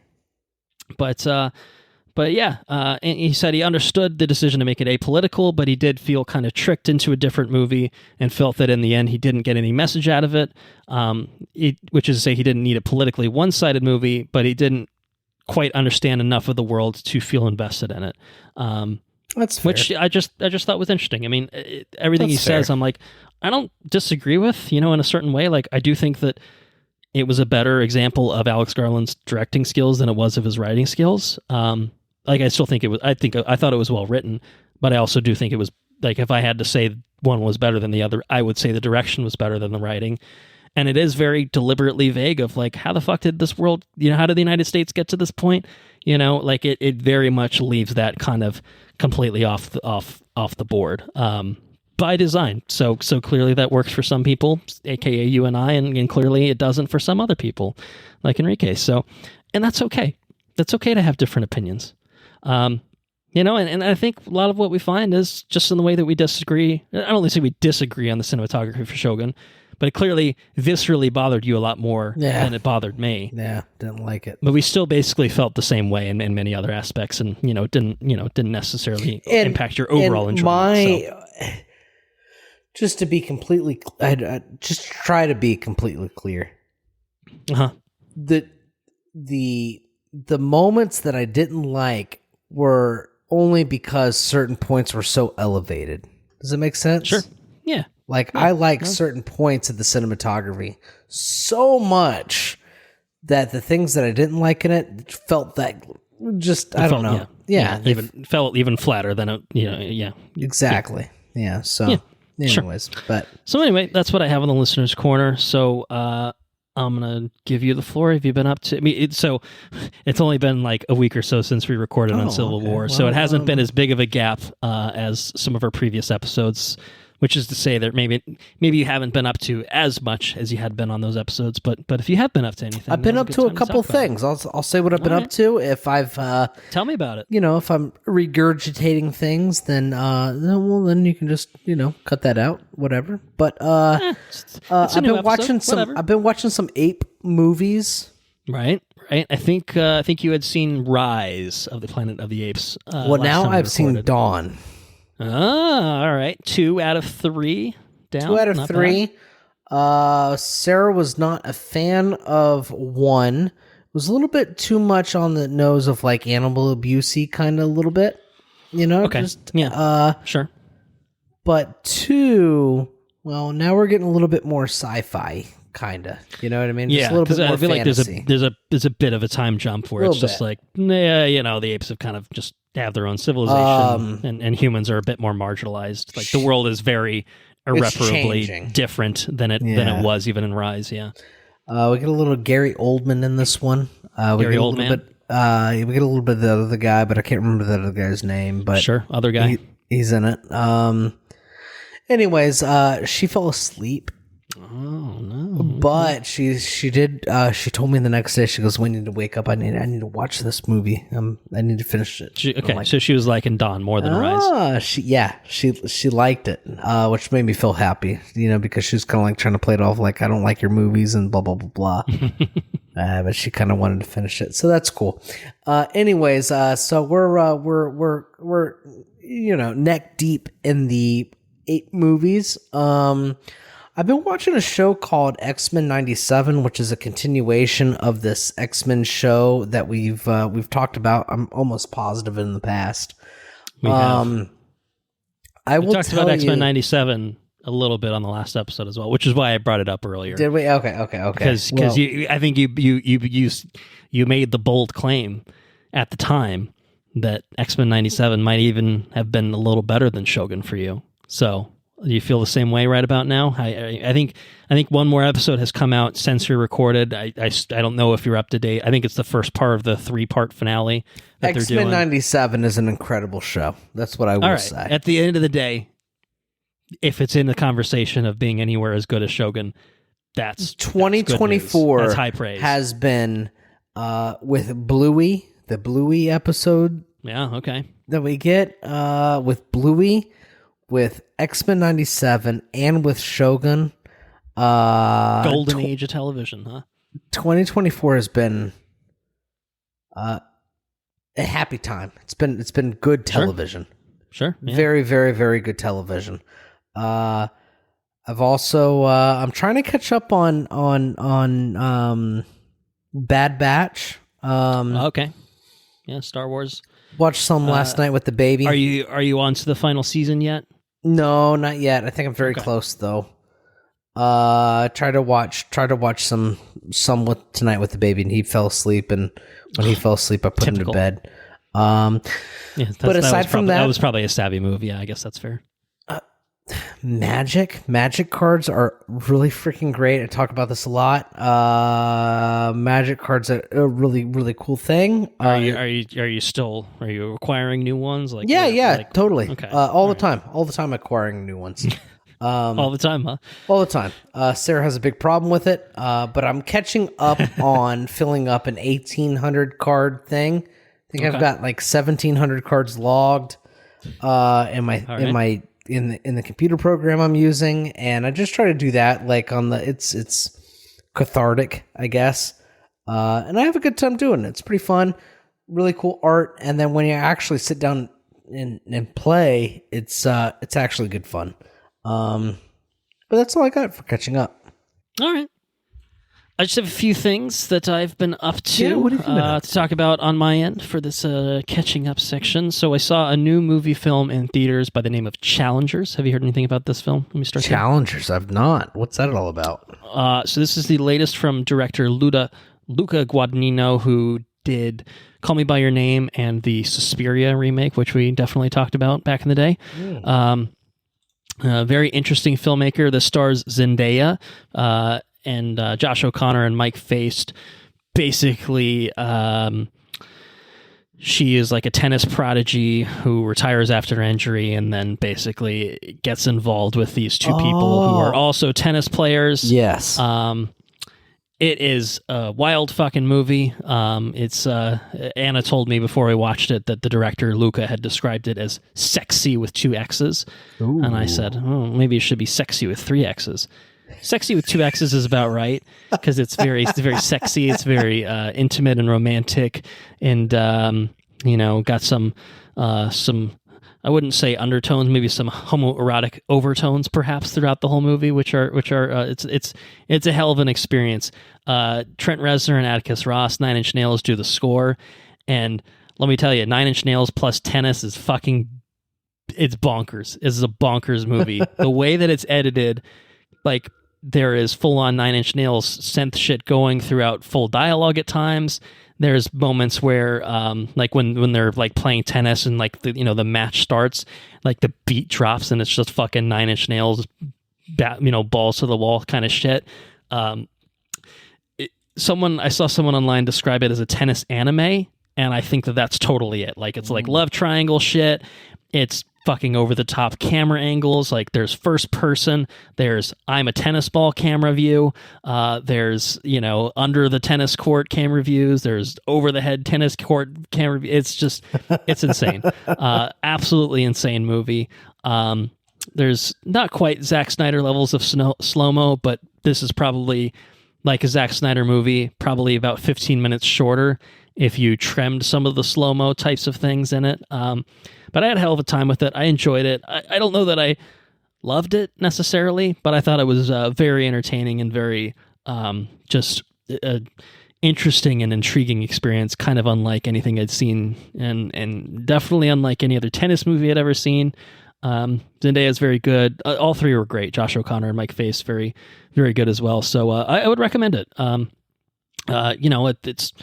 But yeah, and he said he understood the decision to make it apolitical, but he did feel kind of tricked into a different movie and felt that in the end he didn't get any message out of it, which is to say he didn't need a politically one-sided movie, but he didn't quite understand enough of the world to feel invested in it. That's fair. Which I just thought was interesting. I mean, everything he says, I'm like, I don't disagree with, in a certain way. Like, I do think that it was a better example of Alex Garland's directing skills than it was of his writing skills. I still think it was. I thought it was well written, but I also do think it was, like, if I had to say one was better than the other, I would say the direction was better than the writing. And it is very deliberately vague of, like, how the fuck did this world, how did the United States get to this point? Like, it very much leaves that kind of completely off the board by design. So clearly that works for some people, aka you and I, and clearly it doesn't for some other people, like Enrique. So, and that's okay. That's okay to have different opinions. And I think a lot of what we find is just in the way that we disagree. I don't say we disagree on the cinematography for Shōgun, but it clearly viscerally bothered you a lot more than it bothered me. Yeah, didn't like it. But we still basically felt the same way in many other aspects, and didn't necessarily impact your overall enjoyment. Just to be completely, just try to be completely clear. The moments that I didn't like were only because certain points were so elevated. Does it make sense? Sure. Yeah. I like certain points of the cinematography so much that the things that I didn't like in it felt that I don't know. Yeah. Felt even flatter than it, yeah. Exactly. Yeah. So anyways, sure. So anyway, that's what I have on the listener's corner. So, I'm going to give you the floor. Have you been up to... it's only been like a week or so since we recorded on Civil War, so it hasn't been as big of a gap as some of our previous episodes, which is to say that maybe you haven't been up to as much as you had been on those episodes, but if you have been up to anything... I've been up to a couple things. I'll say what I've been up to. If I've... Tell me about it. If I'm regurgitating things, then you can just, cut that out, whatever. But I've been watching some ape movies. Right. I think you had seen Rise of the Planet of the Apes. Now I've seen Dawn. All right. 2 out of 3 down. 2 out of 3. Sarah was not a fan of 1. It was a little bit too much on the nose of like animal abusey kind of a little bit, Okay. Sure. But 2, well, now we're getting a little bit more sci-fi kind of. You know what I mean? Yeah, because I feel fantasy. like there's a bit of a time jump where it's just like, the apes have kind of just have their own civilization, and humans are a bit more marginalized. Like, the world is very irreparably different than it was even in Rise. Yeah. We get a little Gary Oldman in this one. Gary Oldman. We get a little bit of the other guy, but I can't remember the other guy's name. But sure, other guy. He's in it. Anyways, she fell asleep. Oh no! But she did. She told me the next day. She goes, "We need to wake up. I need to watch this movie. I need to finish it." So she was liking Dawn more than Rise. She liked it, which made me feel happy. Because she was kind of like trying to play it off like I don't like your movies and blah blah blah blah. But she kind of wanted to finish it, so that's cool. Anyways, so we're neck deep in the 8 movies. I've been watching a show called X-Men 97, which is a continuation of this X-Men show that we've talked about. I'm almost positive in the past. We have. We talked about X-Men 97 a little bit on the last episode as well, which is why I brought it up earlier. Did we? Okay. Because I think you made the bold claim at the time that X-Men 97 might even have been a little better than Shōgun for you. So, do you feel the same way right about now? I think one more episode has come out since we recorded. I don't know if you're up to date. I think it's the first part of the 3-part finale that they're doing. X-Men 97 is an incredible show. That's what I will say. At the end of the day, if it's in the conversation of being anywhere as good as Shōgun, that's 2024. That's high praise. Has been with Bluey, the Bluey episode. Yeah. Okay. with Bluey, with X-Men 97, and with Shōgun. Golden age of television, huh? 2024 has been a happy time. It's been good television. Sure. Yeah. Very, very, very good television. I've also I'm trying to catch up on Bad Batch. Okay. Yeah, Star Wars. Watched some last night with the baby. Are you on to the final season yet? No, not yet. I think I'm very close though. Try to watch some tonight with the baby, and he fell asleep. And when he fell asleep, I put him to bed. Yeah, but aside from that, was probably a savvy move. Yeah, I guess that's fair. Magic cards are really freaking great. I talk about this a lot. Magic cards are a really, really cool thing. Are you acquiring new ones? Like totally. Okay. All the time acquiring new ones. All the time, huh? All the time. Sarah has a big problem with it, but I'm catching up on filling up an 1,800 card thing. I think I've got like 1,700 cards logged in the computer program I'm using, and I just try to do that. Like on the, it's cathartic, I guess, and I have a good time doing it. It's pretty fun, really cool art, and then when you actually sit down and play, it's actually good fun. But that's all I got for catching up. All right. I just have a few things that I've been up to to talk about on my end for this catching up section. So I saw a new movie film in theaters by the name of Challengers. Have you heard anything about this film? Let me start. Challengers? I've not. What's that all about? So this is the latest from director Luca Guadagnino, who did Call Me By Your Name and the Suspiria remake, which we definitely talked about back in the day. Very interesting filmmaker. This stars Zendaya and Josh O'Connor and Mike Faced. Basically, she is like a tennis prodigy who retires after an injury and then basically gets involved with these two people who are also tennis players. Yes. It is a wild fucking movie. It's Anna told me before we watched it that the director, Luca, had described it as sexy with 2 X's. Ooh. And I said, maybe it should be sexy with 3 X's. Sexy with 2 X's is about right, because it's very sexy. It's very intimate and romantic, and got some I wouldn't say undertones, maybe some homoerotic overtones perhaps throughout the whole movie, which are it's a hell of an experience. Trent Reznor and Atticus Ross, 9 Inch Nails, do the score, and let me tell you, 9 Inch Nails plus tennis is it's bonkers. It's a bonkers movie. The way that it's edited, like, there is full-on 9 Inch Nails synth shit going throughout full dialogue at times. There's moments where, like when they're like playing tennis and like the match starts, like the beat drops and it's just fucking 9 Inch Nails, balls to the wall kind of shit. I saw someone online describe it as a tennis anime, and I think that that's totally it. Like, it's like love triangle shit. It's fucking over the top camera angles. Like, there's first person, there's I'm a tennis ball camera view, there's under the tennis court camera views, there's over the head tennis court camera view. It's insane. Absolutely insane movie. There's not quite Zack Snyder levels of slow-mo, but this is probably like a Zack Snyder movie, probably about 15 minutes shorter if you trimmed some of the slow-mo types of things in it. But I had a hell of a time with it. I enjoyed it. I don't know that I loved it necessarily, but I thought it was very entertaining and very just interesting and intriguing experience, kind of unlike anything I'd seen, and definitely unlike any other tennis movie I'd ever seen. Zendaya is very good. All 3 were great. Josh O'Connor and Mike Faced, very, very good as well. So I would recommend it. It's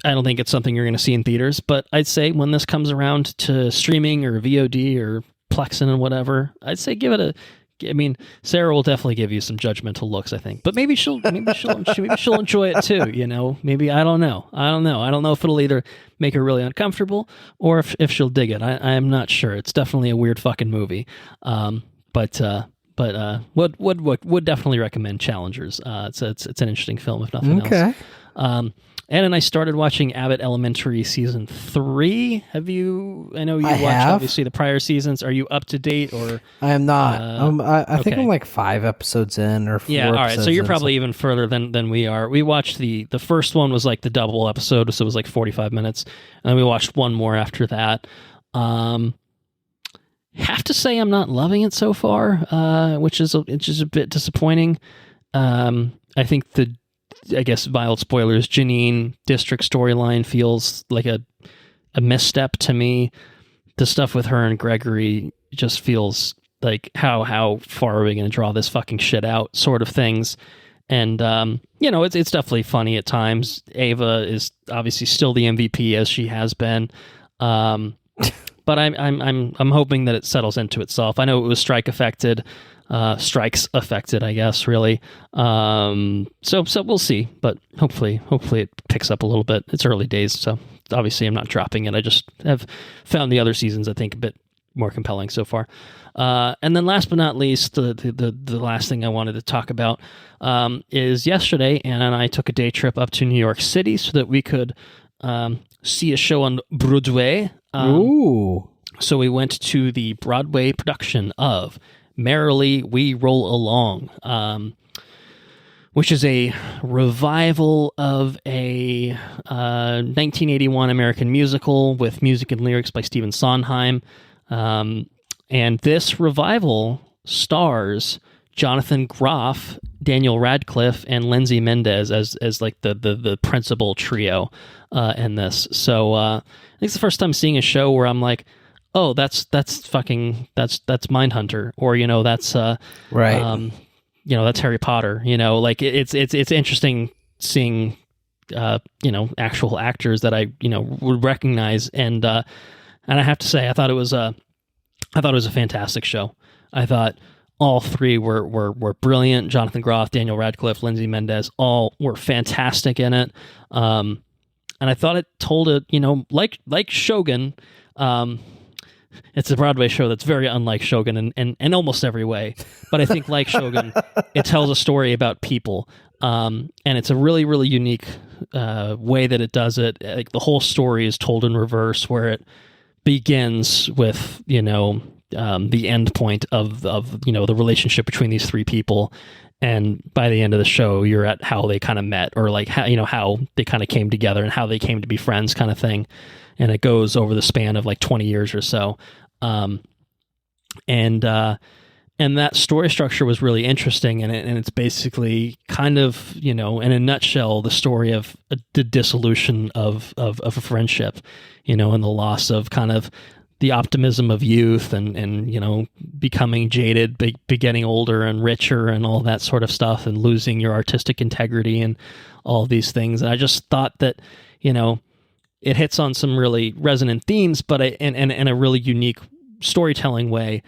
I don't think it's something you're going to see in theaters, but I'd say when this comes around to streaming or VOD or Plexin and whatever, I'd say give it Sarah will definitely give you some judgmental looks, I think, but maybe she'll enjoy it too. Maybe, I don't know. I don't know if it'll either make her really uncomfortable or if she'll dig it. I am not sure. It's definitely a weird fucking movie. But would definitely recommend Challengers. It's an interesting film, if nothing else. Ed and I started watching Abbott Elementary season 3. Have you? I know you watched obviously the prior seasons. Are you up to date or? I am not. I think I'm like 5 episodes in or 4. Yeah, all right. So you're probably even further than we are. We watched the first one was like the double episode, so it was like 45 minutes, and then we watched one more after that. Have to say I'm not loving it so far, which is a bit disappointing. I think I guess mild spoilers, Janine District storyline feels like a misstep to me. The stuff with her and Gregory just feels like how far are we going to draw this fucking shit out sort of things. And, it's definitely funny at times. Ava is obviously still the MVP as she has been. But I'm hoping that it settles into itself. I know it was strikes affected, I guess, really. So we'll see, but hopefully it picks up a little bit. It's early days, so obviously I'm not dropping it. I just have found the other seasons, I think, a bit more compelling so far. And then last but not least, the last thing I wanted to talk about is yesterday, Anna and I took a day trip up to New York City so that we could see a show on Broadway. Ooh. So we went to the Broadway production of Merrily, We Roll Along, which is a revival of a 1981 American musical with music and lyrics by Stephen Sondheim. And this revival stars Jonathan Groff, Daniel Radcliffe, and Lindsay Mendez as like the principal trio in this. So I think it's the first time seeing a show where I'm like, oh, that's Mindhunter, or that's right. That's Harry Potter. Like it's interesting seeing actual actors that I would recognize, and I have to say I thought it was a fantastic show. I thought all three were brilliant. Jonathan Groff, Daniel Radcliffe, Lindsay Mendez, all were fantastic in it. And I thought it told it, like Shōgun. It's a Broadway show that's very unlike Shōgun in almost every way. But I think like Shōgun, it tells a story about people. And it's a really, really unique way that it does it. Like the whole story is told in reverse, where it begins with, the end point of the relationship between these three people. And by the end of the show, you're at how they kind of met, or like how they kind of came together and how they came to be friends, kind of thing. And it goes over the span of like 20 years or so. And that story structure was really interesting. And it's basically kind of, in a nutshell, the story of the dissolution of a friendship, and the loss of kind of the optimism of youth and becoming jaded, getting older and richer and all that sort of stuff, and losing your artistic integrity and all these things. And I just thought that, it hits on some really resonant themes, but in a really unique storytelling way.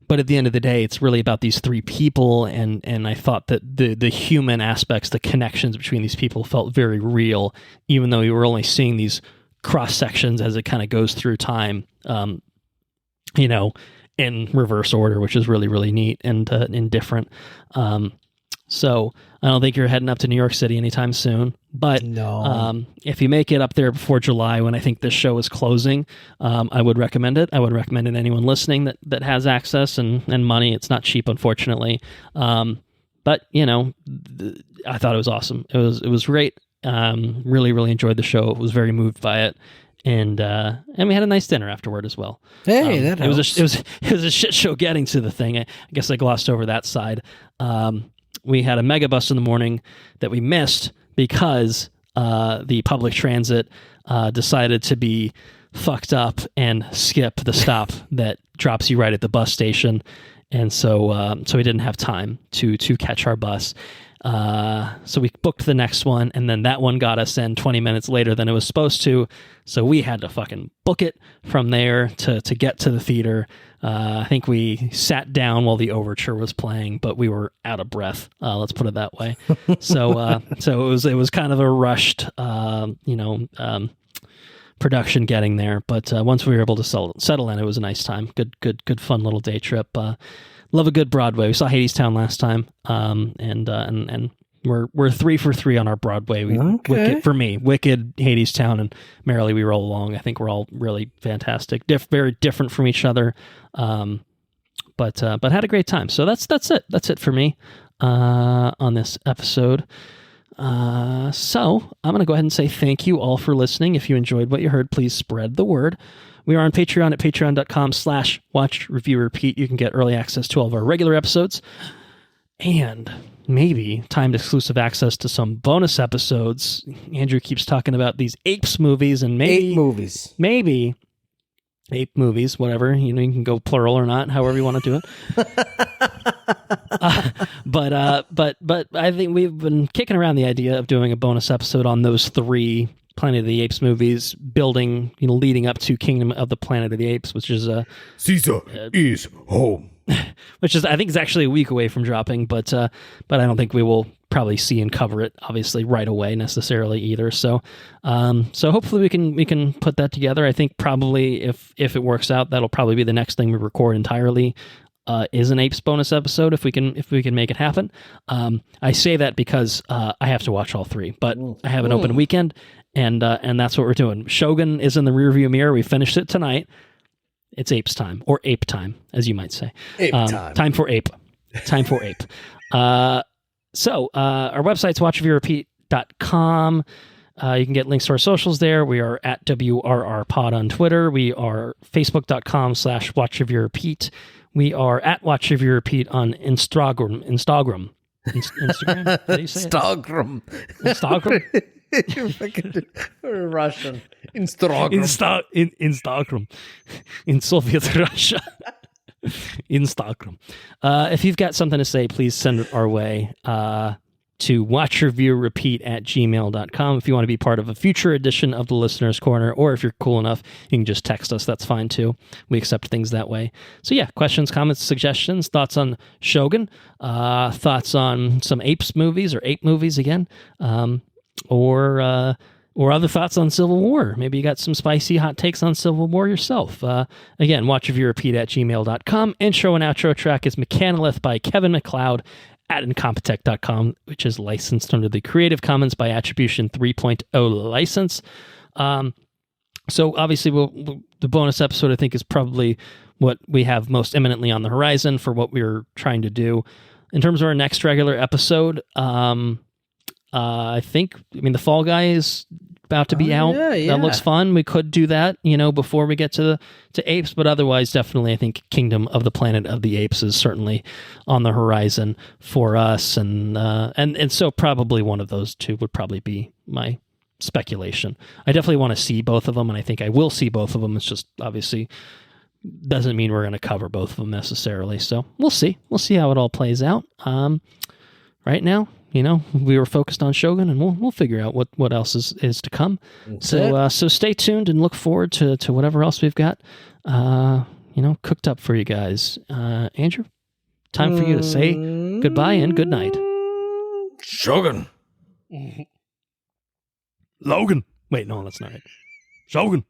But at the end of the day, it's really about these three people, and I thought that the human aspects, the connections between these people felt very real, even though you were only seeing these cross sections as it kind of goes through time, in reverse order, which is really, really neat and different. So I don't think you're heading up to New York City anytime soon, but no. If you make it up there before July, when I think this show is closing, I would recommend it. I would recommend it to anyone listening that has access and money. It's not cheap, unfortunately. But I thought it was awesome. It was great. Really, really enjoyed the show. Was very moved by it. And we had a nice dinner afterward as well. Hey, that helps. It was a shit show getting to the thing. I guess I glossed over that side. We had a mega bus in the morning that we missed because the public transit decided to be fucked up and skip the stop that drops you right at the bus station, and so we didn't have time to catch our bus. So we booked the next one, and then that one got us in 20 minutes later than it was supposed to. So we had to fucking book it from there to get to the theater. I think we sat down while the overture was playing, but we were out of breath. Let's put it that way. So it was kind of a rushed, production getting there. But once we were able to settle in, it was a nice time. Good, fun little day trip. Love a good Broadway. We saw Hadestown last time, and we're 3 for 3 on our Broadway. For me, Wicked, Hadestown, and Merrily We Roll Along. I think we're all really fantastic, very different from each other, but had a great time. So that's it. That's it for me on this episode. So I'm going to go ahead and say thank you all for listening. If you enjoyed what you heard, please spread the word. We are on Patreon at patreon.com/watch review repeat. You can get early access to all of our regular episodes and maybe timed exclusive access to some bonus episodes. Andrew keeps talking about these Apes movies, and maybe Ape movies, whatever. You can go plural or not, however you want to do it. But I think we've been kicking around the idea of doing a bonus episode on those 3 Planet of the Apes movies, building, leading up to Kingdom of the Planet of the Apes, which is Caesar is home. Which is, I think, is actually a week away from dropping, but I don't think we will probably see and cover it obviously right away necessarily either. So hopefully we can put that together. I think probably if it works out, that'll probably be the next thing we record entirely. Is an Apes bonus episode if we can make it happen. I say that because I have to watch all 3, but I have an open weekend, and that's what we're doing. Shōgun is in the rearview mirror. We finished it tonight. It's Apes time, or Ape time, as you might say. Ape time. Time for Ape. Time for Ape. So our website's watchreviewrepeat.com. You can get links to our socials there. We are at WRRpod on Twitter. We are facebook.com/watchreviewrepeat. We are at watchreviewrepeat on Instagram. Instagram? How do you say it? Instagram. You're fucking Russian. Instagram. Instagram. In Soviet Russia. Instagram. If you've got something to say, please send it our way to watchreviewrepeat@gmail.com. If you want to be part of a future edition of the Listener's Corner, or if you're cool enough, you can just text us. That's fine too. We accept things that way. So yeah, questions, comments, suggestions, thoughts on Shōgun, thoughts on some Apes movies or Ape movies again, or other thoughts on Civil War. Maybe you got some spicy hot takes on Civil War yourself. Again, watchreviewrepeat@gmail.com. Intro and outro track is Mechanolith by Kevin MacLeod at Incompetech.com, which is licensed under the Creative Commons by Attribution 3.0 license. So obviously the bonus episode, I think, is probably what we have most imminently on the horizon for what we're trying to do. In terms of our next regular episode, I think, the Fall Guy is about to be out. Yeah. That looks fun. We could do that, before we get to Apes, but otherwise, definitely, I think Kingdom of the Planet of the Apes is certainly on the horizon for us, and so probably one of those 2 would probably be my speculation. I definitely want to see both of them, and I think I will see both of them. It's just obviously doesn't mean we're going to cover both of them necessarily. So we'll see. We'll see how it all plays out. Right now, we were focused on Shōgun, and we'll figure out what else is to come. So stay tuned and look forward to whatever else we've got, cooked up for you guys. Andrew, time for you to say goodbye and good night. Shōgun. Logan. Wait, no, that's not it. Shōgun.